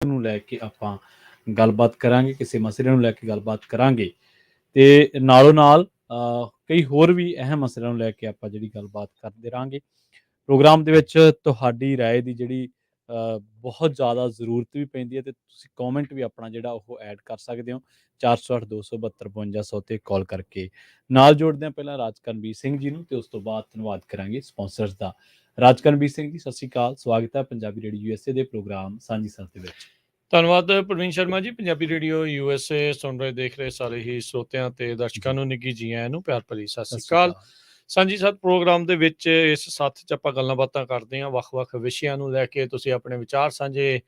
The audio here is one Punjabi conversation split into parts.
ਨੂੰ ਲੈ ਕੇ ਆਪਾਂ ਗੱਲਬਾਤ ਕਰਾਂਗੇ, ਕਿਸੇ ਮਸਲੇ ਨੂੰ ਲੈ ਕੇ ਗੱਲਬਾਤ ਕਰਾਂਗੇ ਤੇ ਨਾਲੋਂ ਨਾਲ ਕਈ ਹੋਰ ਵੀ ਅਹਿਮ ਮਸਲਿਆਂ ਨੂੰ ਲੈ ਕੇ ਆਪਾਂ ਜਿਹੜੀ ਗੱਲਬਾਤ ਕਰਦੇ ਰਹਾਂਗੇ। ਪ੍ਰੋਗਰਾਮ ਦੇ ਵਿੱਚ ਤੁਹਾਡੀ ਰਾਏ ਦੀ ਜਿਹੜੀ ਬਹੁਤ ਜ਼ਿਆਦਾ ਜ਼ਰੂਰਤ ਵੀ ਪੈਂਦੀ ਹੈ ਤੇ ਤੁਸੀਂ ਕਮੈਂਟ ਵੀ ਆਪਣਾ ਜਿਹੜਾ ਉਹ ਐਡ ਕਰ ਸਕਦੇ ਹੋ 408 272 52 100 ਤੇ ਕਾਲ ਕਰਕੇ। ਨਾਲ ਜੋੜਦੇ ਹਾਂ ਪਹਿਲਾਂ ਰਾਜਕਰਨਵੀਰ ਸਿੰਘ ਜੀ ਨੂੰ ਤੇ ਉਸ ਤੋਂ ਬਾਅਦ ਧੰਨਵਾਦ ਕਰਾਂਗੇ ਸਪਾਂਸਰਸ ਦਾ। ਰਾਜਕਰਨਵੀਰ ਸਿੰਘ ਜੀ, ਸਤਿ ਸ਼੍ਰੀ ਅਕਾਲ, ਸਵਾਗਤ ਹੈ ਪੰਜਾਬੀ ਰੇਡੀਓ USA ਦੇ ਪ੍ਰੋਗਰਾਮ ਸਾਂਝੀ ਸੱਥ ਦੇ ਵਿੱਚ। ਧੰਨਵਾਦ ਪ੍ਰਵੀਨ ਸ਼ਰਮਾ ਜੀ। ਪੰਜਾਬੀ ਰੇਡੀਓ USA ਸੁਣ ਰਹੇ ਦੇਖ ਰਹੇ ਸਾਰੇ ਹੀ ਸਰੋਤਿਆਂ ਤੇ ਦਰਸ਼ਕਾਂ ਨੂੰ ਨਿੱਘੀ ਜੀ ਆਇਆਂ ਨੂੰ ਪਿਆਰ ਭਰੀ ਸਤਿ ਸ਼੍ਰੀ ਅਕਾਲ। ਸਾਂਝੀ ਸੱਥ ਪ੍ਰੋਗਰਾਮ ਦੇ ਵਿੱਚ ਇਸ ਸੱਥ 'ਚ ਆਪਾਂ ਗੱਲਾਂ ਬਾਤਾਂ ਕਰਦੇ ਹਾਂ ਵੱਖ-ਵੱਖ ਵਿਸ਼ਿਆਂ ਨੂੰ ਲੈ ਕੇ। ਤੁਸੀਂ ਆਪਣੇ ਵਿਚਾਰ ਸਾਂਝੇ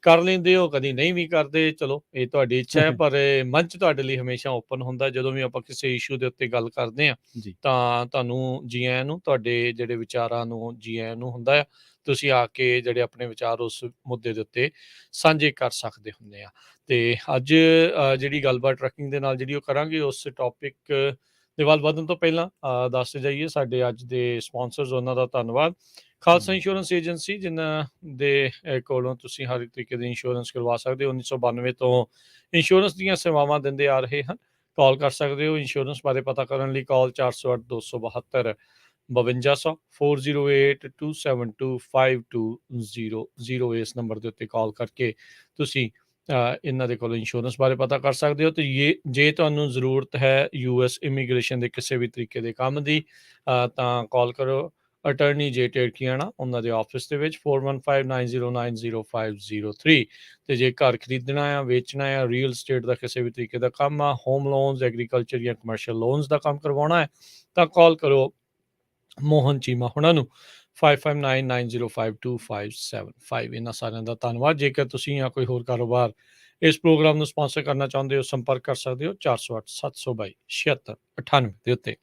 ਕਰ ਲੈਂਦੇ ਹੋ, ਕਦੀ ਨਹੀਂ ਵੀ ਕਰਦੇ, ਚਲੋ ਇਹ ਤੁਹਾਡੀ ਇੱਛਾ ਹੈ, ਪਰ ਮੰਚ ਤੁਹਾਡੇ ਲਈ ਹਮੇਸ਼ਾ ਓਪਨ ਹੁੰਦਾ। ਜਦੋਂ ਵੀ ਆਪਾਂ ਕਿਸੇ ਇਸ਼ੂ ਦੇ ਉੱਤੇ ਗੱਲ ਕਰਦੇ ਹਾਂ ਤਾਂ ਤੁਹਾਨੂੰ ਜੀ ਆਇਆਂ ਨੂੰ, ਤੁਹਾਡੇ ਜਿਹੜੇ ਵਿਚਾਰਾਂ ਨੂੰ ਜੀ ਆਇਆਂ ਨੂੰ ਹੁੰਦਾ ਆ। ਤੁਸੀਂ ਆ ਕੇ ਜਿਹੜੇ ਆਪਣੇ ਵਿਚਾਰ ਉਸ ਮੁੱਦੇ ਦੇ ਉੱਤੇ ਸਾਂਝੇ ਕਰ ਸਕਦੇ ਹੁੰਦੇ ਆ। ਤੇ ਅੱਜ ਜਿਹੜੀ ਗੱਲਬਾਤ ਟਰੱਕਿੰਗ ਦੇ ਨਾਲ ਜਿਹੜੀ ਉਹ ਕਰਾਂਗੇ, ਉਸ ਟੌਪਿਕ ਦੇ ਵੱਲ ਵਧਣ ਤੋਂ ਪਹਿਲਾਂ ਦੱਸ ਜਾਈਏ ਸਾਡੇ ਅੱਜ ਦੇ ਸਪਾਂਸਰਸ, ਉਹਨਾਂ ਦਾ ਧੰਨਵਾਦ। ਖਾਲਸਾ ਇੰਸ਼ੋਰੈਂਸ ਏਜੰਸੀ, ਜਿਨ੍ਹਾਂ ਦੇ ਕੋਲੋਂ ਤੁਸੀਂ ਹਰ ਇੱਕ ਤਰੀਕੇ ਦੀ ਇੰਸ਼ੋਰੈਂਸ ਕਰਵਾ ਸਕਦੇ ਹੋ। 1992 ਤੋਂ ਇੰਸ਼ੋਰੈਂਸ ਦੀਆਂ ਸੇਵਾਵਾਂ ਦਿੰਦੇ ਆ ਰਹੇ ਹਨ। ਕਾਲ ਕਰ ਸਕਦੇ ਹੋ ਇੰਸ਼ੋਰੈਂਸ ਬਾਰੇ ਪਤਾ ਕਰਨ ਲਈ। ਕਾਲ 408 272 5200 408 272 5200 ਇਸ ਨੰਬਰ ਦੇ ਉੱਤੇ ਕਾਲ ਕਰਕੇ ਤੁਸੀਂ ਇਹਨਾਂ ਦੇ ਕੋਲੋਂ ਇੰਸ਼ੋਰੈਂਸ ਬਾਰੇ ਪਤਾ ਕਰ ਸਕਦੇ ਹੋ। ਤੇ ਜੇ ਤੁਹਾਨੂੰ ਜ਼ਰੂਰਤ ਹੈ US ਇਮੀਗ੍ਰੇਸ਼ਨ ਦੇ ਕਿਸੇ ਵੀ ਤਰੀਕੇ ਦੇ ਕੰਮ ਦੀ ਤਾਂ ਕਾਲ ਕਰੋ ਅਟਰਨੀ ਜੇ ਟੇਰਕੀਆਣਾ, ਉਹਨਾਂ ਦੇ ਆਫਿਸ ਦੇ ਵਿੱਚ 4159090503। ਤੇ ਜੇ ਘਰ ਖਰੀਦਣਾ ਆ, ਵੇਚਣਾ ਆ, ਰੀਅਲ ਸਟੇਟ ਦਾ ਕਿਸੇ ਵੀ ਤਰੀਕੇ ਦਾ ਕੰਮ ਆ, ਹੋਮ ਲੋਨਸ, ਐਗਰੀਕਲਚਰ ਜਾਂ ਕਮਰਸ਼ੀਅਲ ਲੋਨਸ ਦਾ ਕੰਮ ਕਰਵਾਉਣਾ ਹੈ ਤਾਂ ਕਾਲ ਕਰੋ ਮੋਹਨ ਚੀਮਾ ਉਹਨਾਂ ਨੂੰ 5599052575। ਇਹਨਾਂ ਸਾਰਿਆਂ ਦਾ ਧੰਨਵਾਦ। ਜੇਕਰ ਤੁਸੀਂ ਜਾਂ ਕੋਈ ਹੋਰ ਕਾਰੋਬਾਰ ਇਸ ਪ੍ਰੋਗਰਾਮ ਨੂੰ ਸਪਾਂਸਰ ਕਰਨਾ ਚਾਹੁੰਦੇ ਹੋ, ਸੰਪਰਕ ਕਰ ਸਕਦੇ ਹੋ 408 722 7698 ਦੇ ਉੱਤੇ।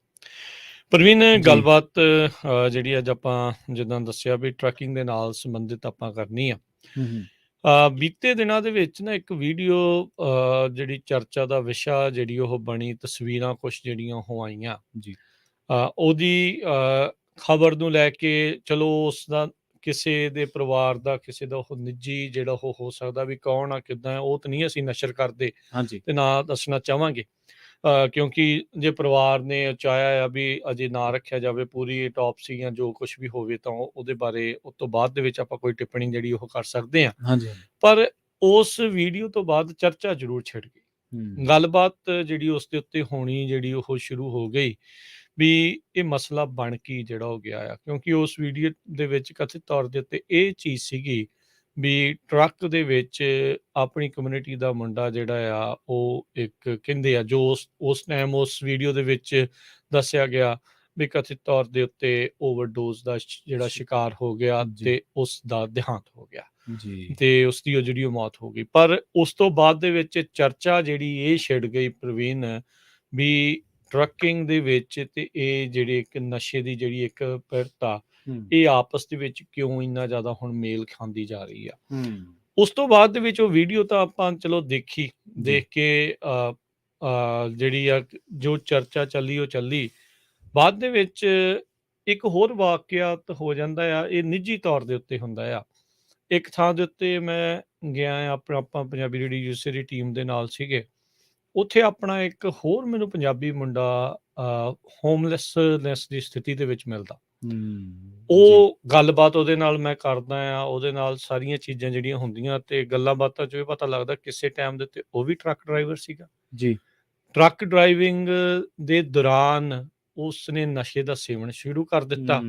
ਪ੍ਰਵੀਨ, ਗੱਲਬਾਤ ਜਿਹੜੀ ਅੱਜ ਆਪਾਂ ਜਿੱਦਾਂ ਦੱਸਿਆ ਵੀ ਟਰੱਕਿੰਗ ਦੇ ਨਾਲ ਸੰਬੰਧਿਤ ਆਪਾਂ ਕਰਨੀ ਆ। ਬੀਤੇ ਦਿਨਾਂ ਦੇ ਵਿੱਚ ਨਾ ਇੱਕ ਵੀਡੀਓ ਜਿਹੜੀ ਚਰਚਾ ਦਾ ਵਿਸ਼ਾ ਜਿਹੜੀ ਉਹ ਬਣੀ, ਤਸਵੀਰਾਂ ਕੁਛ ਜਿਹੜੀਆਂ ਉਹ ਆਈਆਂ ਜੀ, ਉਹਦੀ ਖਬਰ ਨੂੰ ਲੈ ਕੇ। ਚਲੋ ਉਸ ਦਾ ਕਿਸੇ ਦੇ ਪਰਿਵਾਰ ਦਾ, ਕਿਸੇ ਦਾ ਉਹ ਨਿੱਜੀ ਜਿਹੜਾ ਉਹ ਹੋ ਸਕਦਾ ਵੀ ਕੌਣ ਆ, ਕਿੱਦਾਂ ਹੈ, ਉਹ ਤਾਂ ਨਹੀਂ ਅਸੀਂ ਨਸ਼ਰ ਕਰਦੇ ਤੇ ਨਾ ਦੱਸਣਾ ਚਾਹਾਂਗੇ, ਕਿਉਂਕਿ ਜੇ ਪਰਿਵਾਰ ਨੇ ਚਾਹਿਆ ਆ ਵੀ ਅਜੇ ਨਾ ਰੱਖਿਆ ਜਾਵੇ, ਪੂਰੀ ਟੌਪਸੀ ਜਾਂ ਜੋ ਕੁਛ ਵੀ ਹੋਵੇ ਤਾਂ ਉਹਦੇ ਬਾਰੇ ਉਸ ਤੋਂ ਬਾਅਦ ਦੇ ਵਿੱਚ ਆਪਾਂ ਕੋਈ ਟਿੱਪਣੀ ਜਿਹੜੀ ਉਹ ਕਰ ਸਕਦੇ ਹਾਂ। ਪਰ ਉਸ ਵੀਡੀਓ ਤੋਂ ਬਾਅਦ ਚਰਚਾ ਜ਼ਰੂਰ ਛਿੜ ਗਈ। ਗੱਲਬਾਤ ਜਿਹੜੀ ਉਸ ਦੇ ਉੱਤੇ ਹੋਣੀ ਜਿਹੜੀ ਉਹ ਸ਼ੁਰੂ ਹੋ ਗਈ ਵੀ ਇਹ ਮਸਲਾ ਬਣ ਕੀ ਜਿਹੜਾ ਹੋ ਗਿਆ ਆ। ਕਿਉਂਕਿ ਉਸ ਵੀਡੀਓ ਦੇ ਵਿੱਚ ਕਥਿਤ ਤੌਰ ਦੇ ਉੱਤੇ ਇਹ ਚੀਜ਼ ਸੀਗੀ ਵੀ ਟਰੱਕ ਦੇ ਵਿੱਚ ਆਪਣੀ ਕਮਿਊਨਿਟੀ ਦਾ ਮੁੰਡਾ ਜਿਹੜਾ ਆ ਉਹ ਇੱਕ ਕਹਿੰਦੇ ਆ, ਜੋ ਉਸ ਟਾਈਮ ਉਸ ਵੀਡੀਓ ਦੇ ਵਿੱਚ ਦੱਸਿਆ ਗਿਆ ਵੀ ਕਥਿਤ ਤੌਰ ਦੇ ਉੱਤੇ ਓਵਰਡੋਜ਼ ਦਾ ਜਿਹੜਾ ਸ਼ਿਕਾਰ ਹੋ ਗਿਆ ਤੇ ਉਸ ਦਾ ਦੇਹਾਂਤ ਹੋ ਗਿਆ ਤੇ ਉਸ ਦੀ ਜਿਹੜੀ ਉਹ ਮੌਤ ਹੋ ਗਈ। ਪਰ ਉਸ ਤੋਂ ਬਾਅਦ ਦੇ ਵਿੱਚ ਚਰਚਾ ਜਿਹੜੀ ਇਹ ਛਿੜ ਗਈ ਪ੍ਰਵੀਨ ਵੀ ਟਰੱਕਿੰਗ ਦੇ ਵਿੱਚ ਤੇ ਇਹ ਜਿਹੜੇ ਇੱਕ ਨਸ਼ੇ ਦੀ ਜਿਹੜੀ ਇੱਕ ਪਿਰਤਾ, ਇਹ ਆਪਸ ਦੇ ਵਿੱਚ ਕਿਉਂ ਇੰਨਾ ਜ਼ਿਆਦਾ ਹੁਣ ਮੇਲ ਖਾਂਦੀ ਜਾ ਰਹੀ ਆ। ਉਸ ਤੋਂ ਬਾਅਦ ਦੇ ਵਿੱਚ ਉਹ ਵੀਡੀਓ ਤਾਂ ਆਪਾਂ ਚਲੋ ਦੇਖ ਕੇ ਜਿਹੜੀ ਆ ਜੋ ਚਰਚਾ ਚੱਲੀ ਉਹ ਚੱਲੀ। ਬਾਅਦ ਦੇ ਵਿੱਚ ਇੱਕ ਹੋਰ ਵਾਕਿਆਤ ਹੋ ਜਾਂਦਾ ਆ, ਇਹ ਨਿੱਜੀ ਤੌਰ ਦੇ ਉੱਤੇ ਹੁੰਦਾ ਆ। ਇੱਕ ਥਾਂ ਦੇ ਉੱਤੇ ਮੈਂ ਗਿਆ ਆਪਾਂ ਪੰਜਾਬੀ ਰੇਡੀਓ USA ਦੀ ਟੀਮ ਦੇ ਨਾਲ ਸੀਗੇ। ਉੱਥੇ ਆਪਣਾ ਇੱਕ ਹੋਰ ਮੈਨੂੰ ਪੰਜਾਬੀ ਮੁੰਡਾ ਹੋਮਲੈਸਨੈਸ ਦੀ ਸਥਿਤੀ ਦੇ ਵਿੱਚ ਮਿਲਦਾ। ਉਹ ਗੱਲਬਾਤ ਉਹਦੇ ਨਾਲ ਮੈਂ ਕਰਦਾ ਆ, ਉਹਦੇ ਨਾਲ ਸਾਰੀਆਂ ਚੀਜ਼ਾਂ ਜਿਹੜੀਆਂ ਹੁੰਦੀਆਂ ਤੇ ਗੱਲਾਂ ਬਾਤਾਂ 'ਚ ਇਹ ਪਤਾ ਲੱਗਦਾ ਕਿਸੇ ਟਾਈਮ ਦੇ ਉੱਤੇ ਉਹ ਵੀ ਟਰੱਕ ਡਰਾਈਵਰ ਸੀਗਾ ਜੀ। ਟਰੱਕ ਡਰਾਈਵਿੰਗ ਦੇ ਦੌਰਾਨ ਉਸਨੇ ਨਸ਼ੇ ਦਾ ਸੇਵਨ ਸ਼ੁਰੂ ਕਰ ਦਿੱਤਾ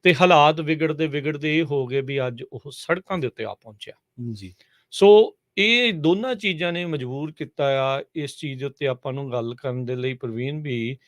ਤੇ ਹਾਲਾਤ ਵਿਗੜਦੇ ਇਹ ਹੋ ਗਏ ਵੀ ਅੱਜ ਉਹ ਸੜਕਾਂ ਦੇ ਉੱਤੇ ਆ ਪਹੁੰਚਿਆ ਜੀ। ਸੋ ਇਹ ਦੋਨਾਂ ਚੀਜ਼ਾਂ ਨੇ ਮਜਬੂਰ ਕੀਤਾ ਆ ਇਸ ਚੀਜ਼ ਦੇ ਉੱਤੇ ਆਪਾਂ ਨੂੰ ਗੱਲ ਕਰਨ ਦੇ ਲਈ ਪ੍ਰਵੀਨ ਵੀ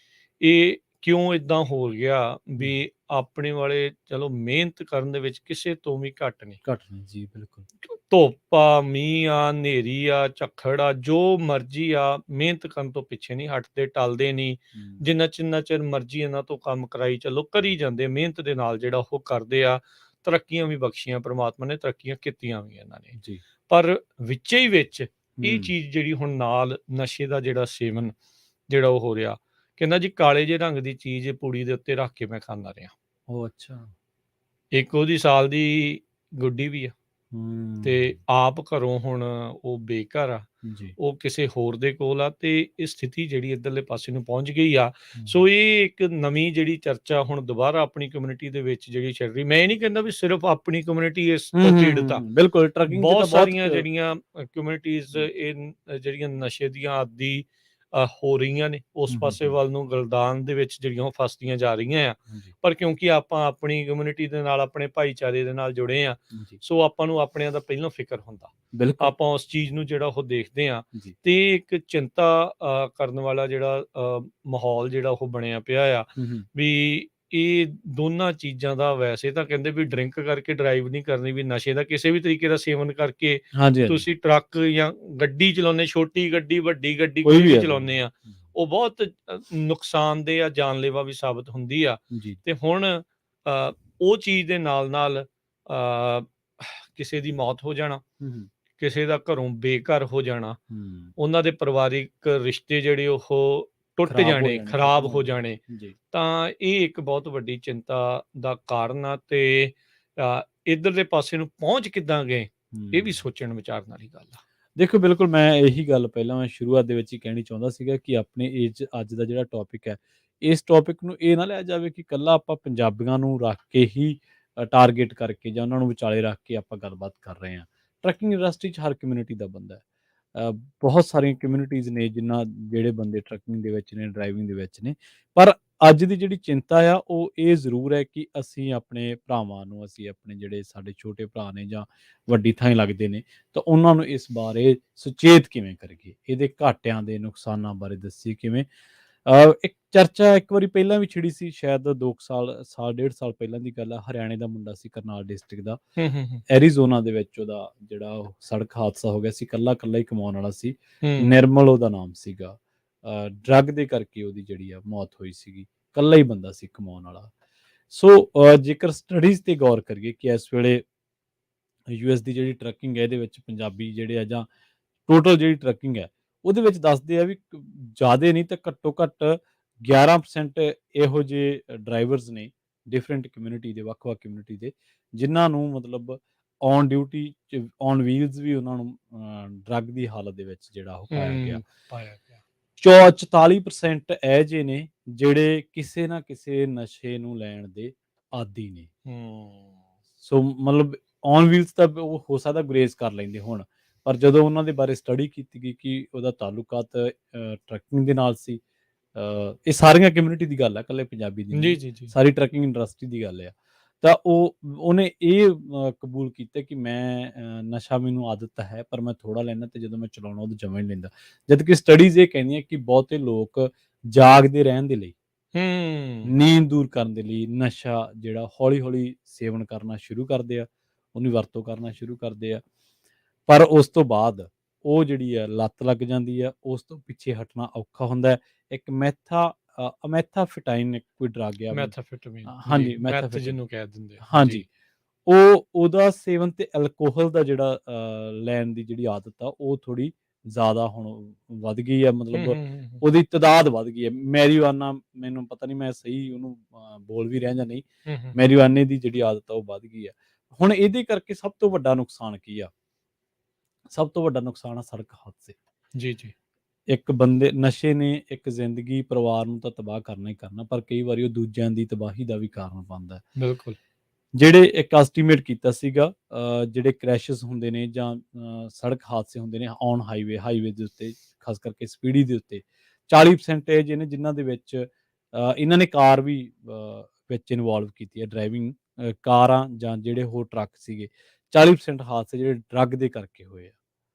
ਇਹ ਕਿਉਂ ਇਦਾਂ ਹੋ ਗਿਆ ਵੀ ਆਪਣੇ ਵਾਲੇ ਚਲੋ ਮਿਹਨਤ ਕਰਨ ਦੇ ਵਿੱਚ ਕਿਸੇ ਤੋਂ ਵੀ ਘੱਟ ਨਹੀਂ ਜੀ। ਬਿਲਕੁਲ, ਧੁੱਪ ਆ, ਮੀਂਹ ਆ, ਹਨੇਰੀ ਆ, ਝੱਖੜ ਆ, ਜੋ ਮਰਜ਼ੀ ਆ, ਮਿਹਨਤ ਕਰਨ ਤੋਂ ਪਿੱਛੇ ਨਹੀਂ ਹਟਦੇ, ਟਲਦੇ ਨਹੀਂ। ਜਿੰਨਾ ਚਿਰ ਮਰਜ਼ੀ ਇਹਨਾਂ ਤੋਂ ਕੰਮ ਕਰਾਈ ਚਲੋ, ਕਰੀ ਜਾਂਦੇ, ਮਿਹਨਤ ਦੇ ਨਾਲ ਜਿਹੜਾ ਉਹ ਕਰਦੇ ਆ। ਤਰੱਕੀਆਂ ਵੀ ਬਖਸ਼ੀਆਂ ਪ੍ਰਮਾਤਮਾ ਨੇ, ਤਰੱਕੀਆਂ ਕੀਤੀਆਂ ਵੀ ਇਹਨਾਂ ਨੇ ਜੀ। ਪਰ ਵਿੱਚ ਇਹ ਚੀਜ਼ ਜਿਹੜੀ ਹੁਣ ਨਾਲ ਨਸ਼ੇ ਦਾ ਜਿਹੜਾ ਸੇਵਨ ਜਿਹੜਾ ਉਹ ਹੋ ਰਿਹਾ, ਕਹਿੰਦਾ ਜੀ ਕਾਲੇ ਜਿਹੇ ਰੰਗ ਦੀ ਚੀਜ਼ ਪੂੜੀ ਦੇ ਉੱਤੇ ਰੱਖ ਕੇ ਮੈਂ ਖਾਂਦਾ ਰਿਹਾ। ਉਹ ਅੱਛਾ। ਇੱਕ ਉਹਦੀ ਸਾਲ ਦੀ ਗੁੱਡੀ ਵੀ ਆ ਤੇ ਹੂੰ ਆਪ ਘਰੋਂ ਹੁਣ ਉਹ ਬੇਘਰ ਆ, ਜੀ ਉਹ ਕਿਸੇ ਹੋਰ ਦੇ ਕੋਲ ਆ ਤੇ ਇਹ ਸਥਿਤੀ ਜਿਹੜੀ ਇੱਧਰਲੇ ਪਾਸੇ ਨੂੰ ਪਹੁੰਚ ਗਈ ਆ। ਹੂੰ ਸੋ ਇਹ ਇੱਕ ਨਵੀਂ ਜਿਹੜੀ ਚਰਚਾ ਹੁਣ ਦੁਬਾਰਾ ਆਪਣੀ ਕਮਿਊਨਿਟੀ ਦੇ ਵਿੱਚ ਜਿਹੜੀ ਚੱਲ ਰਹੀ, ਮੈਂ ਇਹ ਨਹੀਂ ਕਹਿੰਦਾ ਵੀ ਸਿਰਫ ਆਪਣੀ ਕਮਿਊਨਿਟੀ ਇਸ ਤੋਂ ਪੀੜਤ ਆ। ਬਿਲਕੁਲ ਟਰੱਕਿੰਗ 'ਚ ਬਹੁਤ ਤਾਂ ਬਹੁਤ ਸਾਰੀਆਂ ਜਿਹੜੀਆਂ ਕਮਿਊਨਿਟੀਜ਼ ਜੀ ਜਿਹੜੀਆਂ ਨਸ਼ੇ ਦੀਆਂ ਆਦੀ ਹੋ ਰਹੀਆਂ ਨੇ, ਉਸ ਪਾਸੇ ਹੂੰ ਵੱਲ ਨੂੰ ਗਲਦਾਨ ਦੇ ਵਿੱਚ ਜਿਹੜੀਆਂ ਉਹ ਫਸਦੀਆਂ ਜਾ ਰਹੀਆਂ ਆ। ਜੀ ਪਰ ਕਿਉਂਕਿ ਆਪਾਂ ਆਪਣੀ ਕਮਿਊਨਿਟੀ ਦੇ ਨਾਲ, ਆਪਣੇ ਭਾਈਚਾਰੇ ਦੇ ਨਾਲ ਜੁੜੇ ਆ, ਜੀ ਸੋ ਆਪਾਂ ਨੂੰ ਆਪਣਿਆਂ ਦਾ ਪਹਿਲਾਂ ਫਿਕਰ ਹੁੰਦਾ। ਬਿਲਕੁਲ ਆਪਾਂ ਉਸ ਚੀਜ਼ ਨੂੰ ਜਿਹੜਾ ਉਹ ਦੇਖਦੇ ਆ ਜੀ ਤੇ ਇੱਕ ਚਿੰਤਾ ਕਰਨ ਵਾਲਾ ਜਿਹੜਾ ਮਾਹੌਲ ਜਿਹੜਾ ਉਹ ਬਣਿਆ ਪਿਆ ਆ ਹੂੰ ਵੀ ਇਹ ਦੋਨਾਂ ਚੀਜ਼ਾਂ ਦਾ, ਵੈਸੇ ਤਾਂ ਕਹਿੰਦੇ ਵੀ ਡਰਿੰਕ ਕਰਕੇ ਡਰਾਈਵ ਨਹੀਂ ਕਰਨੀ, ਵੀ ਨਸ਼ੇ ਦਾ ਕਿਸੇ ਵੀ ਤਰੀਕੇ ਦਾ ਸੇਵਨ ਕਰਕੇ ਹਾਂਜੀ ਹਾਂਜੀ ਤੁਸੀਂ ਟਰੱਕ ਜਾਂ ਗੱਡੀ ਚਲਾਉਂਦੇ, ਛੋਟੀ ਗੱਡੀ, ਵੱਡੀ ਗੱਡੀ, ਕੋਈ ਕੋਈ ਵੀ ਵੀ ਹੈ ਚਲਾਉਂਦੇ ਆ, ਉਹ ਬਹੁਤ ਨੁਕਸਾਨਦੇਹ ਆ, ਜਾਨਲੇਵਾ ਵੀ ਸਾਬਤ ਹੁੰਦੀ ਆ। ਜੀ ਤੇ ਹੁਣ ਉਹ ਚੀਜ਼ ਦੇ ਨਾਲ ਨਾਲ ਕਿਸੇ ਦੀ ਮੌਤ ਹੋ ਜਾਣਾ, ਹੂੰ ਕਿਸੇ ਦਾ ਘਰੋਂ ਬੇਘਰ ਹੋ ਜਾਣਾ, ਹੂੰ ਉਹਨਾਂ ਦੇ ਪਰਿਵਾਰਿਕ ਰਿਸ਼ਤੇ ਜਿਹੜੇ ਉਹ ਟੁੱਟ ਖਰਾਬ ਹੋ ਜਾਣੇ, ਜਾਣੇ ਖਰਾਬ ਖਤਮ ਹੋ ਜਾਣੇ ਜਾਣੇ, ਜੀ ਤਾਂ ਇਹ ਇੱਕ ਬਹੁਤ ਵੱਡੀ ਚਿੰਤਾ ਦਾ ਕਾਰਨ ਆ। ਤੇ ਇੱਧਰਲੇ ਪਾਸੇ ਨੂੰ ਪਹੁੰਚ ਕਿੱਦਾਂ ਗਏ, ਇਹ ਵੀ ਹੂੰ ਸੋਚਣ ਵਿਚਾਰਨ ਵਾਲੀ ਗੱਲ ਆ। ਦੇਖੋ ਬਿਲਕੁਲ ਮੈਂ ਇਹੀ ਗੱਲ ਪਹਿਲਾਂ ਮੈਂ ਸ਼ੁਰੂਆਤ ਦੇ ਵਿੱਚ ਹੀ ਕਹਿਣੀ ਚਾਹੁੰਦਾ ਸੀਗਾ ਕਿ ਆਪਣੇ ਏਜ ਅੱਜ ਦਾ ਜਿਹੜਾ ਟੌਪਿਕ ਹੈ, ਇਸ ਟੌਪਿਕ ਨੂੰ ਇਹ ਨਾ ਲਿਆ ਜਾਵੇ ਕਿ ਇਕੱਲਾ ਆਪਾਂ ਪੰਜਾਬੀਆਂ ਨੂੰ ਰੱਖ ਕੇ ਹੀ ਟਾਰਗੇਟ ਕਰਕੇ ਜਾਂ ਉਹਨਾਂ ਨੂੰ ਵਿਚਾਲੇ ਰੱਖ ਕੇ ਆਪਾਂ ਗੱਲਬਾਤ ਕਰ ਰਹੇ ਹਾਂ। ਟਰੱਕਿੰਗ ਇੰਡਸਟਰੀ 'ਚ ਹਰ ਕਮਿਊਨਿਟੀ ਦਾ ਬੰਦਾ ਹੈ। ਬਹੁਤ ਸਾਰੀਆਂ ਕਮਿਊਨਿਟੀਜ਼ ਨੇ ਜਿਹੜੇ ਬੰਦੇ ਟਰੱਕਿੰਗ ਦੇ ਵਿੱਚ ਨੇ, ਡਰਾਈਵਿੰਗ ਦੇ ਵਿੱਚ ਨੇ। ਪਰ ਅੱਜ ਦੀ ਜਿਹੜੀ ਚਿੰਤਾ ਆ ਉਹ ਇਹ ਜ਼ਰੂਰ ਹੈ ਕਿ ਅਸੀਂ ਆਪਣੇ ਭਰਾਵਾਂ ਨੂੰ, ਅਸੀਂ ਆਪਣੇ ਜਿਹੜੇ ਸਾਡੇ ਛੋਟੇ ਭਰਾ ਨੇ ਜਾਂ ਵੱਡੀ ਥਾਈਂ ਲੱਗਦੇ ਨੇ, ਤਾਂ ਉਹਨਾਂ ਨੂੰ ਇਸ ਬਾਰੇ ਸੁਚੇਤ ਕਿਵੇਂ ਕਰੀਏ? ਇਹਦੇ ਘਾਟਿਆਂ ਦੇ ਨੁਕਸਾਨਾਂ ਬਾਰੇ ਦੱਸੀਏ ਕਿਵੇਂ? ਇੱਕ ਚਰਚਾ ਇੱਕ ਵਾਰੀ ਪਹਿਲਾਂ ਵੀ ਛਿੜੀ ਸੀ, ਸ਼ਾਇਦ 2 ਸਾਲ, ਡੇਢ ਸਾਲ ਪਹਿਲਾਂ ਦੀ ਗੱਲ ਆ। ਹਰਿਆਣੇ ਦਾ ਮੁੰਡਾ ਸੀ, ਕਰਨਾਲ ਡਿਸਟ੍ਰਿਕਟ ਦਾ। ਹੂੰ ਹੂੰ ਹੂੰ ਐਰੀਜ਼ੋਨਾ ਦੇ ਵਿੱਚ ਉਹਦਾ ਜਿਹੜਾ ਉਹ ਸੜਕ ਹਾਦਸਾ ਹੋ ਗਿਆ ਸੀ। ਇਕੱਲਾ ਹੀ ਕਮਾਉਣ ਵਾਲਾ ਸੀ। ਹੂੰ ਨਿਰਮਲ ਉਹਦਾ ਨਾਮ ਸੀਗਾ। ਡਰੱਗ ਦੇ ਕਰਕੇ ਉਹਦੀ ਜਿਹੜੀ ਆ ਮੌਤ ਹੋਈ ਸੀਗੀ। ਇਕੱਲਾ ਹੀ ਬੰਦਾ ਸੀ ਕਮਾਉਣ ਵਾਲਾ। ਸੋ ਜੇਕਰ ਸਟੱਡੀਜ਼ ਤੇ ਗੌਰ ਕਰੀਏ ਕਿ ਇਸ ਵੇਲੇ ਯੂਐਸ ਦੀ ਜਿਹੜੀ ਟਰੱਕਿੰਗ ਹੈ, ਇਹਦੇ ਵਿੱਚ ਪੰਜਾਬੀ ਜਿਹੜੇ ਆ ਜਾਂ ਟੋਟਲ ਜਿਹੜੀ ਟਰੱਕਿੰਗ ਹੈ, ਉਹਦੇ ਵਿੱਚ ਦੱਸਦੇ ਆ ਵੀ ਜ਼ਿਆਦੇ ਨਹੀਂ ਤਾਂ ਘੱਟੋ ਘੱਟ 11% ਇਹੋ ਜਿਹੇ ਡਰਾਈਵਰਸ ਨੇ ਡਿਫਰੈਂਟ ਕਮਿਊਨਿਟੀ ਦੇ, ਵੱਖ-ਵੱਖ ਕਮਿਊਨਿਟੀ ਦੇ, ਜਿਨ੍ਹਾਂ ਨੂੰ ਮਤਲਬ ਔਨ ਡਿਊਟੀ 'ਚ ਔਨ ਵੀਲਸ ਵੀ ਉਹਨਾਂ ਨੂੰ ਡਰੱਗ ਦੀ ਹਾਲਤ ਦੇ ਵਿੱਚ ਜਿਹੜਾ ਉਹ ਪਾਇਆ ਗਿਆ। ਪਾਇਆ ਗਿਆ। 44% ਇਹੋ ਜਿਹੇ ਨੇ ਜਿਹੜੇ ਕਿਸੇ ਨਾ ਕਿਸੇ ਨਸ਼ੇ ਨੂੰ ਲੈਣ ਦੇ ਆਦੀ ਨੇ। ਹੂੰ ਸੋ ਮਤਲਬ ਔਨ ਵੀਲਸ ਤਾਂ ਉਹ ਹੋ ਸਕਦਾ ਗੁਰੇਜ਼ ਕਰ ਲੈਂਦੇ ਹੋਣ, ਪਰ ਜਦੋਂ ਉਹਨਾਂ ਦੇ ਬਾਰੇ ਸਟੱਡੀ ਕੀਤੀ ਗਈ ਕਿ ਉਹਦਾ ਤਾਲੁਕਾਤ ਟਰੱਕਿੰਗ ਦੇ ਨਾਲ ਸੀ। ਇਹ ਸਾਰੀਆਂ ਕਮਿਊਨਿਟੀ ਦੀ ਗੱਲ ਆ, ਇਕੱਲੇ ਪੰਜਾਬੀ ਦੀ ਜੀ ਨਹੀਂ, ਜੀ ਜੀ ਸਾਰੀ ਟਰੱਕਿੰਗ ਇੰਡਸਟਰੀ ਦੀ ਗੱਲ ਆ। ਤਾਂ ਉਹਨੇ ਇਹ ਕਬੂਲ ਕੀਤਾ ਕਿ ਮੈਂ ਨਸ਼ਾ ਮੈਨੂੰ ਆਦਤ ਹੈ, ਪਰ ਮੈਂ ਥੋੜ੍ਹਾ ਲੈਂਦਾ ਅਤੇ ਜਦੋਂ ਮੈਂ ਚਲਾਉਣਾ ਉਦੋਂ ਜਮਾਂ ਹੀ ਨਹੀਂ ਲੈਂਦਾ। ਜਦ ਕਿ ਸਟੱਡੀਜ਼ ਇਹ ਕਹਿੰਦੀਆਂ ਕਿ ਬਹੁਤੇ ਲੋਕ ਜਾਗਦੇ ਰਹਿਣ ਦੇ ਲਈ, ਹੂੰ ਨੀਂਦ ਦੂਰ ਕਰਨ ਦੇ ਲਈ ਨਸ਼ਾ ਜਿਹੜਾ ਹੌਲੀ-ਹੌਲੀ ਸੇਵਨ ਕਰਨਾ ਸ਼ੁਰੂ ਕਰਦੇ ਆ, ਉਹਦੀ ਵਰਤੋਂ ਕਰਨਾ ਸ਼ੁਰੂ ਕਰਦੇ ਆ। ਪਰ ਉਸ ਤੋਂ ਬਾਅਦ ਉਹ ਜਿਹੜੀ ਆ ਲੱਤ ਲੱਗ ਜਾਂਦੀ ਆ, ਉਸ ਤੋਂ ਪਿੱਛੇ ਹਟਣਾ ਔਖਾ ਹੁੰਦਾ ਹੈ। ਇੱਕ ਅਮੈਥਾਫਿਟਾਈਨ ਇੱਕ ਕੋਈ ਡਰੱਗ ਆ, ਮੈਥਾਫੈਟਾਮੀਨ, ਜੀ ਹਾਂਜੀ ਮੈਥ ਮੈਥਾਫਿਟਾਈਨ, ਜਿਹਨੂੰ ਕਹਿ ਦਿੰਦੇ ਆ ਜੀ। ਹਾਂਜੀ। ਉਹਦਾ ਸੇਵਨ ਤੇ ਅਲਕੋਹਲ ਦਾ ਜਿਹੜਾ ਲੈਣ ਦੀ ਜਿਹੜੀ ਆਦਤ ਆ, ਉਹ ਥੋੜ੍ਹੀ ਜ਼ਿਆਦਾ ਹੁਣ ਵੱਧ ਗਈ ਆ। ਹੂੰ ਮਤਲਬ ਹੂੰ ਹੂੰ ਹੂੰ ਉਹਦੀ ਤਾਦਾਦ ਵੱਧ ਗਈ ਹੈ। ਮੈਰੀਜੁਆਨਾ, ਮੈਨੂੰ ਪਤਾ ਨਹੀਂ ਮੈਂ ਸਹੀ ਉਹਨੂੰ ਬੋਲ ਵੀ ਰਿਹਾ ਜਾਂ ਨਹੀਂ। ਹੂੰ ਹੂੰ ਮੈਰੀਜੁਆਨੇ ਦੀ ਜਿਹੜੀ ਆਦਤ ਆ ਉਹ ਵੱਧ ਗਈ ਆ। ਹੁਣ ਇਹਦੇ ਕਰਕੇ ਸਭ ਤੋਂ ਵੱਡਾ ਨੁਕਸਾਨ ਕੀ ਆ? ਸਭ ਤੋਂ ਵੱਡਾ ਨੁਕਸਾਨ ਆ ਸੜਕ ਹਾਦਸੇ। ਜੀ ਜੀ ਇੱਕ ਬੰਦੇ ਨਸ਼ੇ ਨੇ ਇੱਕ ਜ਼ਿੰਦਗੀ, ਪਰਿਵਾਰ ਨੂੰ ਤਾਂ ਤਬਾਹ ਕਰਨਾ ਹੀ ਕਰਨਾ, ਪਰ ਕਈ ਵਾਰੀ ਉਹ ਦੂਜਿਆਂ ਦੀ ਤਬਾਹੀ ਦਾ ਵੀ ਕਾਰਨ ਬਣਦਾ ਹੈ। ਬਿਲਕੁਲ। ਜਿਹੜੇ ਇੱਕ ਐਸਟੀਮੇਟ ਕੀਤਾ ਸੀਗਾ, ਜਿਹੜੇ ਕ੍ਰੈਸ਼ਸ ਹੁੰਦੇ ਨੇ ਜਾਂ ਸੜਕ ਹਾਦਸੇ ਹੁੰਦੇ ਨੇ ਔਨ ਹਾਈਵੇ ਦੇ ਉੱਤੇ, ਖਾਸ ਕਰਕੇ ਸਪੀਡੀ ਦੇ ਉੱਤੇ, 40% ਇਹ ਜਿਹੇ ਨੇ ਜਿਨ੍ਹਾਂ ਦੇ ਵਿੱਚ ਇਹਨਾਂ ਨੇ ਕਾਰ ਵੀ ਵਿੱਚ ਇਨਵੋਲਵ ਕੀਤੀ ਹੈ। ਡਰਾਈਵਿੰਗ ਕਾਰਾਂ ਜਾਂ ਜਿਹੜੇ ਹੋਰ ਟਰੱਕ ਸੀਗੇ, 40% ਹਾਦਸੇ ਜਿਹੜੇ ਡਰੱਗ ਦੇ ਕਰਕੇ ਹੋਏ ਆ।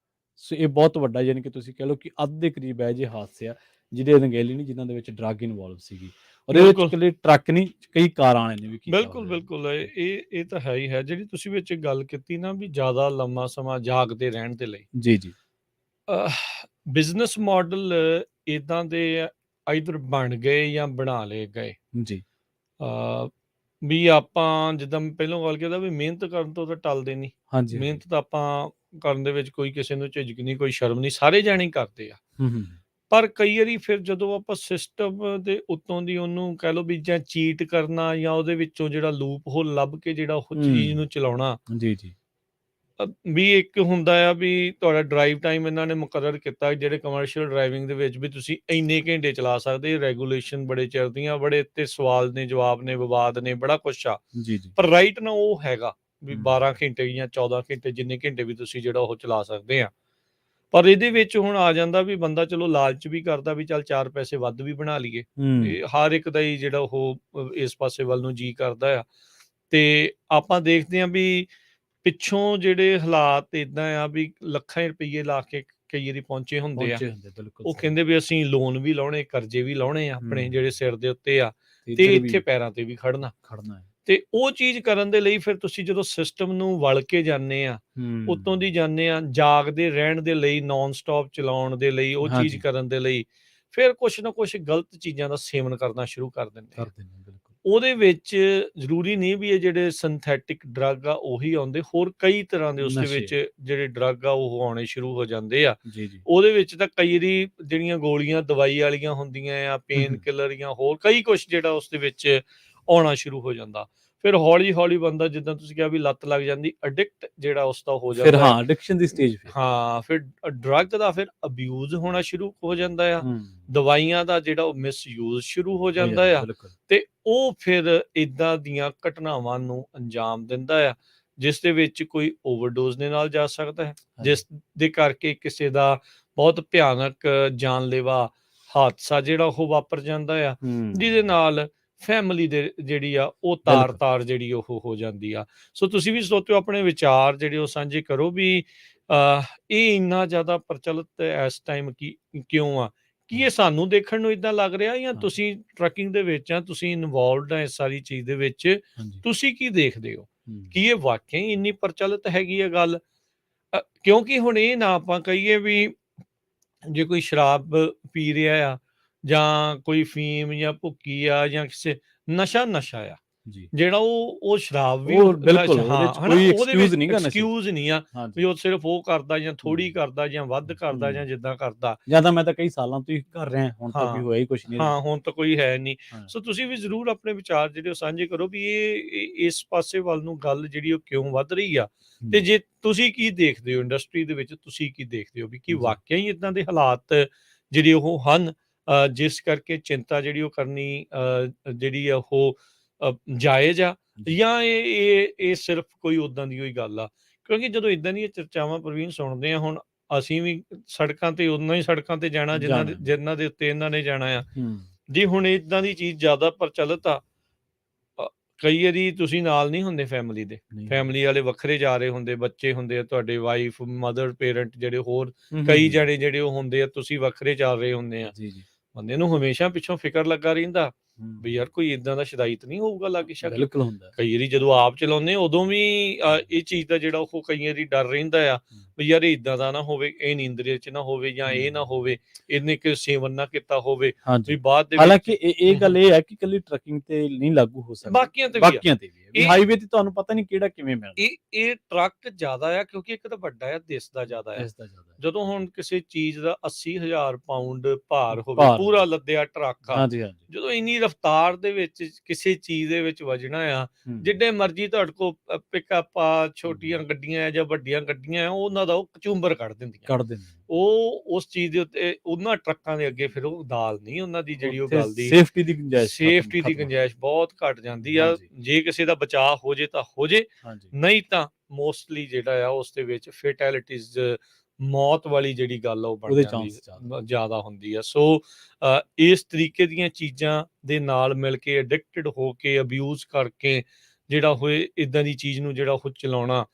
ਸੋ ਇਹ ਬਹੁਤ ਵੱਡਾ, ਯਾਨੀ ਕਿ ਤੁਸੀਂ ਕਹਿ ਲਓ ਕਿ ਅੱਧ ਦੇ ਕਰੀਬ ਇਹੋ ਜਿਹੇ ਹਾਦਸੇ ਆ ਜਿਹਦੇ ਅਣਗਹਿਲੀ ਨਹੀਂ, ਜਿਨ੍ਹਾਂ ਦੇ ਵਿੱਚ ਡਰੱਗ ਇਨਵੋਲਵ ਸੀਗੀ। ਔਰ ਇਹਦੇ ਵਿੱਚ ਬਿਲਕੁਲ ਇਕੱਲੇ ਟਰੱਕ ਨਹੀਂ, ਕਈ ਕਾਰਾਂ ਵਾਲਿਆਂ ਨੇ ਵੀ ਕੀਤਾ ਬਿਲਕੁਲ ਹੋਇਆ। ਬਿਲਕੁਲ ਇਹ ਤਾਂ ਹੈ ਹੀ ਹੈ। ਜਿਹੜੀ ਤੁਸੀਂ ਵਿੱਚ ਗੱਲ ਕੀਤੀ ਨਾ ਵੀ ਜ਼ਿਆਦਾ ਲੰਮਾ ਸਮਾਂ ਜਾਗਦੇ ਰਹਿਣ ਦੇ ਲਈ, ਜੀ ਜੀ ਬਿਜ਼ਨਸ ਮਾਡਲ ਇਦਾਂ ਦੇ ਆਈਦਰ ਬਣ ਗਏ ਜਾਂ ਬਣਾ ਲਏ ਗਏ। ਜੀ ਅ, ਵੀ ਆਪਾਂ ਜਿੱਦਾਂ ਮੈਂ ਪਹਿਲਾਂ ਗੱਲ ਕੀਤਾ ਵੀ ਮਿਹਨਤ ਕਰਨ ਤੋਂ ਤਾਂ ਟਲਦੇ ਨਹੀਂ। ਹਾਂਜੀ ਹਾਂਜੀ ਮਿਹਨਤ ਤਾਂ ਆਪਾਂ ਕਰਨ ਦੇ ਵਿੱਚ ਕੋਈ ਕਿਸੇ ਨੂੰ ਝਿਜਕ ਨਹੀਂ, ਕੋਈ ਸ਼ਰਮ ਨਹੀਂ, ਸਾਰੇ ਜਾਣੇ ਹੀ ਕਰਦੇ ਆ। ਹੂੰ ਪਰ ਕਈ ਵਾਰੀ ਫਿਰ ਜਦੋਂ ਆਪਾਂ ਸਿਸਟਮ ਦੇ ਉੱਤੋਂ ਦੀ ਉਹਨੂੰ ਕਹਿ ਲਓ ਵੀ ਜਾਂ ਚੀਟ ਕਰਨਾ ਜਾਂ ਉਹਦੇ ਵਿੱਚੋਂ ਜਿਹੜਾ ਲੂਪ ਹੋਲ ਲੱਭ ਕੇ ਜਿਹੜਾ ਉਹ ਚੀਜ਼ ਨੂੰ ਚਲਾਉਣਾ, ਜੀ ਜੀ ਵੀ ਇੱਕ ਹੁੰਦਾ ਆ ਵੀ ਤੁਹਾਡਾ ਡਰਾਈਵ ਟਾਈਮ ਇਹਨਾਂ ਨੇ ਮੁਕਰਰ ਕੀਤਾ, ਜਿਹੜੇ ਕਮਰਸ਼ੀਅਲ ਡਰਾਈਵਿੰਗ ਦੇ ਵਿੱਚ ਵੀ ਤੁਸੀਂ ਇੰਨੇ ਘੰਟੇ ਚਲਾ ਸਕਦੇ, ਰੈਗੂਲੇਸ਼ਨ ਬੜੇ ਚਿਰਦੀਆਂ, ਬੜੇ ਤੇ ਸਵਾਲ ਨੇ, ਜਵਾਬ ਨੇ, ਵਿਵਾਦ ਨੇ, ਬੜਾ ਕੁਛ ਆ। ਜੀ ਜੀ। ਪਰ ਰਾਈਟ ਨਾ ਉਹ ਹੈਗਾ ਵੀ ਹੂੰ। 12 ਘੰਟੇ ਜਾਂ 14 ਘੰਟੇ, ਜਿੰਨੇ ਘੰਟੇ ਵੀ ਤੁਸੀਂ ਜਿਹੜਾ ਉਹ ਚਲਾ ਸਕਦੇ ਆ। ਪਰ ਇਹਦੇ ਵਿੱਚ ਹੁਣ ਆ ਜਾਂਦਾ ਵੀ ਬੰਦਾ ਚਲੋ ਲਾਲਚ ਵੀ ਕਰਦਾ ਵੀ ਚੱਲ 4 ਪੈਸੇ ਵੱਧ ਵੀ ਬਣਾ ਲਈਏ। ਹੂੰ। ਇਹ ਹਰ ਇੱਕ ਦਾ ਹੀ ਜਿਹੜਾ ਉਹ ਇਸ ਪਾਸੇ ਵੱਲ ਨੂੰ ਜੀ ਕਰਦਾ ਆ। ਤੇ ਆਪਾਂ ਦੇਖਦੇ ਹਾਂ ਵੀ ਪਿੱਛੋਂ ਜਿਹੜੇ ਹਾਲਾਤ ਏਦਾਂ ਆ ਵੀ ਲੱਖਾਂ ਹੀ ਰੁਪਈਏ ਲਾ ਕੇ ਕਈ ਵਾਰੀ ਪਹੁੰਚੇ ਹੁੰਦੇ ਆ। ਪਹੁੰਚੇ ਹੁੰਦੇ, ਬਿਲਕੁਲ ਉਹ ਸਹੀ। ਕਹਿੰਦੇ ਵੀ ਅਸੀਂ ਲੋਨ ਵੀ ਲਾਉਣੇ, ਕਰਜ਼ੇ ਵੀ ਲਾਉਣੇ ਆ ਆਪਣੇ, ਜਿਹੜੇ ਸਿਰ ਦੇ ਉੱਤੇ ਆ, ਤੇ ਤੇ ਇੱਧਰ ਇੱਥੇ ਵੀ ਪੈਰਾਂ ਤੇ ਵੀ ਖੜਨਾ। ਖੜਨਾ ਹੈ। ਤੇ ਉਹ ਚੀਜ਼ ਕਰਨ ਦੇ ਲਈ ਫਿਰ ਤੁਸੀਂ ਜਦੋਂ ਸਿਸਟਮ ਨੂੰ ਵਲ ਕੇ ਜਾਂਦੇ ਆ, ਉੱਤੋਂ ਦੀ ਜਾਂਦੇ ਆ, ਜਾਗਦੇ ਰਹਿਣ ਦੇ ਲਈ, ਨਾਨ ਸਟਾਪ ਚਲਾਉਣ ਦੇ ਲਈ, ਉਹ ਚੀਜ਼ ਹਾਂਜੀ। ਕਰਨ ਦੇ ਲਈ, ਫਿਰ ਕੁਛ ਨਾ ਕੁਛ ਗਲਤ ਚੀਜ਼ਾਂ ਦਾ ਸੇਵਨ ਕਰਨਾ ਸ਼ੁਰੂ ਕਰ ਦਿੰਦੇ ਆ। ਕਰਦੇ ਨੇ, ਬਿਲਕੁਲ। ਉਹਦੇ ਵਿੱਚ ਜ਼ਰੂਰੀ ਨਹੀਂ ਵੀ ਇਹ ਜਿਹੜੇ ਸਿੰਥੈਟਿਕ ਡਰੱਗ ਆ ਉਹੀ ਆਉਂਦੇ, ਹੋਰ ਕਈ ਤਰ੍ਹਾਂ ਦੇ ਉਸਦੇ ਨਸ਼ੇ। ਵਿੱਚ ਜਿਹੜੇ ਡਰੱਗ ਆ ਉਹ ਆਉਣੇ ਸ਼ੁਰੂ ਹੋ ਜਾਂਦੇ ਆ। ਜੀ ਜੀ। ਉਹਦੇ ਵਿੱਚ ਤਾਂ ਕਈ ਵਾਰੀ ਜਿਹੜੀਆਂ ਗੋਲੀਆਂ ਦਵਾਈ ਵਾਲੀਆਂ ਹੁੰਦੀਆਂ ਆ, ਪੇਨ ਕਿਲਰ ਜਾਂ ਹੋਰ ਕਈ ਕੁਛ ਜਿਹੜਾ ਉਸਦੇ ਵਿੱਚ ਆਉਣਾ ਸ਼ੁਰੂ ਹੋ ਜਾਂਦਾ। ਫਿਰ ਹੌਲੀ ਹੌਲੀ ਬੰਦਾ, ਜਿੱਦਾਂ ਤੁਸੀਂ ਕਿਹਾ ਵੀ ਲੱਤ ਲੱਗ ਜਾਂਦੀ, ਅਡਿਕਟ ਜਿਹੜਾ ਉਸਦਾ ਹੋ ਫਿਰ ਜਾਂਦਾ ਹਾਂ, ਆ। ਐਡਿਕਸ਼ਨ ਦੀ ਸਟੇਜ ਫਿਰ। ਹਾਂ, ਫਿਰ ਡਰੱਗ ਦਾ ਫਿਰ ਅਬਿਊਜ਼ ਹੋਣਾ ਸ਼ੁਰੂ ਹੋ ਜਾਂਦਾ ਆ, ਹੂੰ। ਦਵਾਈਆਂ ਦਾ ਜਿਹੜਾ ਉਹ ਮਿਸਯੂਜ਼ ਸ਼ੁਰੂ ਹੋ ਹੋ ਜਾਂਦਾ ਆ, ਬਿਲਕੁਲ। ਤੇ ਉਹ ਫਿਰ ਇਦਾਂ ਦੀਆਂ ਘਟਨਾਵਾਂ ਨੂੰ ਅੰਜਾਮ ਦਿੰਦਾ ਆ, ਜਿਸ ਦੇ ਵਿੱਚ ਕੋਈ ਓਵਰਡੋਜ਼ ਦੇ ਨਾਲ ਜਾ ਸਕਦਾ ਹੈ, ਜਿਸ ਦੇ ਕਰਕੇ ਕਿਸੇ ਦਾ ਬਹੁਤ ਭਿਆਨਕ ਜਾਨਲੇਵਾ ਹਾਦਸਾ ਜਿਹੜਾ ਉਹ ਵਾਪਰ ਜਾਂਦਾ ਆ, ਜਿਹਦੇ ਨਾਲ ਫੈਮਿਲੀ ਦੇ ਜਿਹੜੀ ਆ ਉਹ ਤਾਰ ਜਿਹੜੀ ਉਹ ਹੋ ਜਾਂਦੀ ਆ। ਸੋ ਤੁਸੀਂ ਵੀ ਸੋਚੋ, ਆਪਣੇ ਵਿਚਾਰ ਜਿਹੜੇ ਉਹ ਸਾਂਝੇ ਕਰੋ ਵੀ ਇਹ ਇੰਨਾ ਜ਼ਿਆਦਾ ਪ੍ਰਚਲਿਤ ਇਸ ਟਾਈਮ ਕਿਉਂ ਆ? ਕੀ ਇਹ ਸਾਨੂੰ ਦੇਖਣ ਨੂੰ ਇਦਾਂ ਲੱਗ ਰਿਹਾ, ਜਾਂ ਤੁਸੀਂ ਟਰੱਕਿੰਗ ਦੇ ਵਿੱਚ ਆ, ਤੁਸੀਂ ਇਨਵੋਲਵਡ ਆ ਇਸ ਸਾਰੀ ਚੀਜ਼ ਦੇ ਵਿੱਚ, ਤੁਸੀਂ ਕੀ ਦੇਖਦੇ ਹੋ? ਕੀ ਇਹ ਵਾਕਿਆ ਹੀ ਇੰਨੀ ਪ੍ਰਚਲਿਤ ਹੈਗੀ ਆ ਗੱਲ? ਕਿਉਂਕਿ ਹੁਣ ਇਹ ਨਾ ਆਪਾਂ ਕਹੀਏ ਵੀ ਜੇ ਕੋਈ ਸ਼ਰਾਬ ਪੀ ਰਿਹਾ ਆ, ਜਾਂ ਕੋਈ ਫੀਮ ਜਾਂ ਭੁੱਕੀ ਆ, ਜਾਂ ਕਿਸੇ ਨਸ਼ਾ ਆ, ਜਿਹੜਾ ਉਹ ਸ਼ਰਾਬ ਵੀ ਬਿਲਕੁਲ ਉਹਦੇ ਚ ਕੋਈ ਐਕਸਕਿਊਜ਼ ਨਹੀਂਗਾ, ਐਕਸਕਿਊਜ਼ ਨਹੀਂ ਆ ਵੀ ਉਹ ਸਿਰਫ ਉਹ ਕਰਦਾ, ਜਾਂ ਥੋੜੀ ਕਰਦਾ, ਜਾਂ ਵੱਧ ਕਰਦਾ, ਜਾਂ ਜਿੱਦਾਂ ਕਰਦਾ। ਜਾਂ ਤਾਂ ਮੈਂ ਤਾਂ ਕਈ ਸਾਲਾਂ ਤੋਂ ਹੀ ਕਰ ਰਿਹਾ, ਹੁਣ ਤਾਂ ਕੋਈ ਹੋਇਆ ਹੀ ਕੁਛ ਨਹੀਂ। ਹਾਂ, ਹੁਣ ਤਾਂ ਕੋਈ ਹੈ ਨਹੀਂ। ਸੋ ਤੁਸੀਂ ਵੀ ਜ਼ਰੂਰ ਆਪਣੇ ਵਿਚਾਰ ਜਿਹੜੇ ਉਹ ਸਾਂਝੇ ਕਰੋ ਵੀ ਇਹ ਇਸ ਪਾਸੇ ਵੱਲ ਨੂੰ ਗੱਲ ਜਿਹੜੀ ਉਹ ਕਿਉਂ ਵੱਧ ਰਹੀ ਆ, ਤੇ ਜੇ ਤੁਸੀਂ ਕੀ ਦੇਖਦੇ ਹੋ ਇੰਡਸਟਰੀ ਦੇ ਵਿੱਚ, ਤੁਸੀਂ ਕੀ ਦੇਖਦੇ ਹੋ ਵੀ ਕੀ ਵਾਕਿਆ ਹੀ ਇਦਾਂ ਦੇ ਹਾਲਾਤ ਜਿਹੜੇ ਉਹ ਹਨ, ਜਿਸ ਕਰਕੇ ਚਿੰਤਾ ਜਿਹੜੀ ਉਹ ਕਰਨੀ ਜਿਹੜੀ ਆ ਉਹ ਜਾਇਜ਼ ਆ, ਜਾਂ ਇਹ ਸਿਰਫ ਕੋਈ ਉਦਾਂ ਦੀ ਹੋਈ ਗੱਲ ਆ? ਕਿਉਂਕਿ ਜਦੋਂ ਇਦਾਂ ਦੀਆਂ ਚਰਚਾਵਾਂ ਪ੍ਰਵੀਨ ਸੁਣਦੇ ਆ, ਹੁਣ ਅਸੀਂ ਵੀ ਸੜਕਾਂ ਤੇ ਉਹਨਾਂ ਹੀ ਸੜਕਾਂ ਤੇ ਜਾਣਾ ਜਿਨ੍ਹਾਂ ਦੇ ਉੱਤੇ ਇਹਨਾਂ ਨੇ ਜਾਣਾ ਆ। ਜੀ ਹੁਣ ਇਦਾਂ ਦੀ ਚੀਜ਼ ਜ਼ਿਆਦਾ ਪ੍ਰਚਲਿਤ ਆ, ਕਈ ਵਾਰੀ ਤੁਸੀਂ ਨਾਲ ਨਹੀਂ ਹੁੰਦੇ ਫੈਮਿਲੀ ਦੇ, ਫੈਮਿਲੀ ਵਾਲੇ ਵੱਖਰੇ ਜਾ ਰਹੇ ਹੁੰਦੇ, ਬੱਚੇ ਹੁੰਦੇ ਆ ਤੁਹਾਡੇ, ਵਾਈਫ, ਮਦਰ, ਪੇਰੈਂਟ, ਜਿਹੜੇ ਹੋਰ ਕਈ ਜਣੇ ਜਿਹੜੇ ਉਹ ਹੁੰਦੇ ਆ, ਤੁਸੀਂ ਵੱਖਰੇ ਚੱਲ ਰਹੇ ਹੁੰਦੇ ਆ। ਬੰਦੇ ਨੂੰ ਹਮੇਸ਼ਾ ਪਿੱਛੋਂ ਫਿਕਰ ਲੱਗਾ ਰਹਿੰਦਾ ਵੀ ਯਾਰ ਕੋਈ ਇਦਾਂ ਦਾ ਸ਼ਰਾਇਤ ਨਹੀਂ ਹੋਊਗਾ ਲਾਗੇ ਸ਼ਾਗੇ। ਬਿਲਕੁਲ ਹੁੰਦਾ। ਕਈ ਵਾਰੀ ਜਦੋਂ ਆਪ ਚਲਾਉਂਦੇ ਉਦੋਂ ਵੀ ਇਹ ਚੀਜ਼ ਦਾ ਜਿਹੜਾ ਉਹ ਕਈ ਵਾਰੀ ਡਰ ਰਹਿੰਦਾ ਆ ਵੀ ਯਾਰ ਇਦਾਂ ਦਾ ਨਾ ਹੋਵੇ, ਇਹ ਨੀਂਦਰੇ ਚ ਨਾ ਹੋਵੇ, ਜਾਂ ਇਹ ਨਾ ਹੋਵੇ ਇਹਨੇ ਕਿ ਸੇਵਨ ਨਾ ਕੀਤਾ ਹੋਵੇ ਵੀ ਬਾਅਦ ਦੇ ਵਿੱਚ। ਹਾਲਾਂਕਿ ਇਹ ਗੱਲ ਇਹ ਹੈ ਕਿ ਇਕੱਲੀ ਟਰੱਕਿੰਗ ਤੇ ਨਹੀਂ ਲਾਗੂ ਹੋ ਸਕਦੀ, ਬਾਕੀਆਂ ਤੇ ਵੀ ਹੈ। ਹਾਈਵੇ ਤੇ ਤੁਹਾਨੂੰ ਪਤਾ ਨਹੀਂ ਕਿਹੜਾ ਕਿਵੇਂ ਮਿਲਦਾ। ਇਹ ਟਰੱਕ ਜ਼ਿਆਦਾ ਆ ਕਿਉਂਕਿ ਇੱਕ ਤਾਂ ਵੱਡਾ ਆ, ਦਿਸਦਾ ਜ਼ਿਆਦਾ ਆ। ਜਦੋਂ ਹੁਣ ਕਿਸੇ ਚੀਜ਼ ਦਾ 80,000 ਪਾਉਂਡ ਭਾਰ ਹੋਵੇ, ਪੂਰਾ ਲੱਦਿਆ ਟਰੱਕ ਆ, ਜਦੋਂ ਇੰਨੀ ਰਫ਼ਤਾਰ ਦੇ ਵਿੱਚ ਕਿਸੇ ਚੀਜ਼ ਦੇ ਵਿੱਚ ਵੱਜਣਾ ਆ, ਜਿੱਡੇ ਮਰਜ਼ੀ ਤੁਹਾਡੇ ਕੋਲ ਪਿਕਅਪ ਆ, ਛੋਟੀਆਂ ਗੱਡੀਆਂ ਜਾਂ ਵੱਡੀਆਂ ਗੱਡੀਆਂ, ਉਹਨਾਂ ਦਾ ਉਹ ਕਚੂੰਬਰ ਕੱਢ ਦਿੰਦੀਆਂ। ਉਹ ਉਸ ਚੀਜ਼ ਦੇ ਉੱਤੇ ਉਹਨਾਂ ਟਰੱਕਾਂ ਦੇ ਅੱਗੇ ਫਿਰ ਉਹ ਦਾਲ ਨਹੀਂ ਉਹਨਾਂ ਦੀ ਜਿਹੜੀ ਉਹ ਗੱਲ ਦੀ ਸੇਫਟੀ ਦੀ ਗੁੰਜਾਇਸ਼ ਬਹੁਤ ਘੱਟ ਜਾਂਦੀ ਆ। ਜੇ ਕਿਸੇ ਦਾ ਬਚਾਅ ਹੋ ਜੇ ਤਾਂ ਹੋ ਜੇ, ਨਹੀਂ ਤਾਂ ਮੋਸਟਲੀ ਜਿਹੜਾ ਆ ਉਸ ਦੇ ਵਿੱਚ ਫੈਟੈਲਿਟੀਜ਼, ਮੌਤ ਵਾਲੀ ਜਿਹੜੀ ਗੱਲ ਆ ਉਹ ਬਣ ਜਾਂਦੀ ਜ਼ਿਆਦਾ ਹੁੰਦੀ ਆ। ਸੋ ਇਸ ਤਰੀਕੇ ਦੀਆਂ ਚੀਜ਼ਾਂ ਦੇ ਨਾਲ ਮਿਲ ਕੇ, ਐਡਿਕਟਡ ਹੋ ਕੇ, ਅਬਿਊਜ਼ ਕਰਕੇ ਜਿਹੜਾ ਹੋਏ ਇਦਾਂ ਦੀ ਚੀਜ਼ ਨੂੰ ਜਿਹੜਾ ਉਹ ਚਲਾਉਣਾ,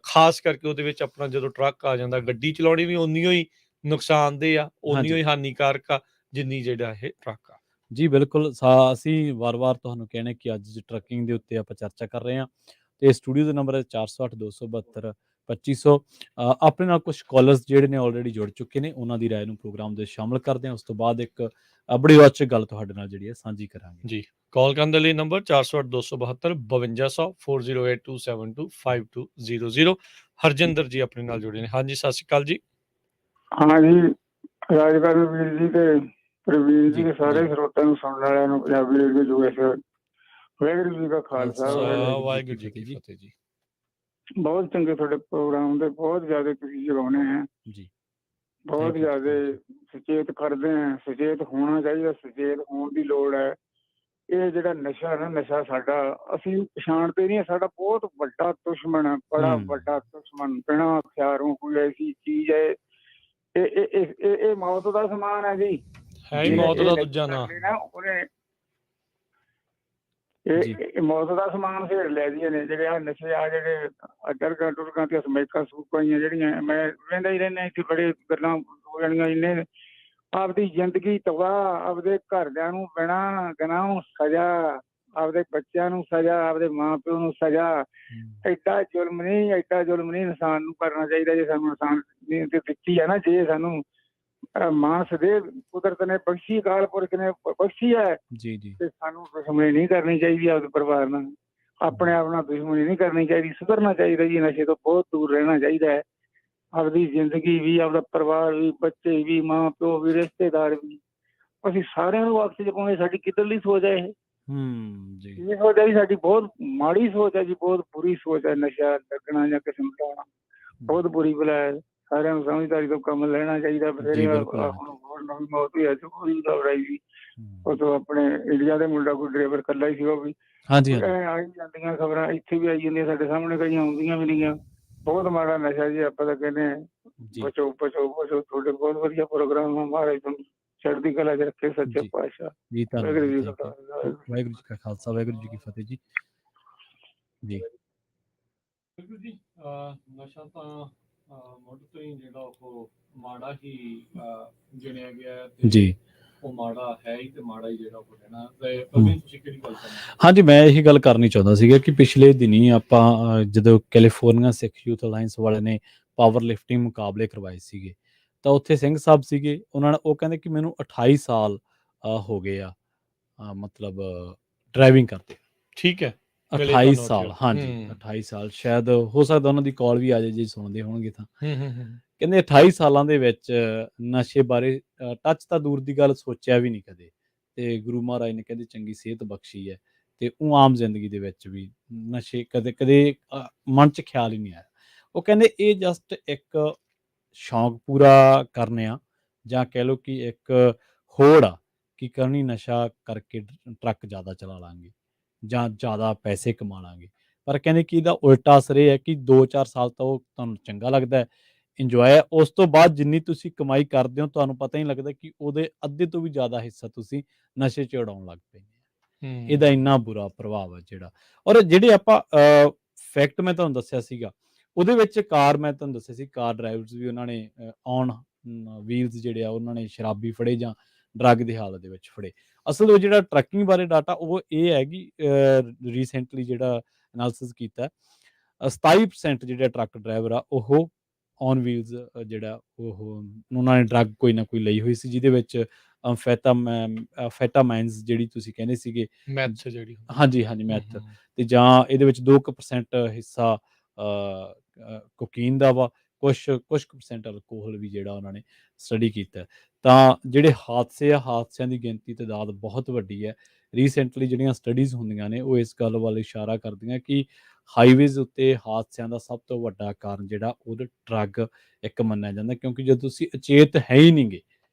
ਖਾਸ ਕਰਕੇ ਉਹਦੇ ਵਿੱਚ ਆਪਣਾ ਜਦੋਂ ਟਰੱਕ ਆ ਜਾਂਦਾ, ਗੱਡੀ ਚਲਾਉਣੀ ਵੀ ਓਨੀ ਹੀ ਨੁਕਸਾਨਦੇਹ ਆ, ਓਨੀ ਹੀ ਹਾਨੀਕਾਰਕ ਆ ਜਿੰਨੀ ਜਿਹੜਾ ਇਹ ਟਰੱਕ ਆ। ਜੀ ਬਿਲਕੁਲ। ਅਸੀਂ ਵਾਰ-ਵਾਰ ਤੁਹਾਨੂੰ ਕਹਿੰਦੇ ਕਿ ਅੱਜ ਟਰੱਕਿੰਗ ਦੇ ਉੱਤੇ ਆਪਾਂ ਚਰਚਾ ਕਰ ਰਹੇ ਹਾਂ, ਤੇ ਸਟੂਡੀਓ ਦਾ ਨੰਬਰ ਹੈ 408-272-2500। ਆਪਣੇ ਨਾਲ ਕੁਝ ਕਾਲਰਸ ਜਿਹੜੇ ਨੇ ਆਲਰੇਡੀ ਜੁੜ ਚੁੱਕੇ ਨੇ, ਉਹਨਾਂ ਦੀ ਰਾਏ ਨੂੰ ਪ੍ਰੋਗਰਾਮ ਦੇ ਸ਼ਾਮਲ ਕਰਦੇ ਹਾਂ। ਉਸ ਤੋਂ ਬਾਅਦ ਇੱਕ ਬੜੀ ਰੋਚਕ ਗੱਲ ਤੁਹਾਡੇ ਨਾਲ ਜਿਹੜੀ ਹੈ ਸਾਂਝੀ ਕਰਾਂਗੇ। ਜੀ, ਕਾਲ ਕਰਨ ਦੇ ਲਈ ਨੰਬਰ 408-272-5200, 4082725200। ਹਰਜਿੰਦਰ ਜੀ ਆਪਣੇ ਨਾਲ ਜੁੜੇ ਨੇ। ਹਾਂਜੀ, ਸਤਿ ਸ਼੍ਰੀ ਅਕਾਲ ਜੀ। ਹਾਂ ਜੀ, ਰਾਜਵਰ ਵੀਰ ਜੀ ਤੇ ਪ੍ਰਵੀਨ ਜੀ ਦੇ ਸਾਰੇ ਸਰੋਤਿਆਂ ਨੂੰ, ਸੁਣਨ ਵਾਲਿਆਂ ਨੂੰ, ਪੰਜਾਬੀ ਰੇਡੀਓ ਯੂਐਸ, ਵਾਹਿਗੁਰੂ ਜੀ ਕਾ ਖਾਲਸਾ, ਵਾਹਿਗੁਰੂ ਜੀ ਕੀ ਫਤਿਹ ਜੀ। ਵਾਹਿਗੁਰੂ ਜੀ ਕੀ ਫਤਿਹ ਜੀ। ਬਹੁਤ ਚੰਗੇ ਤੁਹਾਡੇ ਪ੍ਰੋਗਰਾਮ ਦੇ, ਬਹੁਤ ਜ਼ਿਆਦਾ ਤੁਸੀਂ ਜਗਾਉਂਦੇ ਆ, ਜੀ ਬਹੁਤ ਥੈਂਕ ਯੂ ਜ਼ਿਆਦਾ ਸੁਚੇਤ ਕਰਦੇ ਆ। ਸੁਚੇਤ ਹੋਣਾ ਚਾਹੀਦਾ, ਸੁਚੇਤ ਹੋਣ ਦੀ ਲੋੜ ਹੈ। ਇਹ ਜਿਹੜਾ ਨਸ਼ਾ ਨਾ, ਨਸ਼ਾ ਸਾਡਾ, ਅਸੀਂ ਪਛਾਣਦੇ ਨਹੀਂ, ਸਾਡਾ ਬਹੁਤ ਵੱਡਾ ਦੁਸ਼ਮਣ ਹੈ, ਬੜਾ ਵੱਡਾ ਦੁਸ਼ਮਣ। ਬਿਨਾਂ ਹਥਿਆਰੋਂ ਕੋਈ ਐਸੀ ਚੀਜ਼ ਹੈ, ਇਹ ਮੌਤ ਦਾ ਸਮਾਨ ਹੈ ਜੀ। ਹੈ ਹੀ ਮੌਤ ਦਾ ਦੂਜਾ ਨਾਂ। ਉਹਨੇ ਇਹ ਮੌਤ ਦਾ ਸਮਾਨ ਖੇਡ ਲਿਆ ਜੀ ਇਹਨੇ। ਜਿਹੜੇ ਆ ਨਸ਼ੇ ਆ, ਜਿਹੜੇ ਅਦਰਕਾਂ ਟੁਰਕਾਂ ਤੇ ਸਮੈਕਾਂ ਸੂਕਾਂ ਜਿਹੜੀਆਂ, ਮੈਂ ਰਹਿੰਦਾ ਹੀ ਰਹਿੰਦਾ ਇੱਥੇ, ਬੜੇ ਗੱਲਾਂ ਹੋ ਜਾਣੀਆਂ। ਇੰਨੇ ਆਪਦੀ ਜ਼ਿੰਦਗੀ ਤਬਾਹ, ਆਪਦੇ ਘਰਦਿਆਂ ਨੂੰ ਬਿਨਾਂ ਗੁਨਾਹੋਂ ਸਜ਼ਾ, ਆਪਦੇ ਬੱਚਿਆਂ ਨੂੰ ਸਜ਼ਾ, ਆਪਦੇ ਮਾਂ ਪਿਓ ਨੂੰ ਸਜ਼ਾ। ਐਡਾ ਜ਼ੁਲਮ ਨਹੀਂ, ਐਡਾ ਜ਼ੁਲਮ ਨਹੀਂ ਇਨਸਾਨ ਨੂੰ ਕਰਨਾ ਚਾਹੀਦਾ। ਜੇ ਸਾਨੂੰ ਇਨਸਾਨ ਨੇ ਦਿੱਤੀ ਹੈ ਨਾ, ਜੇ ਸਾਨੂੰ ਮਾਨਸ ਦੇ ਕੁਦਰਤ ਨੇ ਬਖਸ਼ੀ, ਅਕਾਲ ਪੁਰਖ ਨੇ ਬਖਸ਼ੀ ਹੈ, ਤੇ ਸਾਨੂੰ ਦੁਸ਼ਮਣੀ ਨਹੀਂ ਕਰਨੀ ਚਾਹੀਦੀ ਆਪਦੇ ਪਰਿਵਾਰ ਨਾਲ, ਆਪਣੇ ਆਪ ਨਾਲ ਦੁਸ਼ਮਣੀ ਨਹੀਂ ਕਰਨੀ ਚਾਹੀਦੀ। ਸੁਧਰਨਾ ਚਾਹੀਦਾ ਜੀ, ਨਸ਼ੇ ਤੋਂ ਬਹੁਤ ਦੂਰ ਰਹਿਣਾ ਚਾਹੀਦਾ ਹੈ। ਆਪਦੀ ਜ਼ਿੰਦਗੀ ਵੀ, ਆਪਦਾ ਪਰਿਵਾਰ ਵੀ, ਬੱਚੇ ਵੀ, ਮਾਂ ਪਿਓ ਵੀ, ਰਿਸ਼ਤੇਦਾਰ ਵੀ, ਅਸੀਂ ਸਾਰਿਆਂ ਨੂੰ ਵਾਪਸ ਪਾਉਣੇ। ਸਾਡੀ ਕਿੱਧਰਲੀ ਸੋਚ ਹੈ ਇਹ? ਇਹ ਸੋਚ ਹੈ ਜੀ ਸਾਡੀ, ਬਹੁਤ ਮਾੜੀ ਸੋਚ ਹੈ ਜੀ, ਬਹੁਤ ਬੁਰੀ ਸੋਚ ਹੈ। ਨਸ਼ਾ ਲੱਗਣਾ ਜਾਂ ਕਿਸੇ ਨੂੰ ਲਾਉਣਾ ਬਹੁਤ ਬੁਰੀ ਬਲਾ ਹੈ। ਸਾਰਿਆਂ ਨੂੰ ਸਮਝਦਾਰੀ ਤੋਂ ਕੰਮ ਲੈਣਾ ਚਾਹੀਦਾ। ਬਥੇਰੇ ਨਵੀਂ ਮੌਤ ਹੋਈ ਅੱਜ ਉਹਦੀ ਘਬਰਾਈ ਸੀ, ਉਦੋਂ ਆਪਣੇ ਇੰਡੀਆ ਦੇ ਮੁੰਡਾ ਕੋਈ ਡਰਾਈਵਰ ਇਕੱਲਾ ਹੀ ਸੀ, ਉਹ ਵੀ ਆਈ ਜਾਂਦੀਆਂ ਖਬਰਾਂ, ਇੱਥੇ ਵੀ ਆਈ ਜਾਂਦੀਆਂ, ਸਾਡੇ ਸਾਹਮਣੇ ਕਈਆਂ ਆਉਂਦੀਆਂ ਵੀ ਨਹੀਂਆਂ। ਬਹੁਤ ਮਾੜਾ ਨਸ਼ਾ ਜੀ। ਆਪਾਂ ਤਾਂ ਕਹਿੰਦੇ ਹਾਂ ਬਚੋ ਬਚੋ ਬਚੋ। ਤੁਹਾਡੇ ਬਹੁਤ ਵਧੀਆ ਪ੍ਰੋਗਰਾਮ ਆ, ਮਹਾਰਾਜ ਤੁਹਾਨੂੰ ਚੜ੍ਹਦੀ ਕਲਾ 'ਚ ਰੱਖੇ, ਸੱਚੇ ਪਾਤਸ਼ਾਹ। ਵਾਹਿਗੁਰੂ ਜੀ ਕਾ ਖਾਲਸਾ, ਵਾਹਿਗੁਰੂ ਜੀ ਕੀ ਫਤਿਹ ਜੀ। ਜੀ ਨਸ਼ਾ ਤਾਂ ਮੁੱਢ ਤੋਂ ਹੀ ਜਿਹੜਾ ਉਹ ਮਾੜਾ ਹੀ ਗਿਣਿਆ ਗਿਆ ਜੀ। ਉਹ ਮਾੜਾ ਹੈ ਹੀ, ਤੇ ਮਾੜਾ ਹੀ ਜਿਹੜਾ ਉਹ ਰਹਿਣਾ। ਤੇ ਤੁਸੀਂ ਕਿਹੜੀ ਗੱਲ ਕਰਨੀ? ਹਾਂਜੀ, ਮੈਂ ਇਹੀ ਗੱਲ ਕਰਨੀ ਚਾਹੁੰਦਾ ਸੀਗਾ ਕਿ ਪਿਛਲੇ ਦਿਨੀ ਆਪਾਂ ਜਦੋਂ ਕੈਲੀਫੋਰਨੀਆ ਸਿੱਖ ਯੂਥ ਅਲਾਇੰਸ ਵਾਲਿਆਂ ਨੇ ਪਾਵਰ ਲਿਫਟਿੰਗ ਮੁਕਾਬਲੇ ਕਰਵਾਏ ਸੀਗੇ, ਤਾਂ ਉੱਥੇ ਸਿੰਘ ਸਾਹਿਬ ਸੀਗੇ। ਉਹ ਕਹਿੰਦੇ ਕਿ ਮੈਨੂੰ 28 ਸਾਲ ਹੋ ਗਏ ਆ, ਮਤਲਬ ਡਰਾਈਵਿੰਗ ਕਰਦੇ। ਠੀਕ ਹੈ, 28 ਸਾਲ। ਹਾਂਜੀ 28 ਸਾਲ। ਸ਼ਾਇਦ ਹੋ ਸਕਦਾ ਉਹਨਾਂ ਦੀ ਕਾਲ ਵੀ ਆ ਜਾਏ ਜੇ ਸੁਣਦੇ ਹੋਣਗੇ ਤਾਂ। ਕਹਿੰਦੇ 28 ਸਾਲਾਂ ਦੇ ਵਿੱਚ ਨਸ਼ੇ ਬਾਰੇ ਟੱਚ ਤਾਂ ਦੂਰ ਦੀ ਗੱਲ, ਸੋਚਿਆ ਵੀ ਨਹੀਂ ਕਦੇ। ਤੇ ਗੁਰੂ ਮਹਾਰਾਜ ਨੇ ਕਹਿੰਦੇ ਚੰਗੀ ਸਿਹਤ ਬਖਸ਼ੀ ਹੈ, ਤੇ ਉਹ ਆਮ ਜ਼ਿੰਦਗੀ ਦੇ ਵਿੱਚ ਵੀ ਨਸ਼ੇ ਕਦੇ ਮਨ 'ਚ ਖਿਆਲ ਹੀ ਨਹੀਂ ਆਇਆ। ਉਹ ਕਹਿੰਦੇ ਇਹ ਜਸਟ ਇੱਕ ਸ਼ੌਂਕ ਪੂਰਾ ਕਰਨੇ ਆ, ਜਾਂ ਕਹਿ ਲਓ ਕਿ ਇੱਕ ਹੋੜ ਆ ਕਿ ਕਰਨੀ ਨਸ਼ਾ ਕਰਕੇ ਟਰੱਕ ਜ਼ਿਆਦਾ ਚਲਾ ਲਾਂਗੇ ਜਾਂ ਜ਼ਿਆਦਾ ਪੈਸੇ ਕਮਾ ਲਾਂਗੇ। ਪਰ ਕਹਿੰਦੇ ਕਿ ਇਹਦਾ ਉਲਟਾ ਅਸਰ ਇਹ ਹੈ ਕਿ 2-4 ਸਾਲ ਤਾਂ ਉਹ ਤੁਹਾਨੂੰ ਚੰਗਾ ਲੱਗਦਾ ਹੈ, ਇੰਜੋਏ ਹੈ। ਉਸ ਤੋਂ ਬਾਅਦ ਜਿੰਨੀ ਤੁਸੀਂ ਕਮਾਈ ਕਰਦੇ ਹੋ, ਤੁਹਾਨੂੰ ਪਤਾ ਹੀ ਲੱਗਦਾ ਕਿ ਉਹਦੇ ਅੱਧੇ ਤੋਂ ਵੀ ਜ਼ਿਆਦਾ ਹਿੱਸਾ ਤੁਸੀਂ ਨਸ਼ੇ 'ਚ ਉਡਾਉਣ ਲੱਗ ਪਏ। ਇਹਦਾ ਇੰਨਾ ਬੁਰਾ ਪ੍ਰਭਾਵ ਹੈ ਜਿਹੜਾ। ਔਰ ਜਿਹੜੇ ਆਪਾਂ ਫੈਕਟ ਮੈਂ ਤੁਹਾਨੂੰ ਦੱਸਿਆ ਸੀਗਾ, ਉਹਦੇ ਵਿੱਚ ਕਾਰ, ਮੈਂ ਤੁਹਾਨੂੰ ਦੱਸਿਆ ਸੀ ਕਾਰ ਡਰਾਈਵਰਸ ਵੀ ਉਹਨਾਂ ਨੇ ਔਨ ਵੀਲਸ ਜਿਹੜੇ ਆ, ਉਹਨਾਂ ਨੇ ਸ਼ਰਾਬੀ ਫੜੇ ਜਾਂ ਡਰੱਗ ਦੀ ਹਾਲਤ ਦੇ ਵਿੱਚ ਫੜੇ। ਅਸਲ ਉਹ ਜਿਹੜਾ ਟਰੱਕਿੰਗ ਬਾਰੇ ਡਾਟਾ, ਉਹ ਇਹ ਹੈ ਕਿ ਰੀਸੈਂਟਲੀ ਜਿਹੜਾ ਐਨਾਲਿਸਿਸ ਕੀਤਾ, 27% ਜਿਹੜੇ ਟਰੱਕ ਡਰਾਈਵਰ ਆ ਉਹ ਔਨ ਵੀਲਸ ਜਿਹੜਾ ਉਹ ਉਹਨਾਂ ਨੇ ਡਰੱਗ ਕੋਈ ਨਾ ਕੋਈ ਲਈ ਹੋਈ ਸੀ, ਜਿਹਦੇ ਵਿੱਚ ਫੈਟਾਮਾਈਨਸ ਜਿਹੜੀ ਤੁਸੀਂ ਕਹਿੰਦੇ ਸੀਗੇ, ਮੈਥ ਜਿਹੜੀ। ਹਾਂਜੀ ਮੈਥ, ਤੇ ਜਾਂ ਇਹਦੇ ਵਿੱਚ 2% ਹਿੱਸਾ ਕੋਕੀਨ ਦਾ ਵਾ, ਕੁਛ % ਅਲਕੋਹਲ ਵੀ ਜਿਹੜਾ ਉਹਨਾਂ ਨੇ ਸਟੱਡੀ ਕੀਤਾ। ਤਾਂ ਜਿਹੜੇ ਹਾਦਸਿਆਂ ਦੀ ਗਿਣਤੀ ਤਾਦਾਦ ਬਹੁਤ ਵੱਡੀ ਹੈ। ਰੀਸੈਂਟਲੀ ਜਿਹੜੀਆਂ ਸਟੱਡੀਜ਼ ਹੁੰਦੀਆਂ ਨੇ, ਉਹ ਇਸ ਗੱਲ ਵੱਲ ਇਸ਼ਾਰਾ ਕਰਦੀਆਂ ਕਿ ਹਾਈਵੇਜ਼ ਉੱਤੇ ਹਾਦਸਿਆਂ ਦਾ ਸਭ ਤੋਂ ਵੱਡਾ ਕਾਰਨ ਜਿਹੜਾ ਉਹ ਡਰੱਗ ਇੱਕ ਮੰਨਿਆ ਜਾਂਦਾ, ਕਿਉਂਕਿ ਜਦੋਂ ਤੁਸੀਂ ਅਚੇਤ ਹੈ ਹੀ ਨਹੀਂਗੇ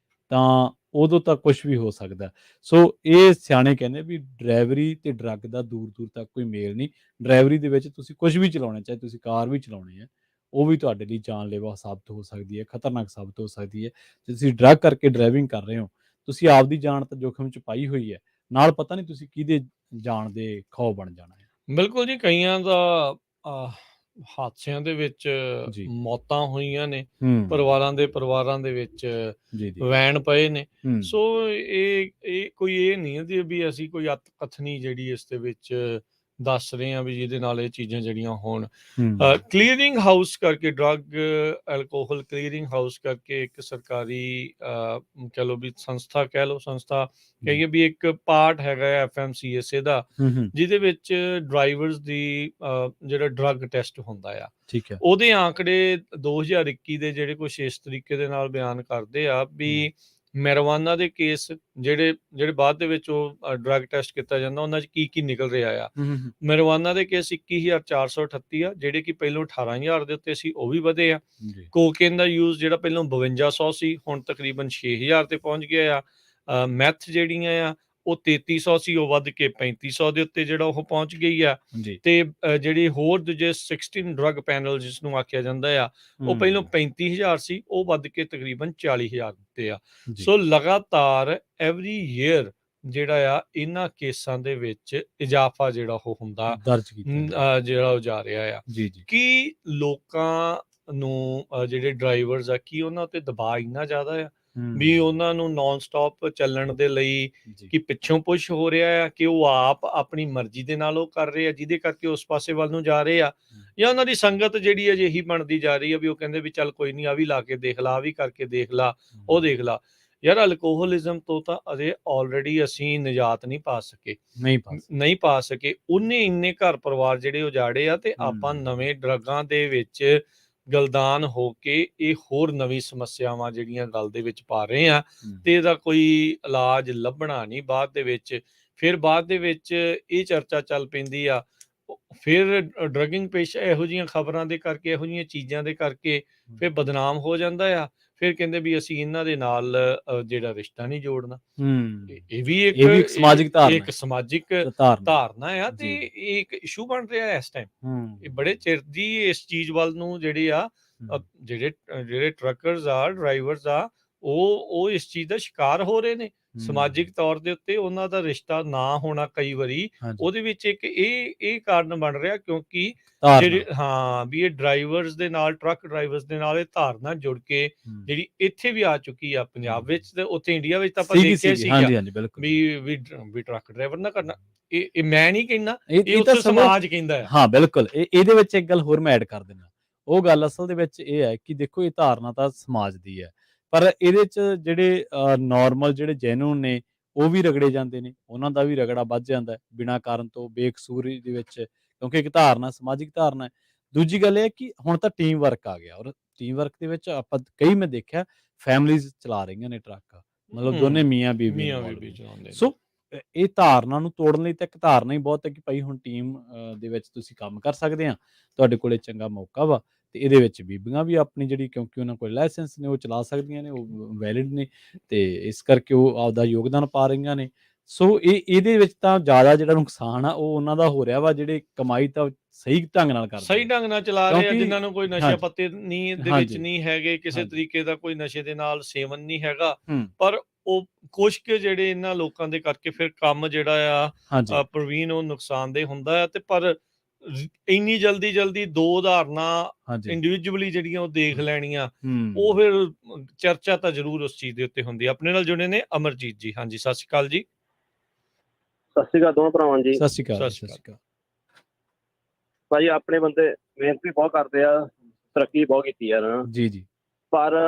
ਤਾਂ ਉਦੋਂ ਤਾਂ ਕੁਛ ਵੀ ਹੋ ਸਕਦਾ। ਸੋ ਇਹ ਸਿਆਣੇ ਕਹਿੰਦੇ ਵੀ ਡਰਾਈਵਰੀ ਤੇ ਡਰੱਗ ਦਾ ਦੂਰ ਤੱਕ ਕੋਈ ਮੇਲ ਨਹੀਂ। ਡਰਾਈਵਰੀ ਦੇ ਵਿੱਚ ਤੁਸੀਂ ਕੁਛ ਵੀ ਚਲਾਉਣਾ, ਚਾਹੇ ਤੁਸੀਂ ਕਾਰ ਵੀ ਚਲਾਉਣੀ ਹੈ, ਉਹ ਵੀ ਤੁਹਾਡੇ ਲਈ ਜਾਨਲੇਵਾ ਸਾਬਤ ਹੋ ਸਕਦੀ ਹੈ, ਖਤਰਨਾਕ ਸਾਬਤ ਹੋ ਸਕਦੀ ਹੈ। ਜੇ ਤੁਸੀਂ ਡਰੱਗ ਕਰਕੇ ਡਰਾਈਵਿੰਗ ਕਰ ਰਹੇ ਹੋ, ਤੁਸੀਂ ਆਪਦੀ ਜਾਨ ਤਾਂ ਜੋਖਮ 'ਚ ਪਾਈ ਹੋਈ ਹੈ, ਨਾਲ ਪਤਾ ਨਹੀਂ ਤੁਸੀਂ ਕਿਹਦੇ ਜਾਨ ਦੇ ਖੌਅ ਬਣ ਜਾਣਾ ਹੈ। ਬਿਲਕੁਲ ਜੀ, ਕਈਆਂ ਦਾ ਹਾਦਸਿਆਂ ਦੇ ਵਿੱਚ ਮੌਤਾਂ ਹੋਈਆਂ ਨੇ, ਪਰਿਵਾਰਾਂ ਦੇ ਵਿੱਚ ਵੈਣ ਪਏ ਨੇ। ਸੋ ਇਹ ਕੋਈ ਇਹ ਨਹੀਂ ਹੈ ਵੀ ਅਸੀਂ ਕੋਈ ਕਥਨੀ ਜਿਹੜੀ ਇਸ ਦੇ ਵਿੱਚ ਦੱਸ ਰਹੇ ਹਾਂ ਵੀ ਜਿਹਦੇ ਨਾਲ ਇਹ ਚੀਜ਼ਾਂ ਜਿਹੜੀਆਂ ਹੋਣ। ਕਲੀਅਰਿੰਗ ਹਾਊਸ ਕਰਕੇ, ਡਰੱਗ ਐਲਕੋਹਲ ਕਲੀਅਰਿੰਗ ਹਾਊਸ ਕਰਕੇ ਇੱਕ ਸਰਕਾਰੀ ਕਹਿ ਲਓ ਵੀ ਸੰਸਥਾ ਕਹੀਏ ਵੀ ਇੱਕ ਪਾਰਟ ਹੈਗਾ FMCSA ਦਾ, ਜਿਹਦੇ ਵਿੱਚ ਡਰਾਈਵਰਸ ਦੀ ਜਿਹੜਾ ਡਰੱਗ ਟੈਸਟ ਹੁੰਦਾ ਆ। ਠੀਕ ਹੈ। ਉਹਦੇ ਆંકੜੇ 2021 ਦੇ ਜਿਹੜੇ ਕੁਛ ਇਸ ਤਰੀਕੇ ਦੇ ਨਾਲ ਬਿਆਨ ਕਰਦੇ ਆ ਵੀ ਮੈਰੀਵਾਨਾ ਦੇ ਕੇਸ ਜਿਹੜੇ ਬਾਅਦ ਦੇ ਵਿੱਚ ਉਹ ਡਰੱਗ ਟੈਸਟ ਕੀਤਾ ਜਾਂਦਾ ਉਹਨਾਂ 'ਚ ਕੀ ਨਿਕਲ ਰਿਹਾ ਆ। ਮੈਰੀਵਾਨਾ ਦੇ ਕੇਸ 21,438 ਆ, ਜਿਹੜੇ ਕਿ ਪਹਿਲੋਂ 18,000 ਦੇ ਉੱਤੇ ਸੀ, ਉਹ ਵੀ ਵਧੇ ਆ। ਜੀ ਕੋਕੇਨ ਦਾ ਯੂਜ਼ ਜਿਹੜਾ ਪਹਿਲਾਂ 5200 ਸੀ, ਹੁਣ ਤਕਰੀਬਨ 6,000 ਤੇ ਪਹੁੰਚ ਗਿਆ ਆ। ਮੈਥ ਜਿਹੜੀਆਂ ਆ ਉਹ 3300 ਸੀ, ਉਹ ਵੱਧ ਕੇ 3500 ਦੇ ਉੱਤੇ ਜਿਹੜਾ ਉਹ ਪਹੁੰਚ ਗਈ ਆ। ਜੀ ਤੇ ਜਿਹੜੀ ਹੋਰ ਦੂਜੇ 16 ਡਰੱਗ ਪੈਨਲ ਜਿਸ ਨੂੰ ਆਖਿਆ ਜਾਂਦਾ ਆ, ਉਹ ਪਹਿਲਾਂ 35,000 ਸੀ, ਉਹ ਵੱਧ ਕੇ ਤਕਰੀਬਨ 40,000 ਤੇ ਆ। ਜੀ ਸੋ ਲਗਾਤਾਰ ਐਵਰੀ ਈਅਰ ਜਿਹੜਾ ਆ ਇਹਨਾਂ ਕੇਸਾਂ ਦੇ ਵਿੱਚ ਇਜ਼ਾਫਾ ਜਿਹੜਾ ਉਹ ਹੁੰਦਾ ਦਰਜ ਕੀਤਾ ਜਿਹੜਾ ਉਹ ਜਾ ਰਿਹਾ ਆ। ਜੀ ਜੀ ਕੀ ਲੋਕਾਂ ਨੂੰ ਜਿਹੜੇ ਡਰਾਈਵਰਸ ਆ ਕੀ ਉਹਨਾਂ ਤੇ ਦਬਾਅ ਇੰਨਾ ਜ਼ਿਆਦਾ ਆ ਵੀ ਉਹਨਾਂ ਨੂੰ ਨਾਨ ਸਟਾਪ ਚੱਲਣ ਦੇ ਲਈ ਜੀ ਕਿ ਪਿੱਛੋਂ ਪੁਸ਼ ਹੋ ਰਿਹਾ ਆ ਕਿ ਉਹ ਆਪ ਆਪਣੀ ਮਰਜ਼ੀ ਦੇ ਨਾਲ ਉਹ ਕਰ ਰਹੇ ਆ ਜਿਹਦੇ ਕਰਕੇ ਉਸ ਪਾਸੇ ਵੱਲ ਨੂੰ ਜਾ ਰਹੇ ਆ, ਜਾਂ ਉਹਨਾਂ ਦੀ ਸੰਗਤ ਜਿਹੜੀ ਹੈ ਜਿਹੀ ਬਣਦੀ ਜਾ ਰਹੀ ਆ ਵੀ ਉਹ ਕਹਿੰਦੇ ਵੀ ਚੱਲ ਕੋਈ ਨਹੀਂ, ਆ ਵੀ ਲਾ ਕੇ ਦੇਖ ਲਾ, ਆ ਵੀ ਕਰਕੇ ਦੇਖ ਲਾ, ਉਹ ਦੇਖ ਲਾ। ਯਾਰ ਅਲਕੋਹਲਿਜ਼ਮ ਤੋਂ ਤਾਂ ਅਜੇ ਆਲਰੇਡੀ ਅਸੀਂ ਨਿਜਾਤ ਨਹੀਂ ਪਾ ਸਕੇ। ਉਹਨੇ ਇੰਨੇ ਘਰ ਪਰਿਵਾਰ ਜਿਹੜੇ ਉਜਾੜੇ ਆ ਤੇ ਆਪਾਂ ਨਵੇਂ ਡਰੱਗਾਂ ਦੇ ਵਿੱਚ ਗਲਦਾਨ ਹੋ ਕੇ ਇਹ ਹੋਰ ਨਵੀਂ ਸਮੱਸਿਆਵਾਂ ਜਿਹੜੀਆਂ ਗੱਲ ਦੇ ਵਿੱਚ ਪਾ ਰਹੇ ਆ ਤੇ ਇਹਦਾ ਕੋਈ ਇਲਾਜ ਲੱਭਣਾ ਨਹੀਂ। ਬਾਅਦ ਦੇ ਵਿੱਚ ਇਹ ਚਰਚਾ ਚੱਲ ਪੈਂਦੀ ਆ, ਫਿਰ ਡਰੱਗਿੰਗ ਪੇਸ਼ਾ ਇਹੋ ਜਿਹੀਆਂ ਖਬਰਾਂ ਦੇ ਕਰਕੇ, ਇਹੋ ਜਿਹੀਆਂ ਚੀਜ਼ਾਂ ਦੇ ਕਰਕੇ ਫਿਰ ਬਦਨਾਮ ਹੋ ਜਾਂਦਾ ਆ। ਫਿਰ ਕਹਿੰਦੇ ਵੀ ਅਸੀਂ ਇਹਨਾਂ ਦੇ ਨਾਲ ਜਿਹੜਾ ਰਿਸ਼ਤਾ ਨਹੀਂ ਜੋੜਨਾ। ਇਹ ਵੀ ਇੱਕ ਸਮਾਜਿਕ ਧਾਰਨਾ ਆ ਤੇ ਇਹ ਇੱਕ ਇਸ਼ੂ ਬਣ ਰਿਹਾ ਇਸ ਟਾਈਮ। ਇਹ ਬੜੇ ਚਿਰ ਦੀ ਇਸ ਚੀਜ਼ ਵੱਲ ਨੂੰ ਜਿਹੜੇ ਆ ਜਿਹੜੇ ਟਰੱਕਰਸ ਆ, ਡਰਾਈਵਰਸ ਆ, ਉਹ ਇਸ ਚੀਜ਼ ਦਾ ਸ਼ਿਕਾਰ ਹੋ ਰਹੇ ਨੇ। ਸਮਾਜਿਕ ਤੌਰ ਦੇ ਉੱਤੇ ਉਹਨਾਂ ਦਾ ਰਿਸ਼ਤਾ ਨਾ ਹੋਣਾ ਕਈ ਵਾਰੀ ਉਹਦੇ ਵਿੱਚ ਇੱਕ ਇਹ ਕਾਰਨ ਬਣ ਰਿਹਾ ਕਿਉਂਕਿ ਵੀ ਇਹ ਡਰਾਈਵਰਸ ਦੇ ਨਾਲ, ਟਰੱਕ ਡਰਾਈਵਰਸ ਦੇ ਨਾਲ ਇਹ ਧਾਰਨਾ ਜੁੜ ਕੇ ਜਿਹੜੀ ਇੱਥੇ ਵੀ ਆ ਚੁੱਕੀ ਆ ਪੰਜਾਬ ਵਿੱਚ ਤੇ ਉੱਥੇ ਇੰਡੀਆ ਵਿੱਚ ਤਾਂ ਆਪਾਂ ਦੇਖਿਆ ਸੀਗਾ ਵੀ ਟਰੱਕ ਡਰਾਈਵਰ ਨਾ ਕਰਨਾ। ਇਹ ਮੈਂ ਨਹੀਂ ਕਹਿੰਦਾ, ਇਹ ਉੱਥੇ ਸਮਾਜ ਕਹਿੰਦਾ ਹੈ। ਹਾਂ ਬਿਲਕੁਲ। ਇਹਦੇ ਵਿੱਚ ਇੱਕ ਗੱਲ ਹੋਰ ਮੈਂ ਐਡ ਕਰ ਦਿੰਦਾ। ਉਹ ਗੱਲ ਅਸਲ ਦੇ ਵਿੱਚ ਇਹ ਹੈ ਕਿ ਦੇਖੋ ਇਹ ਧਾਰਨਾ ਤਾਂ ਸਮਾਜ ਦੀ ਹੈ, ਪਰ ਇਹਦੇ ਚ ਜਿਹੜੇ ਨਾਰਮਲ ਜਿਹੜੇ ਜੈਨੂਨ ਨੇ ਉਹ ਵੀ ਰਗੜੇ ਜਾਂਦੇ ਨੇ, ਉਹਨਾਂ ਦਾ ਵੀ ਰਗੜਾ ਵੱਧ ਜਾਂਦਾ ਬਿਨਾਂ ਕਾਰਨ ਤੋਂ, ਬੇਕਸੂਰੀ ਦੇ ਵਿੱਚ, ਕਿਉਂਕਿ ਇੱਕ ਧਾਰਨਾ ਸਮਾਜਿਕ ਧਾਰਨਾ ਹੈ। ਦੂਜੀ ਗੱਲ ਇਹ ਹੈ ਕਿ ਹੁਣ ਤਾਂ ਟੀਮ ਵਰਕ ਆ ਗਿਆ, ਔਰ ਟੀਮ ਵਰਕ ਦੇ ਵਿੱਚ ਆਪਾਂ ਕਈ ਮੈਂ ਦੇਖਿਆ ਫੈਮਲੀਜ਼ ਚਲਾ ਰਹੀਆਂ ਨੇ ਟਰੱਕ, ਮਤਲਬ ਦੋਨੇ ਮੀਆਂ ਬੀਵੀ ਚਲਾਉਂਦੇ। ਸੋ ਇਹ ਧਾਰਨਾ ਨੂੰ ਤੋੜਨ ਲਈ ਤਾਂ ਇੱਕ ਧਾਰਨਾ ਹੀ ਬਹੁਤ ਹੈ ਕਿ ਭਾਈ ਹੁਣ ਟੀਮ ਦੇ ਵਿੱਚ ਤੁਸੀਂ ਕੰਮ ਕਰ ਸਕਦੇ ਆ, ਤੁਹਾਡੇ ਕੋਲੇ ਚੰਗਾ ਮੌਕਾ ਵਾ ਤੇ ਇਹਦੇ ਵਿੱਚ ਬੀਬੀਆਂ ਵੀ ਆਪਣੀ ਜਿਹੜੀ, ਕਿਉਂਕਿ ਉਹਨਾਂ ਕੋਲ ਲਾਇਸੈਂਸ ਨੇ, ਉਹ ਚਲਾ ਸਕਦੀਆਂ ਨੇ, ਉਹ ਵੈਲਿਡ ਨੇ ਤੇ ਇਸ ਕਰਕੇ ਉਹ ਆਪਦਾ ਯੋਗਦਾਨ ਪਾ ਰਹੀਆਂ ਨੇ। ਸੋ ਇਹਦੇ ਵਿੱਚ ਤਾਂ ਜ਼ਿਆਦਾ ਜਿਹੜਾ ਨੁਕਸਾਨ ਆ ਉਹ ਉਹਨਾਂ ਦਾ ਹੋ ਰਿਹਾ ਵਾ ਜਿਹੜੇ ਕਮਾਈ ਤਾਂ ਸਹੀ ਢੰਗ ਨਾਲ ਕਰਦੇ, ਸਹੀ ਢੰਗ ਨਾਲ ਚਲਾ ਰਹੇ ਆ, ਜਿਨ੍ਹਾਂ ਨੂੰ ਕੋਈ ਨਸ਼ਾ ਪੱਤੇ ਨਹੀਂ ਦੇ ਵਿੱਚ ਨਹੀਂ ਹੈਗੇ, ਕਿਸੇ ਤਰੀਕੇ ਦਾ ਕੋਈ ਨਸ਼ੇ ਦੇ ਨਾਲ ਸੇਵਨ ਨਹੀਂ ਹੈਗਾ, ਪਰ ਉਹ ਕੁਛ ਕੇ ਜਿਹੜੇ ਇਹਨਾਂ ਲੋਕਾਂ ਦੇ ਕਰਕੇ ਫਿਰ ਕੰਮ ਜਿਹੜਾ ਆ ਪ੍ਰਵੀਨ ਉਹ ਨੁਕਸਾਨਦੇਹ ਹੁੰਦਾ ਆ। ਤੇ ਪਰ ਇੰਨੀ ਜਲਦੀ ਦੋ ਉਦਾਹਰਨਾਂ ਇੰਡੀਵਿਜੂਅਲੀ ਜਿਹੜੀਆਂ ਉਹ ਦੇਖ ਲੈਣੀਆਂ, ਉਹ ਫਿਰ ਚਰਚਾ ਤਾਂ ਜ਼ਰੂਰ ਉਸ ਚੀਜ਼ ਦੇ ਉੱਤੇ ਹੁੰਦੀ। ਆਪਣੇ ਨਾਲ ਜੁੜੇ ਨੇ ਅਮਰਜੀਤ ਜੀ। ਹਾਂਜੀ, ਸਤਿ ਸ਼੍ਰੀ ਅਕਾਲ ਜੀ। ਸਤਿ ਸ਼੍ਰੀ ਅਕਾਲ ਦੋਵਾਂ ਭਰਾਵਾਂ ਜੀ। ਸਤਿ ਸ਼੍ਰੀ ਅਕਾਲ ਭਾਈ। ਆਪਣੇ ਬੰਦੇ ਮਿਹਨਤ ਵੀ ਬਹੁਤ ਕਰਦੇ ਆ, ਤਰੱਕੀ ਬਹੁਤ ਕੀਤੀ ਆ ਨਾ ਜੀ, ਪਰ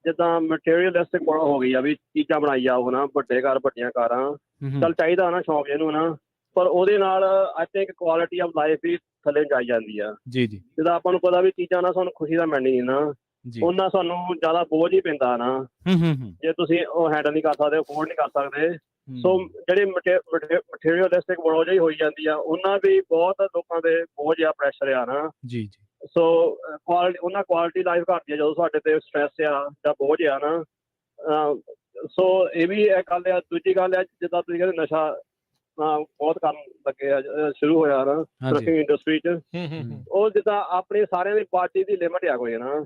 ਜਿੱਦਾਂ ਮਟੀਰੀਅਲਿਸਟਿਕ ਹੋ ਗਈ ਆ ਵੀ ਚੀਜ਼ਾਂ ਬਣਾਈ ਜਾਓ ਨਾ, ਵੱਡੇ ਘਰ ਵੱਡੀਆਂ ਕਾਰਾਂ, ਚੱਲ ਚਾਹੀਦਾ ਨਾ ਸ਼ੌਂਕ ਇਹਨੂੰ ਨਾ, ਪਰ ਉਹਦੇ ਨਾਲ I think quality of life ਵੀ ਥੱਲੇ ਜਾਈ ਜਾਂਦੀ ਆ। ਜੀ ਜਿੱਦਾਂ ਆਪਾਂ ਨੂੰ ਪਤਾ ਵੀ ਚੀਜ਼ਾਂ ਨਾਲ ਸਾਨੂੰ ਖੁਸ਼ੀ ਤਾਂ ਮਿਲਣੀ ਨਾ, ਉਹਨਾਂ ਸਾਨੂੰ ਜ਼ਿਆਦਾ ਬੋਝ ਹੀ ਪੈਂਦਾ ਨਾ, ਜੇ ਤੁਸੀਂ ਉਹ ਹੈਂਡਲ ਨਹੀਂ ਕਰ ਸਕਦੇ, ਅਫੋਰਡ ਨਹੀਂ ਕਰ ਸਕਦੇ। ਸੋ ਜਿਹੜੇ ਮਟੀਰੀਅਲਿਸਟਿਕ ਬੜੋ ਜਿਹੀ ਹੋਈ ਜਾਂਦੀ ਆ, ਉਹਨਾਂ ਵੀ ਬਹੁਤ ਲੋਕਾਂ ਦੇ ਬੋਝ ਆ, ਪ੍ਰੈਸ਼ਰ ਆ ਨਾ। ਸੋ ਕੁਆਲਿਟੀ ਲਾਈਫ ਘੱਟਦੀ ਆ ਜਦੋਂ ਸਾਡੇ ਤੇ ਸਟ੍ਰੈਸ ਆ ਜਾਂ ਬੋਝ ਆ ਨਾ। ਸੋ ਇਹ ਵੀ ਇੱਕ ਗੱਲ ਆ। ਦੂਜੀ ਗੱਲ ਆ, ਜਿੱਦਾਂ ਤੁਸੀਂ ਕਹਿੰਦੇ ਨਸ਼ਾ ਬਹੁਤ ਕਰਨ ਲੱਗੇ ਆ, ਸ਼ੁਰੂ ਹੋਇਆ ਨਾ ਟਰੱਕਿੰਗ ਇੰਡਸਟਰੀ ਚ। ਉਹ ਜਿੱਦਾਂ ਆਪਣੀ ਸਾਰਿਆਂ ਦੀ ਪਾਰਟੀ ਦੀ ਲਿਮਟ ਆ ਕੋਈ ਨਾ,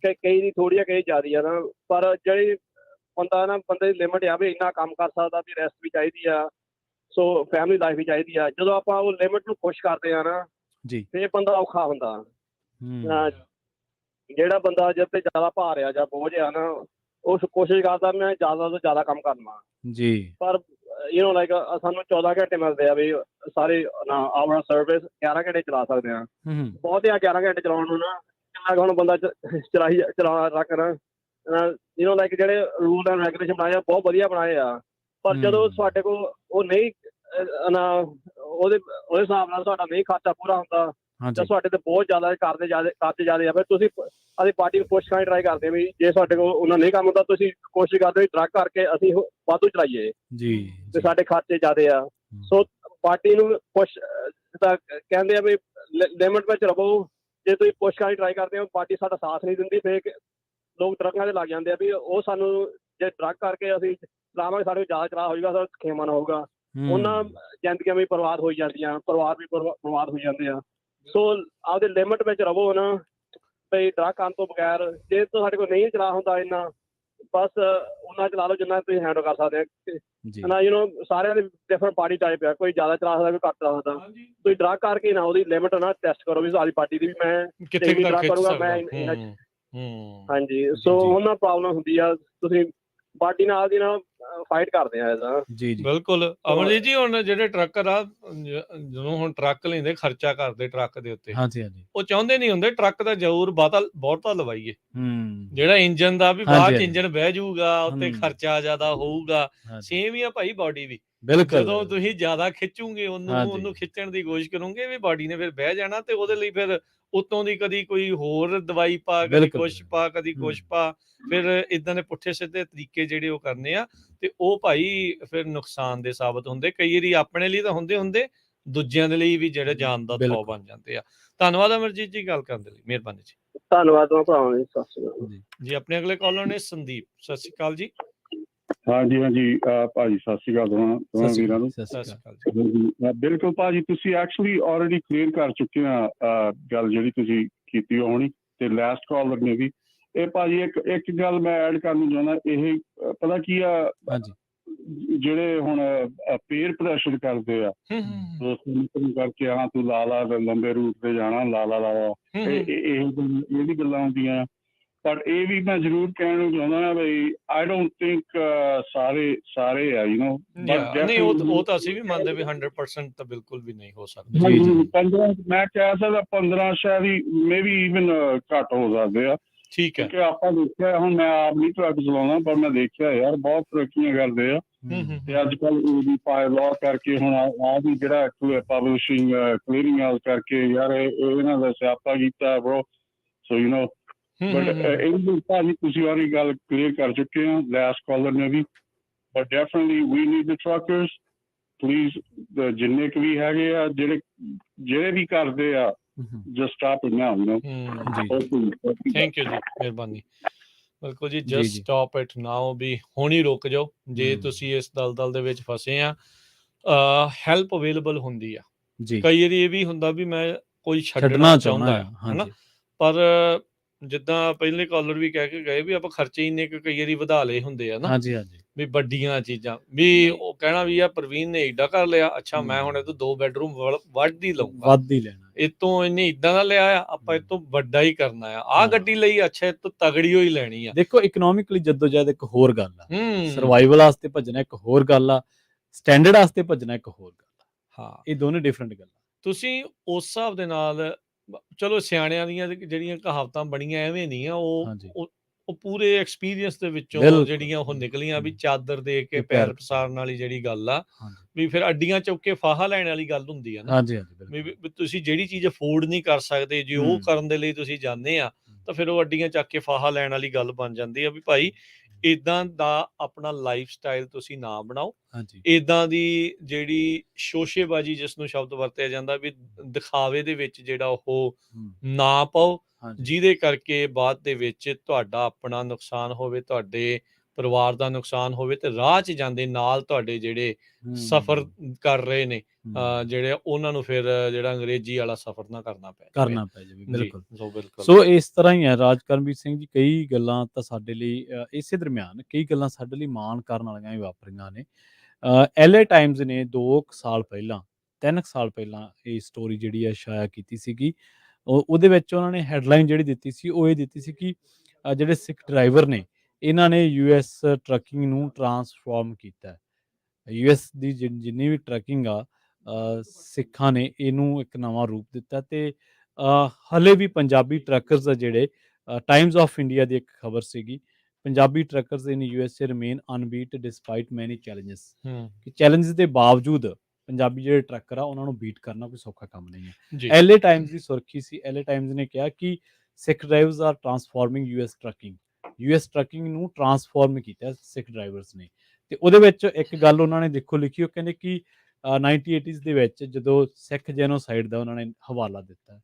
ਕਈ ਦੀ ਥੋੜੀ ਆ, ਕਈ ਜ਼ਿਆਦੀ ਆ ਨਾ, ਪਰ ਜਿਹੜੀ ਬੰਦੇ ਦੀ ਲਿਮਟ ਆ ਵੀ ਇੰਨਾ ਕੰਮ ਕਰ ਸਕਦਾ, ਵੀ ਰੈਸਟ ਵੀ ਚਾਹੀਦੀ ਆ, ਸੋ ਫੈਮਿਲੀ ਲਾਈਫ ਵੀ ਚਾਹੀਦੀ ਆ। ਜਦੋਂ ਆਪਾਂ ਉਹ ਲਿਮਟ ਨੂੰ ਪੁਸ਼ ਕਰਦੇ ਆ ਨਾ, ਫੇਰ ਬੰਦਾ ਔਖਾ ਹੁੰਦਾ। ਜਿਹੜਾ ਬੰਦਾ ਜਿਹਦੇ ਤੇ ਜ਼ਿਆਦਾ ਭਾਰ ਆ ਜਾਂ ਬੋਝ ਆ ਨਾ, ਉਹ ਕੋਸ਼ਿਸ਼ ਕਰਦਾ ਮੈਂ ਜ਼ਿਆਦਾ ਤੋਂ ਜ਼ਿਆਦਾ ਕੰਮ ਕਰਨਾ। ਪਰ ਲਾਈਕ ਸਾਨੂੰ 14 ਘੰਟੇ ਮਿਲਦੇ ਆ ਵੀ ਸਾਰੇ ਆਵਰ ਸਰਵਿਸ 11 ਘੰਟੇ ਚਲਾ ਸਕਦੇ ਆ। ਬਹੁਤ ਆ 11 ਘੰਟੇ ਚਲਾਉਣ ਨੂੰ ਨਾ, ਕਿੰਨਾ ਹੁਣ ਬੰਦਾ ਚਲਾ ਰੱਖ ਨਾ। ਲਾਈਕ ਜਿਹੜੇ ਰੂਲ ਐਂਡ ਰੈਗੂਲੇਸ਼ਨ ਬਣਾਏ ਆ ਬਹੁਤ ਵਧੀਆ ਬਣਾਏ ਆ, ਪਰ ਜਦੋਂ ਸਾਡੇ ਕੋਲ ਉਹ ਨਹੀਂ ਉਹਦੇ ਹਿਸਾਬ ਨਾਲ ਤੁਹਾਡਾ ਨਹੀਂ ਖਰਚਾ ਪੂਰਾ ਹੁੰਦਾ, ਤਾਂ ਤੁਹਾਡੇ ਤੇ ਬਹੁਤ ਜ਼ਿਆਦਾ ਕਰਜ਼ੇ ਜ਼ਿਆਦੇ ਆ। ਫਿਰ ਤੁਸੀਂ ਅਸੀਂ ਪਾਰਟੀ ਨੂੰ ਪੁਸ਼ ਕਰਨ ਟਰਾਈ ਕਰਦੇ ਹਾਂ ਵੀ ਜੇ ਸਾਡੇ ਕੋਲ ਉਹਨਾਂ ਨਹੀਂ ਕੰਮ ਹੁੰਦਾ ਤੁਸੀਂ ਕੋਸ਼ਿਸ਼ ਕਰਦੇ ਹੋ ਡਰੱਗ ਕਰਕੇ ਅਸੀਂ ਵਾਧੂ ਚਲਾਈਏ ਤੇ ਸਾਡੇ ਖਰਚੇ ਜ਼ਿਆਦੇ ਆ। ਸੋ ਪਾਰਟੀ ਨੂੰ ਪੁਸ਼ ਜਿੱਦਾਂ ਕਹਿੰਦੇ ਆ ਵੀ ਲਿਮਿਟ ਵਿੱਚ ਰਹੋ। ਜੇ ਤੁਸੀਂ ਪੁਸ਼ ਕਰਨ ਟਰਾਈ ਕਰਦੇ ਹੋ ਪਾਰਟੀ ਸਾਡਾ ਸਾਥ ਨਹੀਂ ਦਿੰਦੀ, ਫਿਰ ਲੋਕ ਟਰੱਕਾਂ 'ਤੇ ਲੱਗ ਜਾਂਦੇ ਆ ਵੀ ਉਹ ਸਾਨੂੰ ਜੇ ਡਰੱਗ ਕਰਕੇ ਅਸੀਂ ਚਲਾਵਾਂਗੇ ਸਾਡੇ ਕੋਲ ਜ਼ਿਆਦਾ ਚਲਾ ਹੋ ਜਾਊਗਾ, ਸਾਡਾ ਖੇਮਾ ਨਾ ਹੋਊਗਾ। ਉਹਨਾਂ ਜ਼ਿੰਦਗੀਆਂ ਵੀ ਬਰਬਾਦ ਹੋਈ ਜਾਂਦੀਆਂ, ਪਰਿਵਾਰ ਵੀ ਬਰਬਾਦ ਹੋਈ ਜਾਂਦੇ ਆ। ਸੋ ਆਪਦੇ ਲਿਮਿਟ ਵਿੱਚ ਰਹੋ ਨਾ ਬਈ ਡਰੱਗ ਕਰਨ ਤੋਂ ਬਗੈਰ। ਜੇ ਸਾਡੇ ਕੋਲ ਨਹੀਂ ਚਲਾ ਹੁੰਦਾ ਇੰਨਾ ਬਸ ਉਹਨਾਂ ਚਲਾ ਲਓ ਜਿੰਨਾ ਤੁਸੀਂ ਹੈਂਡਲ ਕਰ ਸਕਦੇ ਆ ਨਾ। ਸਾਰਿਆਂ ਦੇ ਡਿਫਰੈਂਟ ਪਾਰਟੀ ਟਾਈਪ ਆ, ਕੋਈ ਜ਼ਿਆਦਾ ਚਲਾ ਸਕਦਾ, ਕੋਈ ਘੱਟ ਚਲਾ ਸਕਦਾ। ਤੁਸੀਂ ਡਰੱਗ ਕਰਕੇ ਨਾ ਉਹਦੀ ਲਿਮਿਟ ਨਾ ਟੈਸਟ ਕਰੋ ਵੀ ਸਾਡੀ ਪਾਰਟੀ ਦੀ ਵੀ ਮੈਂ ਕਿੱਥੇ ਡਰੱਗ ਕਰੂੰਗਾ ਮੈਂ ਹਾਂਜੀ। ਸੋ ਉਹਨਾਂ ਪ੍ਰੋਬਲਮ ਹੁੰਦੀ ਆ। ਤੁਸੀਂ ਪਾਰਟੀ ਨਾਲ ਦੀ ਨਾਲ ਫਾਈਟ ਕਰਦੇ ਆ ਇਹਦਾ। ਬਿਲਕੁਲ ਅਮਰਜੀਤ ਜੀ, ਹੁਣ ਜਿਹੜੇ ਟਰੱਕਰ ਆ ਜਦੋਂ ਹੁਣ ਟਰੱਕ ਲੈਂਦੇ ਖਰਚਾ ਕਰਦੇ ਟਰੱਕ ਦੇ ਉੱਤੇ, ਉਹ ਚਾਹੁੰਦੇ ਨਹੀਂ ਹੁੰਦੇ ਟਰੱਕ ਦਾ ਜ਼ੋਰ ਬਹੁਤਾ ਲਵਾਈਏ। ਜਿਹੜਾ ਇੰਜਨ ਦਾ ਵੀ ਬਾਅਦ ਚ ਇੰਜਨ ਬਹਿ ਜਾਊਗਾ, ਉੱਤੇ ਖਰਚਾ ਜ਼ਿਆਦਾ ਹੋਊਗਾ। ਸੇਮ ਹੀ ਆ ਭਾਈ ਬਾਡੀ ਵੀ। ਜਦੋਂ ਤੁਸੀਂ ਜ਼ਿਆਦਾ ਖਿੱਚੋਗੇ ਉਹਨੂੰ ਖਿੱਚਣ ਦੀ ਕੋਸ਼ਿਸ਼ ਕਰੋਗੇ ਵੀ ਬਾਡੀ ਨੇ ਫਿਰ ਬਹਿ ਜਾਣਾ ਤੇ ਉਹਦੇ ਲਈ ਫਿਰ ਉੱਤੋਂ ਦੀ ਕਦੀ ਕੋਈ ਹੋਰ ਦਵਾਈ ਪਾ, ਕਦੀ ਕੁਛ ਪਾ, ਕਦੀ ਕੁਛ ਪਾ। ਫਿਰ ਇਦਾਂ ਦੇ ਪੁੱਠੇ ਸਿੱਧੇ ਤਰੀਕੇ ਜਿਹੜੇ ਉਹ ਕਰਨੇ ਆ ਤੇ ਉਹ ਭਾਈ ਫਿਰ ਨੁਕਸਾਨ ਦੇ ਸਾਬਤ ਹੁੰਦੇ। ਕਈ ਵਾਰੀ ਆਪਣੇ ਲਈ ਤਾਂ ਹੁੰਦੇ ਦੂਜਿਆਂ ਦੇ ਲਈ ਵੀ ਜਿਹੜੇ ਜਾਨ ਦਾ ਖੌਅ ਬਣ ਜਾਂਦੇ ਆ। ਧੰਨਵਾਦ ਅਮਰਜੀਤ ਜੀ ਗੱਲ ਕਰਨ ਦੇ ਲਈ, ਮਿਹਰਬਾਨੀ ਜੀ। ਧੰਨਵਾਦ ਭਰਾਵਾਂ ਜੀ, ਸਤਿ ਸ਼੍ਰੀ ਅਕਾਲ ਜੀ। ਆਪਣੇ ਅਗਲੇ ਕਾਲਰ ਨੇ ਸੰਦੀਪ। ਸਤਿ ਸ਼੍ਰੀ ਅਕਾਲ ਜੀ। ਹਾਂਜੀ ਭਾਜੀ ਸਤਿ ਸ਼੍ਰੀ ਅਕਾਲ ਦੋਵਾਂ ਵੀਰਾਂ ਨੂੰ। ਬਿਲਕੁਲ ਭਾਜੀ, ਤੁਸੀਂ ਐਕਚੁਅਲੀ ਆਲਰੇਡੀ ਕਲੀਅਰ ਕਰ ਚੁੱਕੇ ਆ ਗੱਲ ਜਿਹੜੀ ਤੁਸੀਂ ਕੀਤੀ ਹੋਣੀ ਤੇ ਲਾਸਟ ਕਾਲਰ ਨੇ ਵੀ। ਇਹ ਭਾਜੀ ਇੱਕ ਗੱਲ ਮੈਂ ਐਡ ਕਰਨੀ ਚਾਹੁੰਦਾ। ਇਹ ਪਤਾ ਕੀ ਆ, ਜਿਹੜੇ ਹੁਣ ਪੇਅਰ ਪ੍ਰੈਸ਼ਰ ਕਰਦੇ ਆ ਕਰਕੇ ਹਾਂ ਤੂੰ ਲਾ ਲੰਬੇ ਰੂਟ ਤੇ ਜਾਣਾ ਲਾ ਇਹ ਵੀ ਗੱਲਾਂ ਹੁੰਦੀਆਂ। ਪਰ ਇਹ ਵੀ ਮੈਂ ਜ਼ਰੂਰ ਕਹਿਣ ਨੂੰ ਚਾਹੁੰਦਾ ਬਈ ਆਈ ਡੋਂਟ ਥਿੰਕ ਸਾਰੇ ਆ ਨਹੀਂ ਉਹ ਤਾਂ ਅਸੀਂ ਵੀ ਮੰਨਦੇ ਵੀ 100% ਤਾਂ ਬਿਲਕੁਲ ਵੀ ਨਹੀਂ ਹੋ ਸਕਦਾ। 15 ਮੈਂ ਕਹਿ ਸਕਦਾ 15 ਸ਼ਾਇਦ ਹੀ ਮੇ ਬੀ ਈਵਨ ਘੱਟ ਹੋ ਸਕਦੇ ਆ। ਠੀਕ ਹੈ। ਕਿਉਂਕਿ ਆਪਾਂ ਦੇਖਿਆ, ਹੁਣ ਮੈਂ ਆਪ ਨਹੀਂ ਟਰੱਕ ਚਲਾਉਣਾ ਪਰ ਮੈਂ ਦੇਖਿਆ ਯਾਰ ਬਹੁਤ ਤਰੱਕੀਆਂ ਕਰਦੇ ਆ। ਤੇ ਅੱਜ ਕੱਲ ਲਾਅ ਕਰਕੇ ਹੁਣ ਆ ਵੀ ਜਿਹੜਾ ਪਬਲਿਸ਼ਿੰਗ ਕਲੀਅਰਿੰਗ ਹਾਊਸ ਕਰਕੇ ਯਾਰ ਇਹਨਾਂ ਦਾ ਸਿਆਪਾ ਕੀਤਾ ਬਰੋ। ਸੋ ਬਟ ਇਹ ਭਾਜੀ ਤੁਸੀਂ ਵਾਲੀ ਗੱਲ ਕਲੀਅਰ ਕਰ ਚੁੱਕੇ ਆ ਲਾਸਟ ਕਾਲਰ ਨੇ ਵੀ। But definitely we need the truckers please. ਜਿੰਨੇ ਕੁ ਵੀ ਹੈਗੇ ਆ ਜਿਹੜੇ ਵੀ ਕਰਦੇ ਆ just stop it now, thank you ਜੀ, ਮਿਹਰਬਾਨੀ। ਬਿਲਕੁਲ ਜੀ, just stop it now ਵੀ ਹੁਣ ਹੀ ਰੁਕ ਜਾਓ ਜੇ ਤੁਸੀਂ ਇਸ ਦਲਦਲ ਦੇ ਵਿੱਚ ਫਸੇ ਆ। ਹੈਲਪ ਅਵੇਲੇਬਲ ਹੁੰਦੀ ਆ। ਕਈ ਵਾਰੀ ਇਹ ਵੀ ਹੁੰਦਾ ਵੀ ਮੈਂ ਕੋਈ ਛੱਡਣਾ ਚਾਹੁੰਦਾ ਹਨਾ, ਪਰ ਜਿੱਦਾਂ ਪਹਿਲੇ ਕਾਲਰ ਵੀ ਕਹਿ ਕੇ ਗਏ ਵੀ ਆਪਾਂ ਖਰਚੇ ਇੰਨੇ ਕਈ ਵਾਰੀ ਵਧਾ ਲਏ ਹੁੰਦੇ ਆ ਨਾ ਵੀ ਵੱਡੀਆਂ ਚੀਜ਼ਾਂ ਵੀ ਉਹ ਕਹਿਣਾ ਵੀ ਆ ਪ੍ਰਵੀਨ ਨੇ ਏਡਾ ਕਰ ਲਿਆ, ਅੱਛਾ ਮੈਂ ਹੁਣ ਇਹ ਤੋਂ 2 ਬੈਡਰੂਮ ਵੱਧ ਹੀ ਲਊਂਗਾ, ਇਹ ਤੋਂ ਇਹਨੇ ਏਦਾਂ ਦਾ ਲਿਆ ਆ, ਆਪਾਂ ਇਹ ਤੋਂ ਵੱਡਾ ਹੀ ਕਰਨਾ ਆ ਗੱਡੀ ਲਈ, ਅੱਛਾ ਇਹ ਤੋਂ ਤਗੜੀ ਹੋਈ ਲੈਣੀ ਆ। ਦੇਖੋ ਇਕਨੋਮਿਕਲੀ ਜਦੋਜਹਿਦ ਇੱਕ ਹੋਰ ਗੱਲ ਆ, ਸਰਵਾਈਵਲ ਵਾਸਤੇ ਭੱਜਣਾ ਇੱਕ ਹੋਰ ਗੱਲ ਆ, ਸਟੈਂਡਰਡ ਵਾਸਤੇ ਭੱਜਣਾ ਇੱਕ ਹੋਰ ਗੱਲ ਆ। ਹਾਂ, ਇਹ ਦੋਨੇ ਡਿਫਰੈਂਟ ਗੱਲਾਂ। ਤੁਸੀਂ ਉਸ ਹਿਸਾਬ ਦੇ ਨਾਲ ਚਲੋ ਸਿਆਣਿਆਂ ਦੀਆਂ ਜਿਹੜੀਆਂ ਕਹਾਵਤਾਂ ਬਣੀਆਂ ਐਵੇਂ ਨਹੀਂ ਆ, ਉਹ ਪੂਰੇ ਐਕਸਪੀਰੀਅੰਸ ਦੇ ਵਿੱਚੋਂ ਜਿਹੜੀਆਂ ਉਹ ਨਿਕਲੀਆਂ ਵੀ ਚਾਦਰ ਦੇ ਕੇ ਪੈਰ ਪਸਾਰਨ ਵਾਲੀ ਜਿਹੜੀ ਗੱਲ ਆ ਵੀ ਫਿਰ ਅੱਡੀਆਂ ਚੁੱਕ ਕੇ ਫਾਹਾ ਲੈਣ ਵਾਲੀ ਗੱਲ ਹੁੰਦੀ ਆ ਨਾ। ਵੀ ਤੁਸੀਂ ਜਿਹੜੀ ਚੀਜ਼ ਅਫੋਰਡ ਨਹੀਂ ਕਰ ਸਕਦੇ ਜੇ ਉਹ ਕਰਨ ਦੇ ਲਈ ਤੁਸੀਂ ਜਾਂਦੇ ਆ ਤਾਂ ਫਿਰ ਉਹ ਅੱਡੀਆਂ ਚੱਕ ਕੇ ਫਾਹਾ ਲੈਣ ਵਾਲੀ ਗੱਲ ਬਣ ਜਾਂਦੀ ਆ ਵੀ ਭਾਈ ਏਦਾਂ ਦਾ ਆਪਣਾ ਲਾਈਫ ਸਟਾਈਲ ਤੁਸੀਂ ਨਾ ਬਣਾਓ। ਏਦਾਂ ਦੀ ਜਿਹੜੀ ਸ਼ੋਸ਼ੇਬਾਜ਼ੀ ਜਿਸ ਨੂੰ ਸ਼ਬਦ ਵਰਤਿਆ ਜਾਂਦਾ ਵੀ ਦਿਖਾਵੇ ਦੇ ਵਿੱਚ ਜਿਹੜਾ ਉਹ ਨਾ ਪਾਓ, ਜਿਹਦੇ ਕਰਕੇ ਬਾਅਦ ਦੇ ਵਿੱਚ ਤੁਹਾਡਾ ਆਪਣਾ ਨੁਕਸਾਨ ਹੋਵੇ, ਤੁਹਾਡੇ ਪਰਿਵਾਰ ਦਾ ਨੁਕਸਾਨ ਹੋਵੇ ਤੇ ਰਾਹ 'ਚ ਜਾਂਦੇ ਨਾਲ ਤੁਹਾਡੇ ਜਿਹੜੇ ਸਫ਼ਰ ਕਰ ਰਹੇ ਨੇ ਜਿਹੜੇ ਉਹਨਾਂ ਨੂੰ ਫਿਰ ਜਿਹੜਾ ਅੰਗਰੇਜ਼ੀ ਵਾਲਾ ਸਫ਼ਰ ਨਾ ਕਰਨਾ ਪੈ ਜਾਵੇ। ਬਿਲਕੁਲ। ਸੋ ਇਸ ਤਰ੍ਹਾਂ ਹੀ ਹੈ ਰਾਜਕਰਮਵੀਰ ਸਿੰਘ ਜੀ। ਕਈ ਗੱਲਾਂ ਤਾਂ ਸਾਡੇ ਲਈ ਇਸੇ ਦਰਮਿਆਨ ਕਈ ਗੱਲਾਂ ਸਾਡੇ ਲਈ ਮਾਣ ਕਰਨ ਵਾਲੀਆਂ ਵੀ ਵਾਪਰੀਆਂ ਨੇ। LA ਟਾਈਮਜ਼ ਨੇ 2 ਸਾਲ ਪਹਿਲਾਂ 3 ਸਾਲ ਪਹਿਲਾਂ ਇਹ ਸਟੋਰੀ ਜਿਹੜੀ ਹੈ ਸ਼ਾਇਆ ਕੀਤੀ ਸੀਗੀ। ਉਹਦੇ ਵਿੱਚ ਉਹਨਾਂ ਨੇ ਹੈਡਲਾਈਨ ਜਿਹੜੀ ਦਿੱਤੀ ਸੀ ਉਹ ਇਹ ਦਿੱਤੀ ਸੀ ਕਿ ਜਿਹੜੇ ਸਿੱਖ ਡਰਾਈਵਰ ਨੇ ਇਹਨਾਂ ਨੇ US ਟਰੱਕਿੰਗ ਨੂੰ ਟਰਾਂਸਫਾਰਮ ਕੀਤਾ। US ਦੀ ਜਿੰਨੀ ਵੀ ਟਰੱਕਿੰਗ ਆ ਸਿੱਖਾਂ ਨੇ ਇਹਨੂੰ ਇੱਕ ਨਵਾਂ ਰੂਪ ਦਿੱਤਾ। ਤੇ ਹਲੇ ਵੀ ਪੰਜਾਬੀ ਟਰੱਕਰਸ ਆ ਜਿਹੜੇ ਟਾਈਮਜ਼ ਆਫ ਇੰਡੀਆ ਦੀ ਇੱਕ ਖਬਰ ਸੀਗੀ, ਪੰਜਾਬੀ ਟਰੱਕਰਸ ਇਨ USA ਰਿਮੇਨ ਅਨਬੀਟ ਡਿਸਪਾਈਟ ਮੈਨੀ ਚੈਲੰਜਸ। ਕਿ ਚੈਲੰਜਸ ਦੇ ਬਾਵਜੂਦ ਪੰਜਾਬੀ ਜਿਹੜੇ ਟਰੱਕਰ ਆ ਉਹਨਾਂ ਨੂੰ ਬੀਟ ਕਰਨਾ ਕੋਈ ਸੌਖਾ ਕੰਮ ਨਹੀਂ ਹੈ। ਜੀ ਐਲਏ ਟਾਈਮਜ਼ ਦੀ ਸੁਰਖੀ ਸੀ, ਐਲਏ ਟਾਈਮਜ਼ ਨੇ ਕਿਹਾ ਕਿ Sikh drivers are transforming US trucking ਨੂੰ ਟਰਾਂਸਫਾਰਮ ਕੀਤਾ ਸਿੱਖ ਡਰਾਈਵਰਸ ਨੇ। ਤੇ ਉਹਦੇ ਵਿੱਚ ਇੱਕ ਗੱਲ ਉਹਨਾਂ ਨੇ ਦੇਖੋ ਲਿਖੀ, ਉਹ ਕਹਿੰਦੇ ਕਿ 1980s ਦੇ ਵਿੱਚ ਜਦੋਂ ਸਿੱਖ ਜੈਨੋਸਾਈਡ ਦਾ ਉਹਨਾਂ ਨੇ ਹਵਾਲਾ ਦਿੱਤਾ,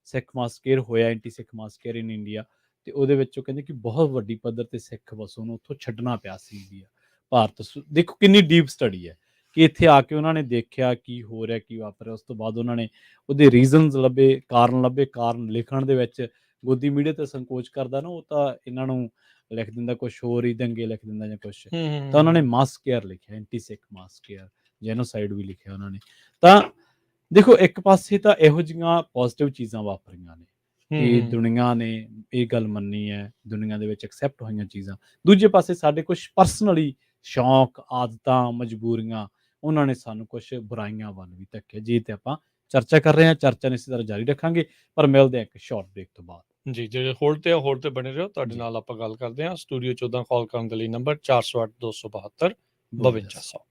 ਸਿੱਖ ਮਾਸਕੇਅਰ ਹੋਇਆ, ਐਂਟੀ ਸਿੱਖ ਮਾਸਕੇਅਰ ਇਨ ਇੰਡੀਆ, ਤੇ ਉਹਦੇ ਵਿੱਚ ਉਹ ਕਹਿੰਦੇ ਕਿ ਬਹੁਤ ਵੱਡੀ ਪੱਧਰ ਤੇ ਸਿੱਖ ਵਸੋਂ ਨੂੰ ਉੱਥੋਂ ਛੱਡਣਾ ਪਿਆ ਸੀ ਇੰਡੀਆ ਭਾਰਤ। ਦੇਖੋ ਕਿੰਨੀ ਡੀਪ ਸਟੱਡੀ ਹੈ ਕਿ ਇੱਥੇ ਆ ਕੇ ਉਹਨਾਂ ਨੇ ਦੇਖਿਆ ਕੀ ਹੋ ਰਿਹਾ, ਕੀ ਵਾਪਰ ਰਿਹਾ। ਉਸ ਤੋਂ ਬਾਅਦ ਉਹਨਾਂ ਨੇ ਉਹਦੇ ਰੀਜ਼ਨਸ ਲੱਭੇ, ਕਾਰਨ ਲਿਖਣ ਦੇ ਵਿੱਚ ਗੋਦੀ ਮੀਡੀਆ ਤੇ ਸੰਕੋਚ ਕਰਦਾ ਨਾ, ਉਹ ਤਾਂ ਇਹਨਾਂ ਨੂੰ ਲਿਖ ਦਿੰਦਾ ਕੁਛ ਹੋਰ ਹੀ, ਦੰਗੇ ਲਿਖ ਦਿੰਦਾ ਜਾਂ ਕੁਛ। ਤਾਂ ਉਹਨਾਂ ਨੇ ਮਾਸਕੇਅਰ ਲਿਖਿਆ, ਐਂਟੀ ਸਿੱਖ ਮਾਸਕੇਅਰ, ਜੈਨੋਸਾਈਡ ਵੀ ਲਿਖਿਆ ਉਹਨਾਂ ਨੇ। ਤਾਂ ਦੇਖੋ ਇੱਕ ਪਾਸੇ ਤਾਂ ਇਹੋ ਜਿਹੀਆਂ ਪੋਜ਼ਿਟਿਵ ਚੀਜ਼ਾਂ ਵਾਪਰੀਆਂ ਨੇ ਕਿ ਦੁਨੀਆ ਨੇ ਇਹ ਗੱਲ ਮੰਨੀ ਹੈ, ਦੁਨੀਆ ਦੇ ਵਿੱਚ ਐਕਸੈਪਟ ਹੋਈਆਂ ਚੀਜ਼ਾਂ। ਦੂਜੇ ਪਾਸੇ ਸਾਡੇ ਕੁਛ ਪਰਸਨਲੀ ਸ਼ੌਂਕ, ਆਦਤਾਂ, ਮਜਬੂਰੀਆਂ, ਉਹਨਾਂ ਨੇ ਸਾਨੂੰ ਕੁਛ ਬੁਰਾਈਆਂ ਵੱਲ ਵੀ ਧੱਕਿਆ। ਜੀ ਤੇ ਆਪਾਂ ਚਰਚਾ ਕਰ ਰਹੇ ਹਾਂ, ਚਰਚਾ ਨੂੰ ਇਸੇ ਤਰ੍ਹਾਂ ਜਾਰੀ ਰੱਖਾਂਗੇ, ਪਰ ਮਿਲਦੇ ਹਾਂ ਇੱਕ ਸ਼ਾਰਟ ਬ੍ਰੇਕ ਤੋਂ ਬਾਅਦ। ਜੀ ਜਿਹੜੇ ਹੋਲਡ ਤੇ ਬਣੇ ਰਹੋ, ਤੁਹਾਡੇ ਨਾਲ ਆਪਾਂ ਗੱਲ ਕਰਦੇ ਹਾਂ। ਸਟੂਡੀਓ 14 ਕਾਲ ਕਰਨ ਦੇ ਲਈ ਨੰਬਰ 408 272 5200।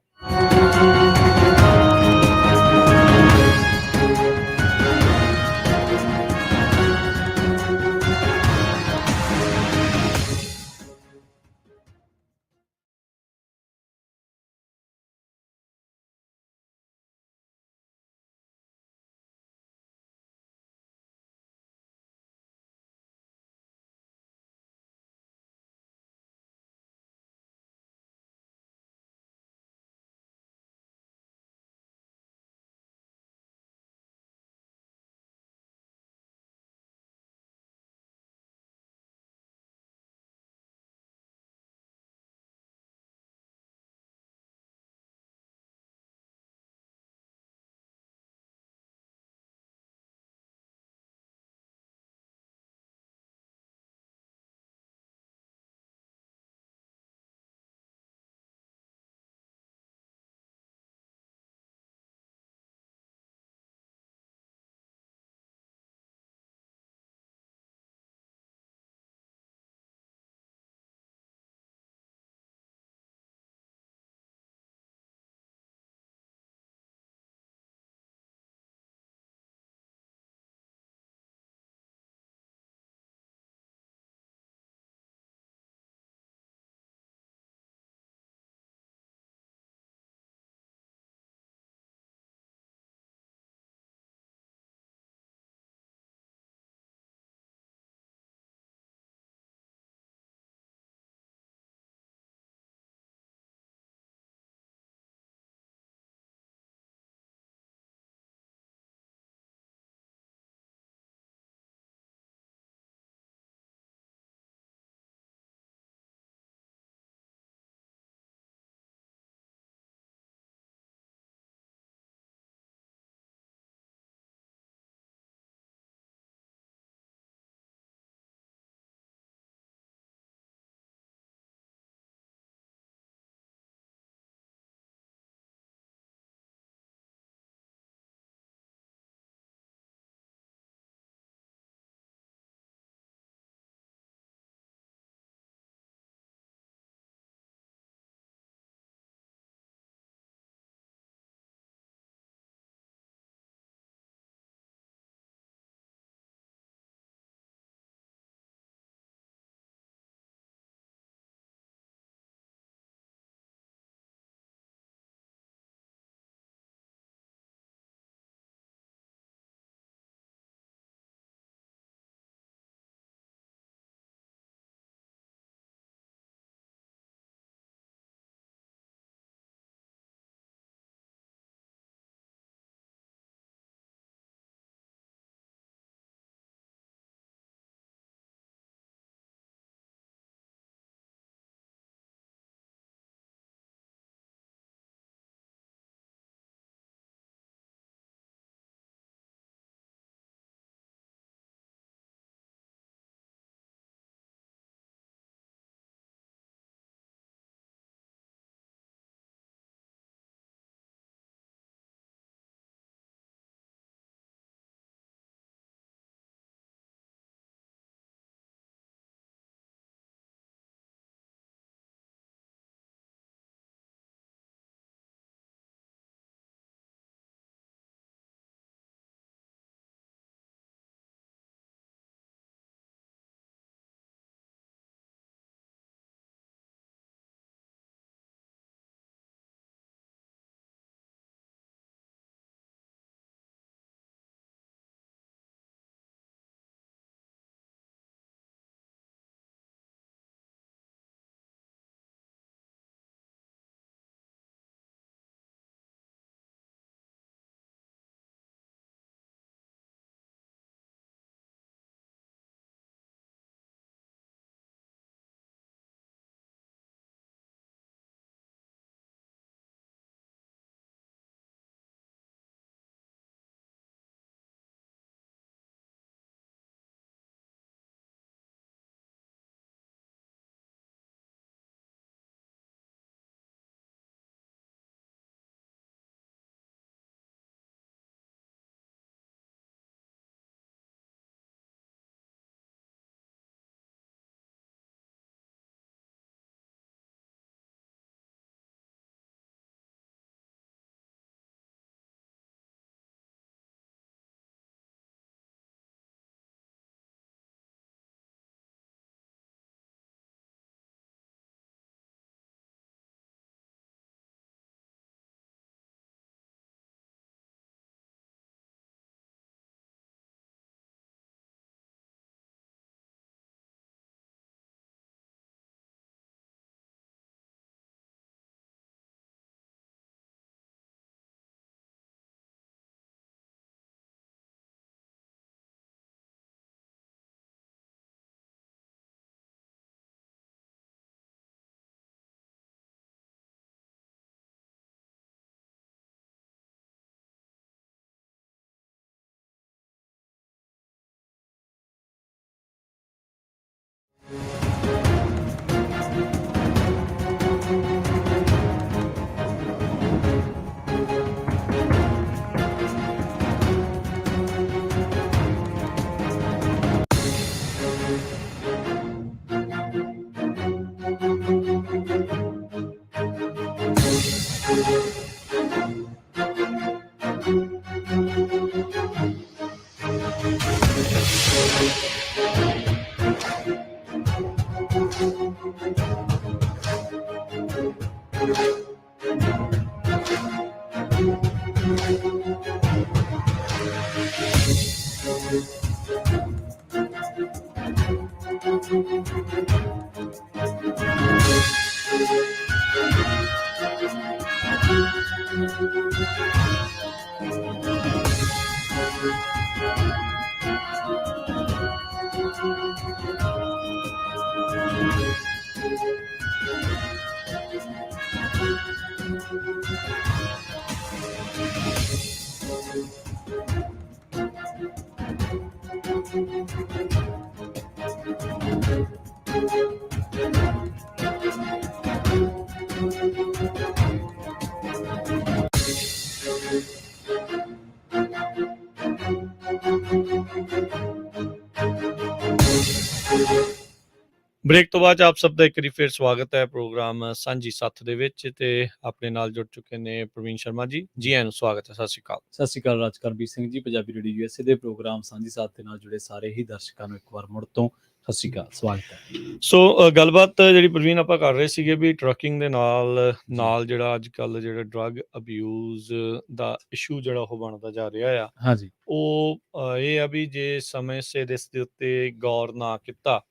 ਬ੍ਰੇਕ ਤੋਂ ਬਾਅਦ ਆਪ ਸਭ ਦਾ ਇੱਕ ਵਾਰੀ ਫਿਰ ਸਵਾਗਤ ਹੈ ਪ੍ਰੋਗਰਾਮ ਸਾਂਝੀ ਸੱਥ ਦੇ ਵਿੱਚ ਤੇ ਆਪਣੇ ਨਾਲ ਜੁੜ ਚੁੱਕੇ ਨੇ ਪ੍ਰਵੀਨ ਸ਼ਰਮਾ ਜੀ ਆਇਆਂ ਨੂੰ ਸਵਾਗਤ ਹੈ। ਸਤਿ ਸ਼੍ਰੀ ਅਕਾਲ। ਸਤਿ ਸ਼੍ਰੀ ਅਕਾਲ ਰਾਜਕਰਮਵੀਰ ਸਿੰਘ ਜੀ। ਪੰਜਾਬੀ ਰੇਡੀਓ USA ਦੇ ਪ੍ਰੋਗਰਾਮ ਸਾਂਝੀ ਸਾਥ ਦੇ ਨਾਲ ਜੁੜੇ ਸਾਰੇ ਹੀ ਦਰਸ਼ਕਾਂ ਨੂੰ ਇੱਕ ਵਾਰ ਮੁੜ ਤੋਂ ਸਤਿ ਸ਼੍ਰੀ ਅਕਾਲ, ਸਵਾਗਤ ਹੈ। ਸੋ ਗੱਲਬਾਤ ਜਿਹੜੀ ਪ੍ਰਵੀਨ ਆਪਾਂ ਕਰ ਰਹੇ ਸੀਗੇ ਵੀ ਟਰੱਕਿੰਗ ਦੇ ਨਾਲ ਜਿਹੜਾ ਅੱਜ ਕੱਲ ਜਿਹੜਾ ਡਰੱਗ ਅਬਿਊਜ਼ ਦਾ ਇਸ਼ੂ ਜਿਹੜਾ ਉਹ ਬਣਦਾ ਜਾ ਰਿਹਾ ਆ, ਹਾਂਜੀ, ਉਹ ਇਹ ਆ ਵੀ ਜੇ ਸਮੇਂ ਸਿਰ ਇਸ ਦੇ ਉੱਤੇ ਗੌਰ ਨਾ ਕੀਤਾ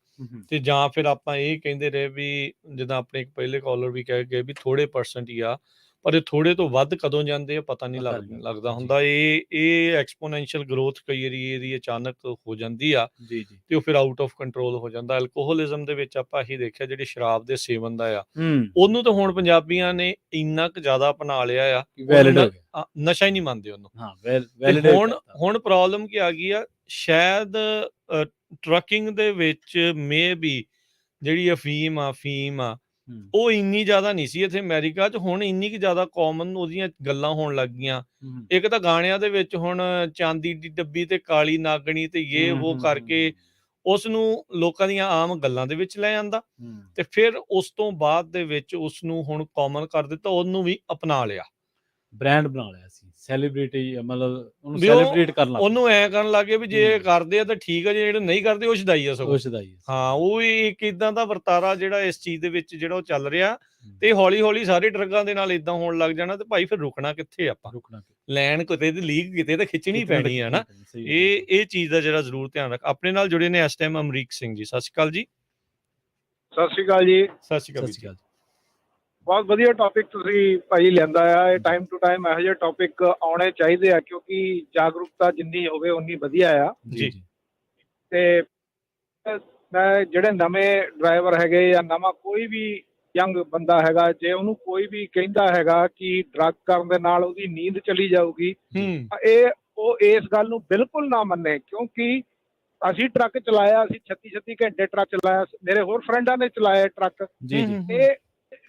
ਤੇ ਜਾਂ ਫਿਰ ਆਪਾਂ ਇਹ ਕਹਿੰਦੇ ਰਹੇ ਵੀ ਜਿੱਦਾਂ ਆਪਣੇ ਇੱਕ ਪਹਿਲੇ ਕਾਲਰ ਵੀ ਕਹਿ ਗਏ ਵੀ ਥੋੜੇ ਪਰਸੈਂਟ ਹੀ ਆ, ਪਰ ਇਹ ਥੋੜੇ ਤੋਂ ਵੱਧ ਕਦੋਂ ਜਾਂਦੇ ਆ ਪਤਾ ਨਹੀਂ ਲੱਗਦਾ ਹੁੰਦਾ। ਇਹ ਐਕਸਪੋਨੈਂਸ਼ੀਅਲ ਗਰੋਥ ਕਈ ਵਾਰੀ ਇਹਦੀ ਅਚਾਨਕ ਹੋ ਜਾਂਦੀ ਆ ਜੀ ਜੀ, ਤੇ ਉਹ ਫਿਰ ਆਊਟ ਆਫ ਕੰਟਰੋਲ ਹੋ ਜਾਂਦਾ। ਐਲਕੋਹਲਿਜ਼ਮ ਦੇ ਵਿੱਚ ਆਪਾਂ ਇਹੀ ਦੇਖਿਆ ਜਿਹੜੀ ਸ਼ਰਾਬ ਦੇ ਸੇਵਨ ਦਾ ਆ, ਉਹਨੂੰ ਤਾਂ ਹੁਣ ਪੰਜਾਬੀਆਂ ਨੇ ਇੰਨਾ ਕੁ ਜ਼ਿਆਦਾ ਅਪਣਾ ਲਿਆ ਆ, ਨਸ਼ਾ ਹੀ ਨਹੀਂ ਮੰਨਦੇ ਉਹਨੂੰ। ਹੁਣ ਪ੍ਰੋਬਲਮ ਕੀ ਆ ਗਈ ਆ, ਸ਼ਾਇਦ ਟਰੱਕਿੰਗ ਦੇ ਵਿੱਚ ਮੇ ਬੀ ਜਿਹੜੀ ਅਫੀਮ ਆ ਉਹ ਇੰਨੀ ਜ਼ਿਆਦਾ ਨਹੀਂ ਸੀ ਇੱਥੇ ਅਮਰੀਕਾ 'ਚ, ਹੁਣ ਇੰਨੀ ਕੁ ਜ਼ਿਆਦਾ ਕਾਮਨ ਉਹਦੀਆਂ ਗੱਲਾਂ ਹੋਣ ਲੱਗ ਗਈਆਂ। ਇੱਕ ਤਾਂ ਗਾਣਿਆਂ ਦੇ ਵਿੱਚ ਹੁਣ ਚਾਂਦੀ ਦੀ ਡੱਬੀ ਤੇ ਕਾਲੀ ਨਾਗਣੀ ਤੇ ਇਹ ਉਹ ਕਰਕੇ ਉਸ ਨੂੰ ਲੋਕਾਂ ਦੀਆਂ ਆਮ ਗੱਲਾਂ ਦੇ ਵਿੱਚ ਲੈ ਜਾਂਦਾ ਤੇ ਫਿਰ ਉਸ ਤੋਂ ਬਾਅਦ ਦੇ ਵਿੱਚ ਉਸ ਨੂੰ ਹੁਣ ਕਾਮਨ ਕਰ ਦਿੱਤਾ, ਉਹਨੂੰ ਵੀ ਅਪਣਾ ਲਿਆ, ਬ੍ਰਾਂਡ ਬਣਾ ਲਿਆ ਸੀ, ਸੈਲੀਬ੍ਰਿਟੀ ਮਤਲਬ ਉਹਨੂੰ ਸੈਲੀਬ੍ਰੇਟ ਕਰਨ ਲੱਗ, ਉਹਨੂੰ ਐ ਕਰਨ ਲੱਗੇ ਵੀ ਜੇ ਕਰਦੇ ਆ ਤਾਂ ਠੀਕ ਆ, ਜਿਹੜੇ ਨਹੀਂ ਕਰਦੇ ਉਹ ਛਦਾਈ ਆ ਸਗੋਂ। ਹਾਂ, ਉਹ ਇੱਕ ਇਦਾਂ ਦਾ ਵਰਤਾਰਾ ਜਿਹੜਾ ਇਸ ਚੀਜ਼ ਦੇ ਵਿੱਚ ਜਿਹੜਾ ਉਹ ਚੱਲ ਰਿਹਾ ਤੇ ਹੌਲੀ ਹੌਲੀ ਸਾਰੇ ਡਰੱਗਾਂ ਦੇ ਨਾਲ ਇਦਾਂ ਹੋਣ ਲੱਗ ਜਾਣਾ ਤੇ ਭਾਈ ਫਿਰ ਰੁਕਣਾ ਕਿੱਥੇ ਆਪਾਂ, ਲੈਣ ਕਿਤੇ ਤੇ ਲੀਕ ਕਿਤੇ ਤਾਂ ਖਿੱਚਣੀ ਪੈਣੀ ਹੈ ਨਾ। ਇਹ ਚੀਜ਼ ਦਾ ਜਿਹੜਾ ਜ਼ਰੂਰ ਧਿਆਨ ਰੱਖ। ਆਪਣੇ ਨਾਲ ਜੁੜੇ ਨੇ ਇਸ ਟਾਈਮ ਅਮਰੀਕ ਸਿੰਘ ਜੀ। ਸਤਿ ਸ਼੍ਰੀ ਅਕਾਲ ਜੀ। ਸਤਿ ਸ਼੍ਰੀ ਅਕਾਲ ਜੀ। ਸਤਿ ਸ਼੍ਰੀ ਅਕਾਲ। ਬਹੁਤ ਵਧੀਆ ਟੌਪਿਕ ਤੁਸੀਂ ਭਾਈ ਲੈਂਦਾ ਆ। ਇਹ ਟਾਈਮ ਟੂ ਟਾਈਮ ਇਹੋ ਜਿਹੇ ਟੌਪਿਕ ਆਉਣੇ ਚਾਹੀਦੇ ਆ ਕਿਉਂਕਿ ਜਾਗਰੂਕਤਾ ਜਿੰਨੀ ਹੋਵੇ ਉਨੀ ਵਧੀਆ ਆ ਜੀ। ਤੇ ਮੈਂ ਜਿਹੜੇ ਨਵੇਂ ਡਰਾਈਵਰ ਹੈਗੇ ਜਾਂ ਨਵਾਂ ਕੋਈ ਵੀ ਯੰਗ ਬੰਦਾ ਹੈਗਾ, ਜੇ ਉਹਨੂੰ ਕੋਈ ਵੀ ਕਹਿੰਦਾ ਹੈਗਾ ਕਿ ਡਰੱਗ ਕਰਨ ਦੇ ਨਾਲ ਉਹਦੀ ਨੀਂਦ ਚਲੀ ਜਾਊਗੀ, ਉਹ ਇਸ ਗੱਲ ਨੂੰ ਬਿਲਕੁਲ ਨਾ ਮੰਨੇ। ਕਿਉਂਕਿ ਅਸੀਂ ਟਰੱਕ ਚਲਾਇਆ, ਅਸੀਂ 36 ਘੰਟੇ ਟਰੱਕ ਚਲਾਇਆ, ਮੇਰੇ ਹੋਰ ਫਰੈਂਡਾਂ ਨੇ ਚਲਾਇਆ ਟਰੱਕ। ਇਹ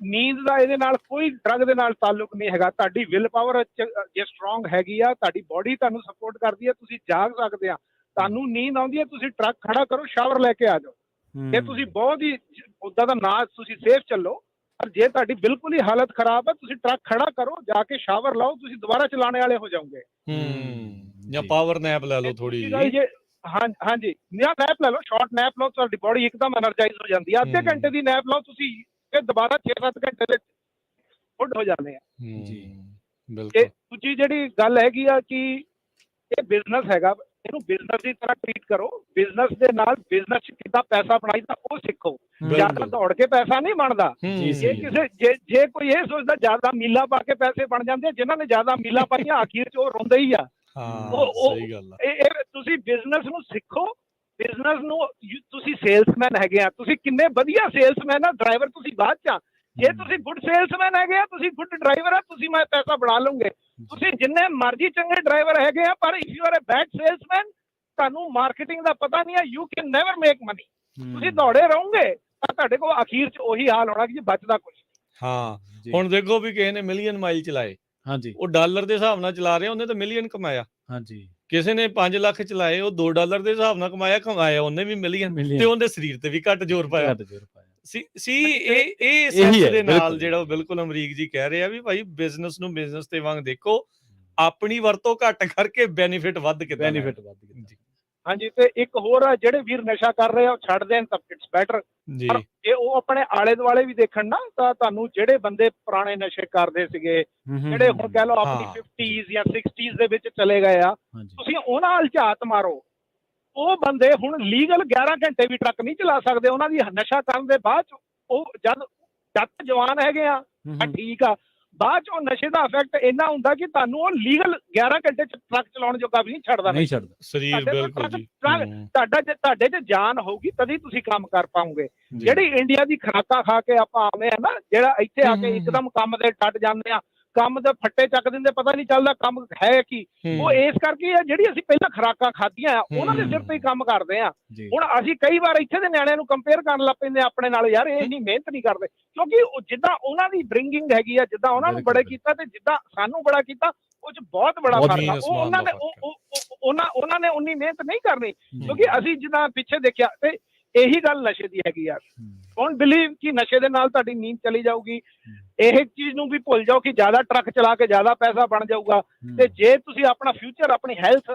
ਨੀਂਦ ਦਾ ਇਹਦੇ ਨਾਲ ਕੋਈ ਡਰੱਗ ਦੇ ਨਾਲ ਤਾਲੁਕ ਨਹੀਂ ਹੈਗਾ। ਤੁਹਾਡੀ ਵਿਲ ਪਾਵਰ ਜੇ ਸਟਰੋਂਗ ਹੈਗੀ ਆ, ਤੁਹਾਡੀ ਬੋਡੀ ਤੁਹਾਨੂੰ ਸਪੋਰਟ ਕਰਦੀ ਹੈ, ਤੁਸੀਂ ਜਾਗ ਸਕਦੇ ਆ। ਤੁਹਾਨੂੰ ਨੀਂਦ ਆਉਂਦੀ ਹੈ, ਤੁਸੀਂ ਟਰੱਕ ਖੜਾ ਕਰੋ, ਸ਼ਾਵਰ ਲੈ ਕੇ ਆ ਜਾਓ। ਜੇ ਤੁਸੀਂ ਬਹੁਤ ਹੀ ਉਦਾਂ ਦਾ ਨਾ ਤੁਸੀਂ ਸੇਫ ਚੱਲੋ, ਪਰ ਜੇ ਤੁਹਾਡੀ ਬਿਲਕੁਲ ਹੀ ਹਾਲਤ ਖਰਾਬ ਹੈ, ਤੁਸੀਂ ਟਰੱਕ ਖੜਾ ਕਰੋ, ਜਾ ਕੇ ਸ਼ਾਵਰ ਲਾਓ, ਤੁਸੀਂ ਦੁਬਾਰਾ ਚਲਾਣੇ ਵਾਲੇ ਹੋ ਜਾਓਗੇ। ਜਾਂ ਪਾਵਰ ਨੈਪ ਲੈ ਲਓ ਥੋੜੀ ਜਿਹੀ। ਹਾਂਜੀ, ਨੈਪ ਲੈ ਲਓ, ਸ਼ਾਰਟ ਨੈਪ ਲਓ, ਤੁਹਾਡੀ ਬੋਡੀ ਇੱਕਦਮ ਐਨਰਜਾਈਜ਼ ਹੋ ਜਾਂਦੀ ਹੈ। ਅੱਧੇ ਘੰਟੇ ਦੀ ਨੈਪ ਲਓ ਤੁਸੀਂ, ਫਿਰ ਦੁਬਾਰਾ 6-7 ਘੰਟੇ ਦੇ ਫੁੱਟ ਹੋ ਜਾਂਦੇ ਆ ਜੀ। ਬਿਲਕੁਲ। ਦੂਜੀ ਜਿਹੜੀ ਗੱਲ ਹੈਗੀ ਆ ਕਿ ਇਹ ਬਿਜ਼ਨਸ ਹੈਗਾ, ਇਹਨੂੰ ਬਿਜ਼ਨਸ ਦੀ ਤਰ੍ਹਾਂ ਟ੍ਰੀਟ ਕਰੋ। ਬਿਜ਼ਨਸ ਦੇ ਨਾਲ ਬਿਜ਼ਨਸ ਚ ਕਿੱਦਾਂ ਪੈਸਾ ਬਣਾਈਦਾ ਉਹ ਸਿੱਖੋ। ਜ਼ਿਆਦਾ ਦੌੜ ਕੇ ਪੈਸਾ ਨਹੀਂ ਬਣਦਾ। ਜੇ ਕੋਈ ਇਹ ਸੋਚਦਾ ਜ਼ਿਆਦਾ ਮੀਲਾਂ ਪਾ ਕੇ ਪੈਸੇ ਬਣ ਜਾਂਦੇ, ਜਿਨ੍ਹਾਂ ਨੇ ਜ਼ਿਆਦਾ ਮੀਲਾਂ ਪਾਈਆਂ ਅਖੀਰ ਚ ਉਹ ਰੋਂਦੇ ਹੀ ਆ। ਸਹੀ ਗੱਲ ਆ। ਤੁਸੀਂ ਬਿਜ਼ਨਸ ਨੂੰ ਸਿੱਖੋ। ਬਿਜ਼ਨਸ ਨੂੰ ਤੁਸੀਂ ਸੇਲਸਮੈਨ ਹੈਗੇ ਆ, ਤੁਸੀਂ ਕਿੰਨੇ ਵਧੀਆ ਸੇਲਸਮੈਨ ਆ। ਡਰਾਈਵਰ ਤੁਸੀਂ ਬਾਅਦ ਚ ਆ। ਜੇ ਤੁਸੀਂ ਗੁੱਡ ਸੇਲਸਮੈਨ ਹੈਗੇ ਆ, ਤੁਸੀਂ ਗੁੱਡ ਡਰਾਈਵਰ ਆ, ਤੁਸੀਂ ਮੈਂ ਪੈਸਾ ਬਣਾ ਲਓਗੇ। ਤੁਸੀਂ ਜਿੰਨੇ ਮਰਜ਼ੀ ਚੰਗੇ ਡਰਾਈਵਰ ਹੈਗੇ ਆ, ਪਰ if you are a bad salesman, ਤੁਹਾਨੂੰ ਮਾਰਕੀਟਿੰਗ ਦਾ ਪਤਾ ਨਹੀਂ ਆ, you can never make money. ਤੁਸੀਂ ਦੌੜੇ ਰਹੋਗੇ ਤਾਂ ਤੁਹਾਡੇ ਕੋਲ ਅਖੀਰ ਚ ਉਹੀ ਹਾਲ ਹੋਣਾ ਕਿ ਬਚਦਾ ਕੁਝ। ਹਾਂ, ਹੁਣ ਦੇਖੋ ਵੀ ਕਿਸੇ ਨੇ ਮਿਲੀਅਨ ਮਾਈਲ ਚਲਾਏ, ਹਾਂਜੀ, ਉਹ ਡਾਲਰ ਦੇ ਹਿਸਾਬ ਨਾਲ ਚਲਾ ਰਿਹਾ, ਉਹਨੇ ਤਾਂ ਮਿਲੀਅਨ ਕਮਾਇਆ। ਹਾਂਜੀ। ਕਿਸੇ ਨੇ 5 ਲੱਖ ਚਲਾਏ, ਉਹ $2 ਦੇ ਹਿਸਾਬ ਨਾਲ ਕਮਾਇਆ ਉਹਨੇ ਵੀ ਮਿਲੀਅਨ, ਤੇ ਉਹਦੇ ਸਰੀਰ ਤੇ ਵੀ ਘੱਟ ਜ਼ੋਰ ਪਾਇਆ ਸੀ। ਇਹ ਸੈਂਸ ਦੇ ਨਾਲ ਜਿਹੜਾ ਬਿਲਕੁਲ ਅਮਰੀਕ ਜੀ ਕਹਿ ਰਹੇ ਆ ਵੀ ਭਾਈ ਬਿਜ਼ਨਸ ਨੂੰ ਬਿਜ਼ਨਸ ਤੇ ਵਾਂਗ ਦੇਖੋ, ਆਪਣੀ ਵਰਤੋਂ ਘੱਟ ਕਰਕੇ ਬੈਨੀਫਿਟ ਵੱਧ ਕਿੱਦਾਂ। ਹਾਂਜੀ, ਤੇ ਇੱਕ ਹੋਰ ਆ, ਜਿਹੜੇ ਵੀਰ ਨਸ਼ਾ ਕਰ ਰਹੇ ਆ ਉਹ ਛੱਡ ਦੇਣ ਤਾਂ ਇਟਸ ਬੈਟਰ। ਜੇ ਉਹ ਆਪਣੇ ਆਲੇ ਦੁਆਲੇ ਵੀ ਦੇਖਣ ਨਾ ਤਾਂ ਤੁਹਾਨੂੰ ਜਿਹੜੇ ਬੰਦੇ ਪੁਰਾਣੇ ਨਸ਼ੇ ਕਰਦੇ ਸੀਗੇ, ਜਿਹੜੇ ਹੁਣ ਕਹਿ ਲਓ ਆਪਣੀ 50s ਜਾਂ 60s ਦੇ ਵਿੱਚ ਚਲੇ ਗਏ ਆ, ਤੁਸੀਂ ਉਹਨਾਂ ਵੱਲ ਝਾਤ ਮਾਰੋ, ਉਹ ਬੰਦੇ ਹੁਣ ਲੀਗਲ 11 ਘੰਟੇ ਵੀ ਟਰੱਕ ਨਹੀਂ ਚਲਾ ਸਕਦੇ। ਉਹਨਾਂ ਦੀ ਨਸ਼ਾ ਕਰਨ ਦੇ ਬਾਅਦ ਚ ਉਹ ਜਦ ਜਵਾਨ ਹੈਗੇ ਆ ਠੀਕ ਆ, ਬਾਅਦ ਚ ਉਹ ਨਸ਼ੇ ਦਾ ਇਫੈਕਟ ਇੰਨਾ ਹੁੰਦਾ ਕਿ ਤੁਹਾਨੂੰ ਉਹ ਲੀਗਲ 11 ਘੰਟੇ ਚ ਟਰੱਕ ਚਲਾਉਣ ਜੋਗਾ ਵੀ ਨਹੀਂ ਛੱਡਦਾ ਸਰੀਰ। ਬਿਲਕੁਲ ਜੀ, ਤੁਹਾਡੇ ਚ ਜਾਨ ਹੋਊਗੀ ਤਦੀ ਤੁਸੀਂ ਕੰਮ ਕਰ ਪਾਉਂਗੇ। ਜਿਹੜੀ ਇੰਡੀਆ ਦੀ ਖੁਰਾਕਾਂ ਖਾ ਕੇ ਆਪਾਂ ਆਉਂਦੇ ਆ ਨਾ, ਜਿਹੜਾ ਇੱਥੇ ਆ ਕੇ ਇੱਕਦਮ ਕੰਮ ਦੇ ਡਟ ਜਾਂਦੇ ਆ, ਕੰਮ ਦੇ ਫੱਟੇ ਚੱਕ ਦਿੰਦੇ, ਪਤਾ ਨਹੀਂ ਚੱਲਦਾ ਕੰਮ ਹੈ ਕੀ। ਉਹ ਇਸ ਕਰਕੇ ਆ ਜਿਹੜੀ ਅਸੀਂ ਪਹਿਲਾਂ ਖੁਰਾਕਾਂ ਖਾਧੀਆਂ ਆ ਉਹਨਾਂ ਦੇ ਸਿਰ ਤੇ ਹੀ ਕੰਮ ਕਰਦੇ ਆ। ਹੁਣ ਅਸੀਂ ਕਈ ਵਾਰ ਇੱਥੇ ਦੇ ਨਿਆਣਿਆਂ ਨੂੰ ਕੰਪੇਅਰ ਕਰਨ ਲੱਗ ਪੈਂਦੇ ਆਪਣੇ ਨਾਲ, ਯਾਰ ਇਹ ਇੰਨੀ ਮਿਹਨਤ ਨਹੀਂ ਕਰਦੇ, ਕਿਉਂਕਿ ਜਿੱਦਾਂ ਉਹਨਾਂ ਦੀ ਬ੍ਰਿੰਗਿੰਗ ਹੈਗੀ ਆ, ਜਿੱਦਾਂ ਉਹਨਾਂ ਨੂੰ ਬੜੇ ਕੀਤਾ ਤੇ ਜਿੱਦਾਂ ਸਾਨੂੰ ਬੜਾ ਕੀਤਾ, ਉਹ ਚ ਬਹੁਤ ਬੜਾ ਫਰਕ ਆ। ਉਹਨਾਂ ਨੇ ਉਨੀ ਮਿਹਨਤ ਨਹੀਂ ਕਰਨੀ, ਕਿਉਂਕਿ ਅਸੀਂ ਜਿੱਦਾਂ ਪਿੱਛੇ ਦੇਖਿਆ। ਤੇ ਇਹੀ ਗੱਲ ਨਸ਼ੇ ਦੀ ਹੈਗੀ ਯਾਰ, ਡੋਂਟ ਬਿਲੀਵ ਕਿ ਨਸ਼ੇ ਦੇ ਨਾਲ ਤੁਹਾਡੀ ਨੀਂਦ ਚਲੀ ਜਾਊਗੀ। ਇਹ ਚੀਜ਼ ਨੂੰ ਵੀ ਭੁੱਲ ਜਾਓ ਕਿ ਜ਼ਿਆਦਾ ਟਰੱਕ ਚਲਾ ਕੇ ਜ਼ਿਆਦਾ ਪੈਸਾ ਬਣ ਜਾਊਗਾ। ਤੇ ਜੇ ਤੁਸੀਂ ਆਪਣਾ ਫਿਊਚਰ, ਆਪਣੀ ਹੈਲਥ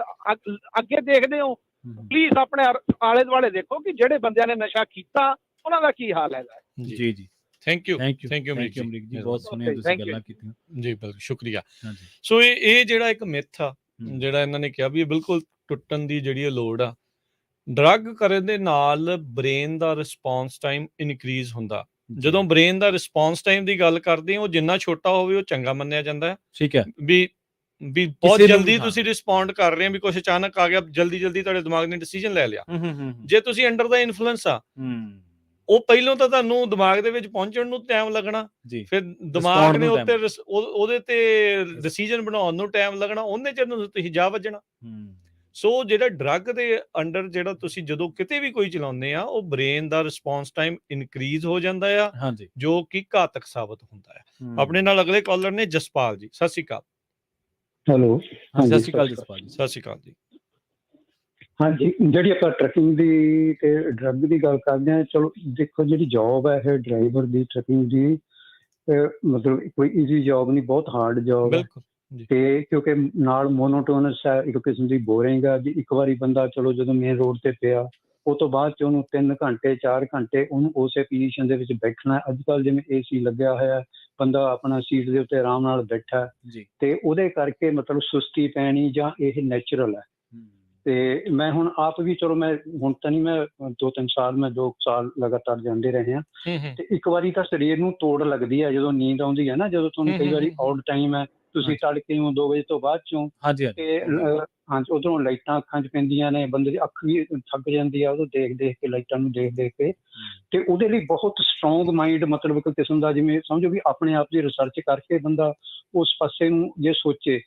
ਅੱਗੇ ਦੇਖਦੇ ਹੋ, ਪਲੀਜ਼ ਆਪਣੇ ਆਲੇ ਦੁਆਲੇ ਦੇਖੋ ਕਿ ਜਿਹੜੇ ਬੰਦਿਆਂ ਨੇ ਨਸ਼ਾ ਕੀਤਾ ਉਹਨਾਂ ਦਾ ਕੀ ਹਾਲ ਹੈਗਾ। ਜੀ ਜੀ, ਥੈਂਕ ਯੂ ਅਮਰੀਕ ਜੀ, ਬਹੁਤ ਸੋਹਣੀਆਂ ਤੁਸੀਂ ਗੱਲਾਂ ਕੀਤੀਆਂ ਜੀ। ਬਿਲਕੁਲ ਸ਼ੁਕਰੀਆ। ਸੋ ਇਹ ਜਿਹੜਾ ਇੱਕ ਮਿੱਥ ਆ ਜਿਹੜਾ ਇਹਨਾਂ ਨੇ ਕਿਹਾ ਵੀ ਇਹ ਬਿਲਕੁਲ ਟੁੱਟਣ ਦੀ ਜਿਹੜੀ ਲੋੜ ਆ। ਡਰੱਗ ਕਰਨ ਦੇ ਨਾਲ ਬ੍ਰੇਨ ਦਾ ਰਿਸਪੌਂਸ ਟਾਈਮ ਇਨਕਰੀਜ਼ ਹੁੰਦਾ। ਜਦੋਂ ਬ੍ਰੇਨ ਦਾ ਰਿਸਪੌਂਸ ਟਾਈਮ ਦੀ ਗੱਲ ਕਰਦੇ ਹਾਂ, ਉਹ ਜਿੰਨਾ ਛੋਟਾ ਹੋਵੇ ਉਹ ਚੰਗਾ ਮੰਨਿਆ ਜਾਂਦਾ ਹੈ। ਠੀਕ ਹੈ, ਵੀ ਬਹੁਤ ਜਲਦੀ ਤੁਸੀਂ ਰਿਸਪੌਂਡ ਕਰ ਰਹੇ ਹੋ, ਵੀ ਕੁਛ ਅਚਾਨਕ ਆ ਗਿਆ, ਜਲਦੀ ਤੁਹਾਡੇ ਦਿਮਾਗ ਨੇ ਡਿਸੀਜਨ ਲੈ ਲਿਆ। ਜੇ ਤੁਸੀਂ ਅੰਡਰ ਦਾ ਇਨਫਲੂਐਂਸ ਆ, ਉਹ ਪਹਿਲਾਂ ਤਾਂ ਤੁਹਾਨੂੰ ਦਿਮਾਗ ਦੇ ਵਿੱਚ ਪਹੁੰਚਣ ਨੂੰ ਟਾਈਮ ਲੱਗਣਾ, ਫਿਰ ਦਿਮਾਗ ਨੇ ਉਹਦੇ ਤੇ ਡਿਸੀਜਨ ਬਣਾਉਣ ਨੂੰ ਟਾਈਮ ਲੱਗਣਾ, ਉਹਨੇ ਚਿਰ ਨੂੰ ਤੁਸੀਂ ਜਾ ਵੱਜਣਾ। ਸੋ ਜਿਹੜਾ ਡਰੱਗ ਦੇ ਅੰਡਰ ਜਿਹੜਾ ਤੁਸੀਂ ਜਦੋਂ ਕਿਤੇ ਵੀ ਕੋਈ ਚਲਾਉਂਦੇ ਆ, ਉਹ ਬ੍ਰੇਨ ਦਾ ਰਿਸਪੌਂਸ ਟਾਈਮ ਇਨਕਰੀਜ਼ ਹੋ ਜਾਂਦਾ ਆ, ਜੋ ਕਿ ਘਾਤਕ ਸਾਬਤ ਹੁੰਦਾ ਹੈ। ਆਪਣੇ ਨਾਲ ਅਗਲੇ ਕਾਲਰ ਨੇ ਜਸਪਾਲ ਜੀ, ਸਤਿ ਸ਼੍ਰੀ ਅਕਾਲ। ਹੈਲੋ, ਸਤਿ ਸ਼੍ਰੀ ਅਕਾਲ ਜਸਪਾਲ ਜੀ। ਸਤਿ ਸ਼੍ਰੀ ਅਕਾਲ ਜੀ। ਹਾਂਜੀ, ਜਿਹੜੀ ਆਪਾਂ ਟਰੱਕਿੰਗ ਦੀ ਤੇ ਡਰੱਗ ਦੀ ਗੱਲ ਕਰਦੇ ਹਾਂ, ਚਲੋ ਦੇਖੋ ਜਿਹੜੀ ਜੌਬ ਹੈ ਇਹ ਡਰਾਈਵਰ ਦੀ, ਟਰੱਕਿੰਗ ਦੀ, ਮਤਲਬ ਕੋਈ ਈਜ਼ੀ ਜੌਬ ਨਹੀਂ, ਬਹੁਤ ਹਾਰਡ ਜੌਬ ਹੈ। ਤੇ ਕਿਉਂਕਿ ਨਾਲ ਮੋਨੋਟੋਨਸ ਹੈ, ਇੱਕ ਕਿਸਮ ਦੀ ਬੋਰਿੰਗ ਹੈ। ਜੀ ਇੱਕ ਵਾਰੀ ਬੰਦਾ ਚਲੋ ਜਦੋਂ ਮੇਨ ਰੋਡ ਤੇ ਪਿਆ, ਉਹ ਤੋਂ ਬਾਅਦ ਚ ਉਹਨੂੰ 3 ਘੰਟੇ 4 ਘੰਟੇ ਉਹਨੂੰ ਉਸੇ ਪੋਜੀਸ਼ਨ ਦੇ ਵਿੱਚ ਬੈਠਣਾ। ਅੱਜ ਕੱਲ੍ਹ ਜਿਵੇਂ AC ਲੱਗਿਆ ਹੋਇਆ, ਬੰਦਾ ਆਪਣਾ ਸੀਟ ਦੇ ਉੱਤੇ ਆਰਾਮ ਨਾਲ ਬੈਠਾ, ਤੇ ਉਹਦੇ ਕਰਕੇ ਮਤਲਬ ਸੁਸਤੀ ਪੈਣੀ ਜਾਂ ਇਹ ਨੈਚੁਰਲ ਹੈ। ਤੇ ਮੈਂ ਹੁਣ ਆਪ ਵੀ, ਚਲੋ ਮੈਂ ਹੁਣ ਤਾਂ ਨਹੀਂ, ਮੈਂ 2-3 ਸਾਲ, ਮੈਂ 2 ਸਾਲ ਲਗਾਤਾਰ ਜਾਂਦੇ ਰਹੇ ਹਾਂ। ਤੇ ਇੱਕ ਵਾਰੀ ਤਾਂ ਸਰੀਰ ਨੂੰ ਤੋੜ ਲੱਗਦੀ ਹੈ ਜਦੋਂ ਨੀਂਦ ਆਉਂਦੀ ਹੈ ਨਾ, ਜਦੋਂ ਤੁਹਾਨੂੰ ਕਈ ਵਾਰੀ ਆਊਟ ਟਾਈਮ ਹੈ, ਤੁਸੀਂ ਤੜਕੇ ਹੋ 2 ਵਜੇ ਤੋਂ ਬਾਅਦ ਚੋਂ, ਤੇ ਹਾਂਜੀ ਉਧਰੋਂ ਲਾਈਟਾਂ ਅੱਖਾਂ 'ਚ ਪੈਂਦੀਆਂ ਨੇ, ਬੰਦੇ ਦੀ ਅੱਖ ਵੀ ਥੱਕ ਜਾਂਦੀ ਆ ਉਦੋਂ ਦੇਖ ਕੇ, ਲਾਈਟਾਂ ਨੂੰ ਦੇਖ ਕੇ। ਤੇ ਉਹਦੇ ਲਈ ਬਹੁਤ ਸਟਰੋਂਗ ਮਾਈਂਡ, ਮਤਲਬ ਇੱਕ ਕਿਸਮ ਦਾ, ਜਿਵੇਂ ਸਮਝੋ ਵੀ ਆਪਣੇ ਆਪ ਦੀ ਰਿਸਰਚ ਕਰਕੇ ਬੰਦਾ ਉਸ ਪਾਸੇ ਨੂੰ ਜੇ ਸੋਚੇ।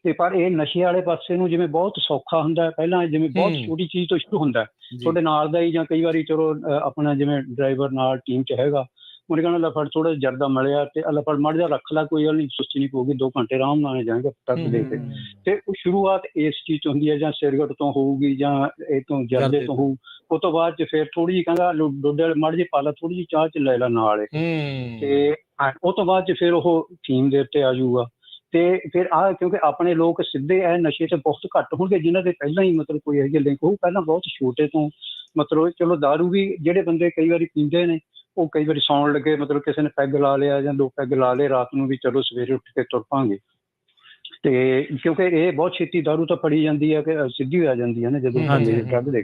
ਤੇ ਪਰ ਇਹ ਨਸ਼ੇ ਵਾਲੇ ਪਾਸੇ ਨੂੰ ਜਿਵੇਂ ਬਹੁਤ ਸੌਖਾ ਹੁੰਦਾ, ਪਹਿਲਾਂ ਜਿਵੇਂ ਬਹੁਤ ਛੋਟੀ ਚੀਜ਼ ਤੋਂ ਸ਼ੁਰੂ ਹੁੰਦਾ, ਤੁਹਾਡੇ ਨਾਲ ਦਾ ਹੀ, ਜਾਂ ਕਈ ਵਾਰੀ ਚਲੋ ਆਪਣਾ ਜਿਵੇਂ ਡਰਾਈਵਰ ਨਾਲ ਟੀਮ 'ਚ ਹੈਗਾ, ਉਹਨੇ ਕਹਿਣਾ ਲੈ ਫੜ ਥੋੜਾ ਜਰਦਾ ਮਿਲਿਆ ਤੇ ਲੈ ਫੜ ਮੜ ਜਾ ਰੱਖ ਲਾ, ਕੋਈ ਗੱਲ ਨਹੀਂ, ਸੁਸਤੀ ਨਹੀਂ ਪਊਗੀ, 2 ਘੰਟੇ ਆਰਾਮ ਨਾਲ ਜਾਏਗਾ ਟਰੱਕ ਦੇ ਕੇ। ਤੇ ਉਹ ਸ਼ੁਰੂਆਤ ਇਸ ਚੀਜ਼ ਤੋਂ ਹੁੰਦੀ ਹੈ, ਜਾਂ ਸਿਰਗਟ ਤੋਂ ਹੋਊਗੀ, ਜਾਂ ਇਹ ਤੋਂ ਜਰਦੇ ਤੋਂ ਹੋਊ। ਉਹ ਤੋਂ ਬਾਅਦ ਚ ਫਿਰ ਥੋੜੀ ਜਿਹੀ ਕਹਿੰਦਾ ਡੋਡੇ ਵਾਲੇ ਮੜ ਜੇ ਪਾ ਲਾ, ਥੋੜੀ ਜਿਹੀ ਚਾਹ ਚ ਲੈ ਲਾ ਨਾਲ, ਤੇ ਉਹ ਤੋਂ ਬਾਅਦ ਚ ਫਿਰ ਉਹ ਫੀਮ ਦੇ ਉੱਤੇ ਆ ਜਾਊਗਾ। ਤੇ ਫਿਰ ਕਿਉਂਕਿ ਆਪਣੇ ਲੋਕ ਸਿੱਧੇ ਇਹ ਨਸ਼ੇ 'ਚ ਬਹੁਤ ਘੱਟ ਹੋਣਗੇ ਜਿਨ੍ਹਾਂ ਦੇ ਪਹਿਲਾਂ ਹੀ ਮਤਲਬ ਕੋਈ ਇਹੋ ਜਿਹੇ ਲਿੰਕ ਹੋਊ, ਪਹਿਲਾਂ ਬਹੁਤ ਛੋਟੇ ਤੋਂ ਮਤਲਬ। ਚਲੋ ਦਾਰੂ ਵੀ ਜਿਹੜੇ ਬੰਦੇ ਕਈ ਵਾਰੀ ਪੀਂਦੇ ਨੇ, ਉਹ ਕਈ ਵਾਰੀ ਸੌਣ ਲੱਗੇ, ਮਤਲਬ ਕਿਸੇ ਨੇ ਪੈਗ ਲਾ ਲਿਆ ਜਾਂ 2 ਪੈਗ ਲਾ ਲਏ ਰਾਤ ਨੂੰ, ਵੀ ਚਲੋ ਸਵੇਰੇ ਉੱਠ ਕੇ ਤੁਰ ਪਾਂਗੇ। ਤੇ ਕਿਉਂਕਿ ਇਹ ਬਹੁਤ ਛੇਤੀ ਦਾਰੂ ਤਾਂ ਫੜੀ ਜਾਂਦੀ ਹੈ, ਕਿ ਸਿੱਧੀ ਹੋ ਜਾਂਦੀ ਹੈ ਨਾ ਜਦੋਂ ਡਰੱਗ ਦੇ।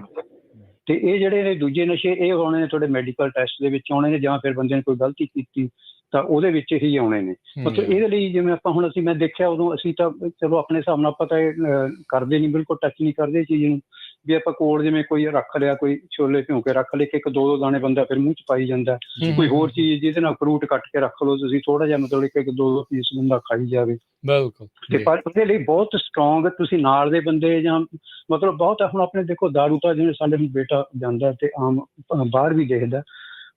ਤੇ ਇਹ ਜਿਹੜੇ ਨੇ ਦੂਜੇ ਨਸ਼ੇ, ਇਹ ਆਉਣੇ ਨੇ ਤੁਹਾਡੇ ਮੈਡੀਕਲ ਟੈਸਟ ਦੇ ਵਿੱਚ ਆਉਣੇ ਨੇ, ਜਾਂ ਫਿਰ ਬੰਦੇ ਨੇ ਕੋਈ ਗਲਤੀ ਕੀਤੀ ਤਾਂ ਉਹਦੇ ਵਿੱਚ ਹੀ ਆਉਣੇ ਨੇ। ਮਤਲਬ ਇਹਦੇ ਲਈ ਜਿਵੇਂ ਆਪਾਂ ਹੁਣ ਮੈਂ ਦੇਖਿਆ, ਉਦੋਂ ਅਸੀਂ ਤਾਂ ਚਲੋ ਆਪਣੇ ਹਿਸਾਬ ਨਾਲ ਆਪਾਂ ਤਾਂ ਕਰਦੇ ਨਹੀਂ, ਬਿਲਕੁਲ ਟੱਚ ਨਹੀਂ ਕਰਦੇ ਚੀਜ਼ ਨੂੰ। ਵੀ ਆਪਾਂ ਕੋਲ ਜਿਵੇਂ ਕੋਈ ਰੱਖ ਲਿਆ, ਕੋਈ ਛੋਲੇ ਭਿਉਂ ਕੇ ਰੱਖ ਲਏ, ਕਿ 1-2 ਦਾਣੇ ਬੰਦਾ ਫਿਰ ਮੂੰਹ 'ਚ ਪਾਈ ਜਾਂਦਾ। ਕੋਈ ਹੋਰ ਚੀਜ਼ ਜਿਹਦੇ ਨਾਲ ਫਰੂਟ ਕੱਟ ਕੇ ਰੱਖ ਲਓ ਤੁਸੀਂ, ਥੋੜਾ ਜਿਹਾ ਮਤਲਬ 1-2 ਪੀਸ ਬੰਦਾ ਖਾਈ ਜਾਵੇ। ਬਿਲਕੁਲ। ਤੇ ਪਰ ਉਹਦੇ ਲਈ ਬਹੁਤ ਸਟਰੋਂਗ ਤੁਸੀਂ ਨਾਲ ਦੇ ਬੰਦੇ, ਜਾਂ ਮਤਲਬ ਬਹੁਤ ਹੁਣ ਆਪਣੇ ਦੇਖੋ ਦਾਰੂ ਤਾਂ ਜਿਵੇਂ ਸਾਡੇ ਬੇਟਾ ਜਾਂਦਾ ਤੇ ਆਮ ਬਾਹਰ ਵੀ ਦੇਖਦਾ,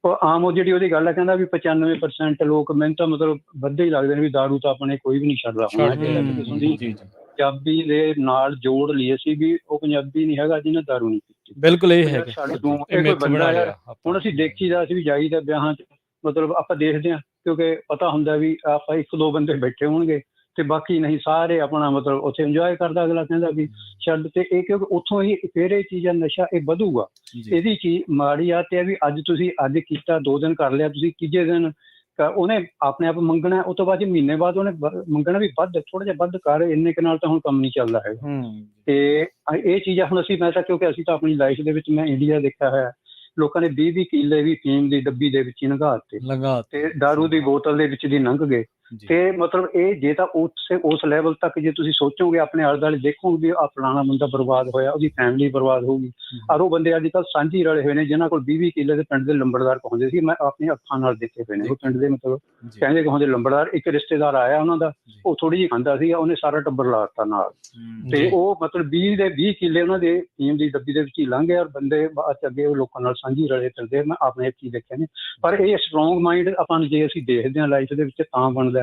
ਉਹ ਆਮ ਉਹ ਜਿਹੜੀ ਉਹਦੀ ਗੱਲ ਹੈ, ਕਹਿੰਦਾ ਵੀ 95% ਲੋਕ, ਮੈਨੂੰ ਤਾਂ ਮਤਲਬ ਵੱਧੇ ਹੀ ਲੱਗਦੇ ਨੇ ਵੀ ਦਾਰੂ ਤਾਂ ਆਪਣੇ ਕੋਈ ਵੀ ਨਹੀਂ ਛੱਡਦਾ ਹੋਣਾ। ਪੰਜਾਬੀ ਦੇ ਨਾਲ ਜੋੜ ਲਈ ਅਸੀਂ ਵੀ ਉਹ ਪੰਜਾਬੀ ਨਹੀਂ ਹੈਗਾ ਜਿਹਨੇ ਦਾਰੂ ਨਹੀਂ ਪੀਤੀ। ਬਿਲਕੁਲ ਇਹ ਹੈ ਕੋਈ ਬੰਦਾ ਯਾਰ, ਹੁਣ ਅਸੀਂ ਦੇਖੀਦਾ, ਅਸੀਂ ਵੀ ਜਾਈਦਾ ਵਿਆਹਾਂ 'ਚ, ਮਤਲਬ ਆਪਾਂ ਦੇਖਦੇ ਹਾਂ, ਕਿਉਂਕਿ ਪਤਾ ਹੁੰਦਾ ਵੀ ਆਪਾਂ 1-2 ਬੰਦੇ ਬੈਠੇ ਹੋਣਗੇ ਤੇ ਬਾਕੀ ਨਹੀਂ ਸਾਰੇ ਆਪਣਾ ਮਤਲਬ ਉੱਥੇ ਇੰਜੋਏ ਕਰਦਾ, ਅਗਲਾ ਕਹਿੰਦਾ ਵੀ ਛੱਡ। ਤੇ ਇਹ ਕਿਉਂਕਿ ਉੱਥੋਂ ਹੀ ਫਿਰ ਇਹ ਚੀਜ਼ਾਂ ਨਸ਼ਾ ਇਹ ਵਧੂਗਾ। ਇਹਦੀ ਚੀਜ਼ ਮਾੜੀ ਆ ਤੇ ਵੀ ਅੱਜ ਤੁਸੀਂ ਅੱਜ ਕੀਤਾ 2 ਦਿਨ ਕਰ ਲਿਆ, ਤੁਸੀਂ ਤੀਜੇ ਦਿਨ ਉਹਨੇ ਆਪਣੇ ਆਪ ਮੰਗਣਾ, ਉਹ ਤੋਂ ਬਾਅਦ ਮਹੀਨੇ ਬਾਅਦ ਉਹਨੇ ਮੰਗਣਾ ਵੀ ਵੱਧ, ਥੋੜਾ ਜਿਹਾ ਵੱਧ ਕਰ, ਇੰਨੇ ਕੁ ਨਾਲ ਤਾਂ ਹੁਣ ਕੰਮ ਨਹੀਂ ਚੱਲਦਾ ਹੈਗਾ। ਤੇ ਇਹ ਚੀਜ਼ਾਂ ਹੁਣ ਮੈਂ ਤਾਂ ਕਿਉਂਕਿ ਅਸੀਂ ਤਾਂ ਆਪਣੀ ਲਾਈਫ ਦੇ ਵਿੱਚ ਮੈਂ ਇੰਡੀਆ ਦੇਖਿਆ ਹੋਇਆ, ਲੋਕਾਂ ਨੇ 20 ਕਿੱਲੇ ਵੀ ਫੀਮ ਦੀ ਡੱਬੀ ਦੇ ਵਿੱਚ ਹੀ ਲੰਘਾ ਦਿੱਤੇ ਤੇ ਦਾਰੂ ਦੀ ਬੋਤਲ ਦੇ ਵਿੱਚ ਦੀ ਲੰਘ ਗਏ। ਤੇ ਮਤਲਬ ਇਹ ਜੇ ਤਾਂ ਉਸ ਲੈਵਲ ਤੱਕ ਜੇ ਤੁਸੀਂ ਸੋਚੋਗੇ, ਆਪਣੇ ਆਲੇ ਦੁਆਲੇ ਦੇਖੋਗੇ ਵੀ ਆਹ ਫਲਾਣਾ ਬੰਦਾ ਬਰਬਾਦ ਹੋਇਆ, ਉਹਦੀ ਫੈਮਿਲੀ ਬਰਬਾਦ ਹੋਊਗੀ। ਔਰ ਉਹ ਬੰਦੇ ਅੱਜ ਕੱਲ੍ਹ ਸਾਂਝੀ ਰਲੇ ਹੋਏ ਨੇ, ਜਿਹਨਾਂ ਕੋਲ 20 ਕਿੱਲੇ ਦੇ ਪਿੰਡ ਦੇ ਲੰਬੜਦਾਰ ਕਹਾਉਂਦੇ ਸੀ, ਮੈਂ ਆਪਣੀਆਂ ਅੱਖਾਂ ਨਾਲ ਦੇਖੇ ਹੋਏ ਨੇ। ਉਹ ਪਿੰਡ ਦੇ ਮਤਲਬ ਕਹਿੰਦੇ ਕਹਾਉਂਦੇ ਲੰਬੜਦਾਰ, ਇੱਕ ਰਿਸ਼ਤੇਦਾਰ ਆਇਆ ਉਹਨਾਂ ਦਾ, ਉਹ ਥੋੜੀ ਜਿਹੀ ਖਾਂਦਾ ਸੀ, ਉਹਨੇ ਸਾਰਾ ਟੱਬਰ ਲਾ ਦਿੱਤਾ ਨਾਲ। ਤੇ ਉਹ ਮਤਲਬ 20 ਕਿੱਲੇ ਉਹਨਾਂ ਦੇ ਫੀਮ ਦੀ ਡੱਬੀ ਦੇ ਵਿੱਚ ਹੀ ਲੰਘ ਗਏ, ਔਰ ਬੰਦੇ ਬਾਅਦ ਅੱਗੇ ਉਹ ਲੋਕਾਂ ਨਾਲ ਸਾਂਝੀ ਰਲੇ ਫਿਰਦੇ। ਮੈਂ ਆਪਣੇ ਚੀਜ਼ ਦੇਖਿਆ ਨੇ। ਪਰ ਇਹ ਸਟਰੋਂਗ ਮਾਈਂਡ ਆਪਾਂ ਨੂੰ ਜੇ ਅਸੀਂ ਦੇਖਦੇ ਹਾਂ ਲਾਈਫ ਦੇ ਵਿੱਚ ਤਾਂ ਬਣਦਾ।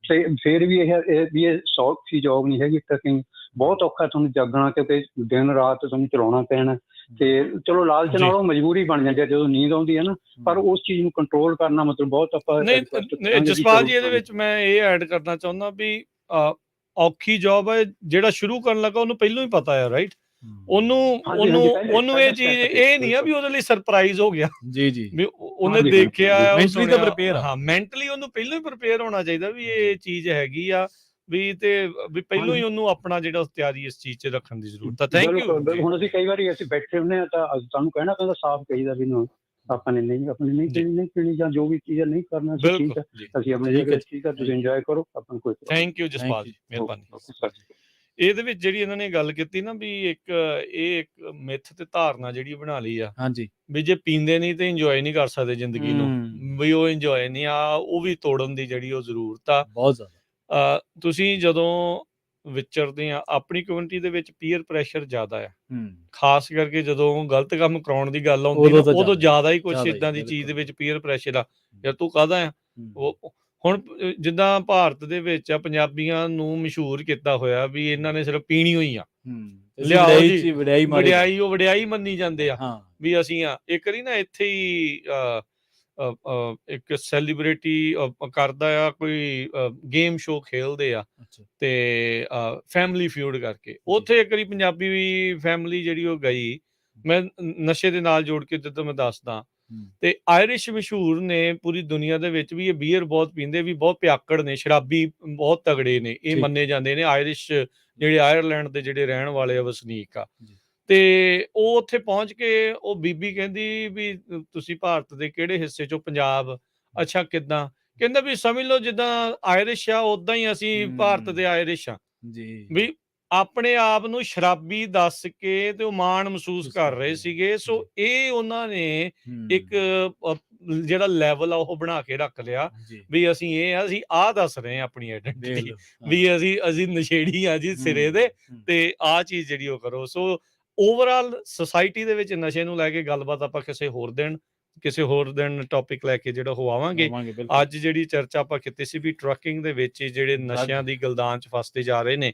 ਤੇ ਫਿਰ ਵੀ ਇਹ ਸੌਖੀ ਜੋਬ ਨਹੀਂ ਹੈਗੀ ਟਰਕਿੰਗ, ਬਹੁਤ ਔਖਾ ਤੁਹਾਨੂੰ ਜਾਗਣਾ, ਕਿਉਂਕਿ ਦਿਨ ਰਾਤ ਤੁਹਾਨੂੰ ਚਲਾਉਣਾ ਪੈਣਾ। ਤੇ ਚਲੋ ਲਾਲਚ ਨਾਲ ਉਹ ਮਜਬੂਰੀ ਬਣ ਜਾਂਦੀ ਹੈ ਜਦੋਂ ਨੀਂਦ ਆਉਂਦੀ ਹੈ ਨਾ, ਪਰ ਉਸ ਚੀਜ਼ ਨੂੰ ਕੰਟਰੋਲ ਕਰਨਾ ਮਤਲਬ ਬਹੁਤ ਆਪਾਂ। ਨਹੀਂ ਜਸਪਾਲ ਜੀ, ਇਹਦੇ ਵਿੱਚ ਮੈਂ ਇਹ ਐਡ ਕਰਨਾ ਚਾਹੁੰਦਾ ਵੀ ਔਖੀ ਜੋਬ ਹੈ। ਜਿਹੜਾ ਸ਼ੁਰੂ ਕਰਨ ਲੱਗਾ ਉਹਨੂੰ ਪਹਿਲਾਂ ਹੀ ਪਤਾ ਹੈ, ਰਾਈਟ? ਉਹਨੂੰ ਇਹ ਚੀਜ਼ ਇਹ ਨਹੀਂ ਆ ਵੀ ਉਹਦੇ ਲਈ ਸਰਪ੍ਰਾਈਜ਼ ਹੋ ਗਿਆ। ਵੀ ਉਹਨੇ ਦੇਖਿਆ, ਮੈਂਟਲੀ ਉਹਨੂੰ ਪਹਿਲਾਂ ਹੀ ਪ੍ਰਿਪੇਅਰ ਹੋਣਾ ਚਾਹੀਦਾ ਵੀ ਇਹ ਚੀਜ਼ ਹੈਗੀ ਆ ਵੀ, ਤੇ ਵੀ ਪਹਿਲਾਂ ਹੀ ਉਹਨੂੰ ਆਪਣਾ ਜਿਹੜਾ ਤਿਆਰੀ ਇਸ ਚੀਜ਼ 'ਚ ਰੱਖਣ ਦੀ ਜ਼ਰੂਰਤ ਹੈ। Thank you. ਹੁਣ ਅਸੀਂ ਕਈ ਵਾਰੀ ਅਸੀਂ ਬੈਠੇ ਹੁੰਦੇ ਹਾਂ ਤਾਂ ਤੁਹਾਨੂੰ ਕਹਿਣਾ ਪੈਂਦਾ ਸਾਫ਼ ਕਹੀਦਾ ਵੀ ਆਪਾਂ ਨੇ ਨਹੀਂ ਪੀਣੀ ਜਾਂ ਜੋ ਵੀ ਚੀਜ਼ ਨਹੀਂ ਕਰਨਾ, ਠੀਕ ਹੈ, ਅਸੀਂ ਆਪਣੇ ਜਗ੍ਹਾ ਠੀਕ ਹੈ, ਤੁਸੀਂ ਇੰਜੋਏ ਕਰੋ, ਆਪਾਂ ਕੋਈ। ਥੈਂਕ ਯੂ ਜਸਪਾਲ ਜੀ, ਮਿਹਰਬਾਨੀ। ਇਹਦੇ ਵਿੱਚ ਜਿਹੜੀ ਇਹਨਾਂ ਨੇ ਗੱਲ ਕੀਤੀ ਨਾ ਵੀ ਇੱਕ ਮਿੱਥ ਤੇ ਧਾਰਨਾ ਜਿਹੜੀ ਬਣਾ ਲਈ ਆ, ਵੀ ਜੇ ਪੀਂਦੇ ਨਹੀਂ ਤੇ ਇੰਜੋਏ ਨਹੀਂ ਕਰ ਸਕਦੇ ਜ਼ਿੰਦਗੀ ਨੂੰ, ਵੀ ਉਹ ਇੰਜੋਏ ਨਹੀਂ ਆ, ਉਹ ਵੀ ਤੋੜਨ ਦੀ ਜਿਹੜੀ ਉਹ ਜ਼ਰੂਰਤ ਆ ਬਹੁਤ ਜ਼ਿਆਦਾ। ਤੁਸੀਂ ਜਦੋਂ ਵਿਚਰਦੇ ਆ ਆਪਣੀ ਕਮਿਊਨਿਟੀ ਦੇ ਵਿੱਚ ਪੀਅਰ ਪ੍ਰੈਸ਼ਰ ਜ਼ਿਆਦਾ ਆ, ਖਾਸ ਕਰਕੇ ਜਦੋਂ ਗਲਤ ਕੰਮ ਕਰਾਉਣ ਦੀ ਗੱਲ ਆਉਂਦੀ ਨਾ, ਉਦੋਂ ਜ਼ਿਆਦਾ ਹੀ ਕੁਛ ਏਦਾਂ ਦੀ ਚੀਜ਼ ਦੇ ਵਿੱਚ ਪੀਅਰ ਪ੍ਰੈਸ਼ਰ ਆ, ਯਾਰ ਤੂੰ ਕਾਹਦਾ ਆ। ਹੁਣ ਜਿੱਦਾਂ ਭਾਰਤ ਦੇ ਵਿੱਚ ਪੰਜਾਬੀਆਂ ਨੂੰ ਮਸ਼ਹੂਰ ਕੀਤਾ ਹੋਇਆ ਵੀ ਇਹਨਾਂ ਨੇ ਸਿਰਫ ਪੀਣੀ ਹੋਈ ਆ, ਲਿਆਓ ਜੀ ਵਡਿਆਈ, ਉਹ ਵਡਿਆਈ ਮੰਨੀ ਜਾਂਦੇ ਆ ਵੀ ਅਸੀਂ ਆ। ਇੱਕ ਵਾਰੀ ਨਾ ਇੱਥੇ ਹੀ ਇੱਕ ਸੈਲੀਬ੍ਰਿਟੀ ਕਰਦਾ ਆ, ਕੋਈ ਗੇਮ ਸ਼ੋਅ ਖੇਲਦੇ ਆ ਤੇ ਫੈਮਿਲੀ ਫਿਊਡ ਕਰਕੇ, ਉੱਥੇ ਇੱਕ ਵਾਰੀ ਪੰਜਾਬੀ ਫੈਮਿਲੀ ਜਿਹੜੀ ਉਹ ਗਈ, ਮੈਂ ਨਸ਼ੇ ਦੇ ਨਾਲ ਜੋੜ ਕੇ ਜਦੋਂ ਮੈਂ ਦੱਸਦਾ, ਤੇ ਆਇਰਿਸ਼ ਮਸ਼ਹੂਰ ਨੇ ਪੂਰੀ ਦੁਨੀਆ ਦੇ ਵਿੱਚ ਵੀ ਇਹ ਬੀਅਰ ਬਹੁਤ ਪੀਂਦੇ, ਵੀ ਬਹੁਤ ਭਿਆਕੜ ਨੇ, ਸ਼ਰਾਬੀ ਬਹੁਤ ਤਗੜੇ ਨੇ, ਇਹ ਮੰਨੇ ਜਾਂਦੇ ਨੇ ਆਇਰਿਸ਼ ਜਿਹੜੇ ਆਇਰਲੈਂਡ ਦੇ ਜਿਹੜੇ ਰਹਿਣ ਵਾਲੇ ਵਸਨੀਕ ਆ। ਤੇ ਉਹ ਉੱਥੇ ਪਹੁੰਚ ਕੇ ਉਹ ਬੀਬੀ ਕਹਿੰਦੀ ਵੀ ਤੁਸੀਂ ਭਾਰਤ ਦੇ ਕਿਹੜੇ ਹਿੱਸੇ ਚੋਂ? ਪੰਜਾਬ। ਅੱਛਾ ਕਿੱਦਾਂ? ਕਹਿੰਦਾ ਵੀ ਸਮਝ ਲਓ ਜਿੱਦਾਂ ਆਇਰਿਸ਼ ਆ ਉਦਾਂ ਹੀ ਅਸੀਂ ਭਾਰਤ ਦੇ ਆਇਰਿਸ਼ ਆ। ਵੀ ਆਪਣੇ ਆਪ ਨੂੰ ਸ਼ਰਾਬੀ ਦੱਸ ਕੇ ਤੇ ਉਹ ਮਾਣ ਮਹਿਸੂਸ ਕਰ ਰਹੇ ਸੀਗੇ। ਸੋ ਇਹ ਉਹਨਾਂ ਨੇ ਇੱਕ ਜਿਹੜਾ ਲੈਵਲ ਆ ਉਹ ਬਣਾ ਕੇ ਰੱਖ ਲਿਆ ਵੀ ਅਸੀਂ ਇਹ ਆ, ਅਸੀਂ ਆਹ ਦੱਸ ਰਹੇ ਹਾਂ ਆਪਣੀ ਆਈਡੈਂਟੀਟੀ, ਵੀ ਅਸੀਂ ਨਸ਼ੇੜੀ ਆ ਜੀ ਸਿਰੇ ਦੇ, ਤੇ ਆਹ ਚੀਜ਼ ਜਿਹੜੀ ਉਹ ਕਰੋ। ਸੋ ਓਵਰਆਲ ਸੁਸਾਇਟੀ ਦੇ ਵਿੱਚ ਨਸ਼ੇ ਨੂੰ ਲੈ ਕੇ ਗੱਲਬਾਤ ਆਪਾਂ ਕਿਸੇ ਹੋਰ ਦਿਨ ਟੌਪਿਕ ਲੈ ਕੇ ਜਿਹੜਾ ਉਹ ਆਵਾਂਗੇ। ਅੱਜ ਜਿਹੜੀ ਚਰਚਾ ਆਪਾਂ ਕੀਤੀ ਸੀ ਵੀ ਟਰੱਕਿੰਗ ਦੇ ਵਿੱਚ ਜਿਹੜੇ ਨਸ਼ਿਆਂ ਦੀ ਗਲਦਾਨ 'ਚ ਫਸਦੇ ਜਾ ਰਹੇ ਨੇ,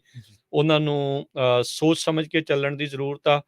ਉਹਨਾਂ ਨੂੰ ਸੋਚ ਸਮਝ ਕੇ ਚੱਲਣ ਦੀ ਜ਼ਰੂਰਤ ਆ।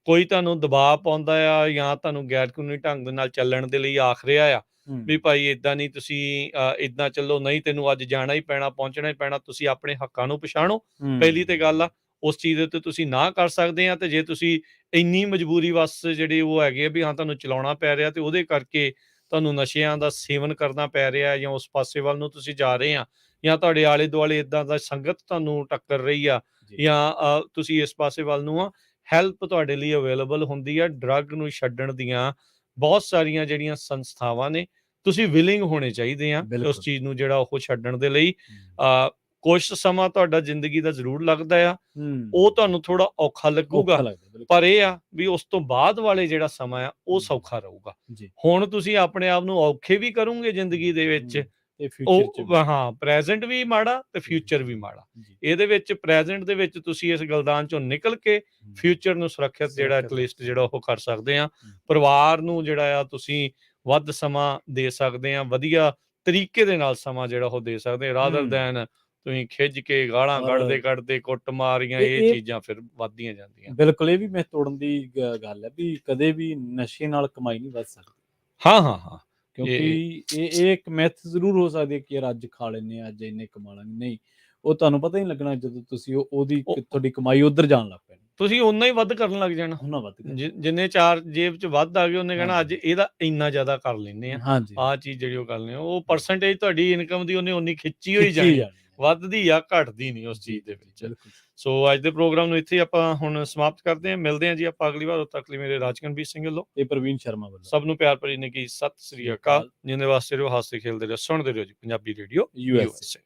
ਕੋਈ ਤੁਹਾਨੂੰ ਦਬਾਅ ਪਾਉਂਦਾ ਆ ਜਾਂ ਤੁਹਾਨੂੰ ਗੈਰ ਕਾਨੂੰਨੀ ਢੰਗ ਦੇ ਨਾਲ ਚੱਲਣ ਦੇ ਲਈ ਆਖ ਰਿਹਾ ਆ ਵੀ ਭਾਈ ਏਦਾਂ ਨਹੀਂ, ਤੁਸੀਂ ਏਦਾਂ ਚੱਲੋ, ਨਹੀਂ ਤੈਨੂੰ ਅੱਜ ਜਾਣਾ ਹੀ ਪੈਣਾ, ਪਹੁੰਚਣਾ ਹੀ ਪੈਣਾ, ਤੁਸੀਂ ਆਪਣੇ ਹੱਕਾਂ ਨੂੰ ਪਛਾਣੋ। ਪਹਿਲੀ ਤੇ ਗੱਲ ਆ, ਉਸ ਚੀਜ਼ ਦੇ ਉੱਤੇ ਤੁਸੀਂ ਨਾ ਕਰ ਸਕਦੇ ਆ। ਤੇ ਜੇ ਤੁਸੀਂ ਇੰਨੀ ਮਜਬੂਰੀ ਵਸ ਜਿਹੜੇ ਉਹ ਹੈਗੇ ਵੀ ਹਾਂ ਤੁਹਾਨੂੰ ਚਲਾਉਣਾ ਪੈ ਰਿਹਾ ਤੇ ਉਹਦੇ ਕਰਕੇ ਤੁਹਾਨੂੰ ਨਸ਼ਿਆਂ ਦਾ ਸੇਵਨ ਕਰਨਾ ਪੈ ਰਿਹਾ, ਜਾਂ ਉਸ ਪਾਸੇ ਵੱਲ ਨੂੰ ਤੁਸੀਂ ਜਾ ਰਹੇ ਆ, ਜਾਂ ਤੁਹਾਡੇ ਆਲੇ ਦੁਆਲੇ ਏਦਾਂ ਦਾ ਸੰਗਤ ਤੁਹਾਨੂੰ ਟੱਕਰ ਰਹੀ ਆ, ਜਾਂ ਤੁਸੀਂ ਇਸ ਪਾਸੇ ਵੱਲ ਨੂੰ ਆ, ਹੈਲਪ ਤੁਹਾਡੇ ਲਈ ਅਵੇਲੇਬਲ ਹੁੰਦੀ ਆ। ਡਰੱਗ ਨੂੰ ਛੱਡਣ ਦੀਆਂ ਬਹੁਤ ਸਾਰੀਆਂ ਜਿਹੜੀਆਂ ਸੰਸਥਾਵਾਂ ਨੇ, ਤੁਸੀਂ ਵਿਲਿੰਗ ਹੋਣੇ ਚਾਹੀਦੇ ਆ ਉਸ ਚੀਜ਼ ਨੂੰ ਜਿਹੜਾ ਉਹ ਛੱਡਣ ਦੇ ਲਈ। ਕੁਛ ਸਮਾਂ ਤੁਹਾਡਾ ਜ਼ਿੰਦਗੀ ਦਾ ਜ਼ਰੂਰ ਲੱਗਦਾ ਆ, ਉਹ ਤੁਹਾਨੂੰ ਥੋੜਾ ਔਖਾ ਲੱਗੂਗਾ, ਪਰ ਇਹ ਆ ਵੀ ਉਸ ਤੋਂ ਬਾਅਦ ਵਾਲੇ ਜਿਹੜਾ ਸਮਾਂ ਆ ਉਹ ਸੌਖਾ ਰਹੂਗਾ। ਹੁਣ ਤੁਸੀਂ ਆਪਣੇ ਆਪ ਨੂੰ ਔਖੇ ਵੀ ਕਰੋਗੇ ਜ਼ਿੰਦਗੀ ਦੇ ਵਿੱਚ, ਪ੍ਰੈਜ਼ੈਂਟ ਵੀ ਮਾੜਾ ਤੇ ਫਿਊਚਰ ਵੀ ਮਾੜਾ। ਇਹਦੇ ਵਿੱਚ ਪ੍ਰੈਜ਼ੈਂਟ ਦੇ ਵਿੱਚ ਤੁਸੀਂ ਇਸ ਗਲਦਾਨ ਚੋਂ ਨਿਕਲ ਕੇ ਫਿਊਚਰ ਨੂੰ ਸੁਰੱਖਿਅਤ ਜਿਹੜਾ ਐਟਲੀਸਟ ਜਿਹੜਾ ਉਹ ਕਰ ਸਕਦੇ ਆ। ਪਰਿਵਾਰ ਨੂੰ ਜਿਹੜਾ ਆ ਤੁਸੀਂ ਵੱਧ ਸਮਾਂ ਦੇ ਸਕਦੇ ਆ, ਵਧੀਆ ਤਰੀਕੇ ਦੇ ਨਾਲ ਸਮਾਂ ਜਿਹੜਾ ਉਹ ਦੇ ਸਕਦੇ ਆ, ਰਾਦਰ ਦੈਨ ਤੁਸੀਂ ਖਿੱਚ ਕੇ ਗਾਲਾਂ ਕੱਢਦੇ ਕੁੱਟ ਮਾਰੀਆਂ, ਇਹ ਚੀਜ਼ਾਂ ਫਿਰ ਵੱਧਦੀਆਂ ਜਾਂਦੀਆਂ। ਬਿਲਕੁਲ, ਇਹ ਵੀ ਮੈਂ ਤੋੜਨ ਦੀ ਗੱਲ ਹੈ ਵੀ ਕਦੇ ਵੀ ਨਸ਼ੇ ਨਾਲ ਕਮਾਈ ਨਹੀਂ ਵੱਧ ਸਕਦੀ। ਹਾਂ ਕਿਉਂਕਿ ਇਹ ਇੱਕ ਮਿਥ ਜ਼ਰੂਰ ਹੋ ਸਕਦੀ ਹੈ ਕਿ ਯਾਰ ਅੱਜ ਖਾ ਲੈਂਦੇ ਆ, ਅੱਜ ਇੰਨੇ ਕਮਾ ਲਾਂਗੇ, ਨਹੀਂ, ਉਹ ਤੁਹਾਨੂੰ ਪਤਾ ਹੀ ਨਹੀਂ ਲੱਗਣਾ ਜਦੋਂ ਤੁਸੀਂ ਉਹਦੀ ਤੁਹਾਡੀ ਕਮਾਈ ਉਧਰ ਜਾਣ ਲੱਗ ਪੈਣੀ, ਤੁਸੀਂ ਓਨਾ ਹੀ ਵੱਧ ਕਰਨ ਲੱਗ ਜਾਣਾ। ਉਹਨਾਂ ਵੱਧ ਗਿਆ। ਜਿੰਨੇ 4 ਜੇਬ 'ਚ ਵੱਧ ਆ ਗਏ ਉਹਨੇ ਕਹਿਣਾ ਅੱਜ ਹਾਂਜੀ। ਇਹਦਾ ਇੰਨਾ ਜ਼ਿਆਦਾ ਕਰ ਲੈਂਦੇ ਆ, ਹਾਂਜੀ ਆਹ ਚੀਜ਼ ਜਿਹੜੀ ਉਹ ਕਰ ਲੈਂਦੇ ਆ। ਉਹ ਪਰਸੈਂਟੇਜ ਤੁਹਾਡੀ ਇਨਕਮ ਦੀ ਉਹਨੇ ਉਨੀ ਖਿੱਚੀ ਹੋਈ ਖਿੱਚੀ ਜਾਣੀ, ਜਾਣੀ। ਵੱਧਦੀ ਆ ਘਟਦੀ ਨਹੀਂ ਉਸ ਚੀਜ਼ ਦੇ ਵਿੱਚ। ਬਿਲਕੁਲ। ਸੋ ਅੱਜ ਦੇ ਪ੍ਰੋਗਰਾਮ ਨੂੰ ਇੱਥੇ ਆਪਾਂ ਹੁਣ ਸਮਾਪਤ ਕਰਦੇ ਹਾਂ। ਮਿਲਦੇ ਹਾਂ ਜੀ ਆਪਾਂ ਅਗਲੀ ਵਾਰ। ਉਦੋਂ ਤੱਕ ਲਈ ਮੇਰੇ ਰਾਜਕਨਵੀਰ ਸਿੰਘ ਵੱਲੋਂ ਤੇ ਪ੍ਰਵੀਨ ਸ਼ਰਮਾ ਵੱਲੋਂ ਸਭ ਨੂੰ ਪਿਆਰ ਭਰੀ ਨਿੱਘੀ ਸਤਿ ਸ੍ਰੀ ਅਕਾਲ। ਜਿੰਦੇ ਵਾਸਤੇ ਰਹੋ, ਹਾਸੇ ਖੇਲਦੇ ਰਹੋ, ਸੁਣਦੇ ਰਹੋ ਜੀ ਪੰਜਾਬੀ ਰੇਡੀਓ USA। USA।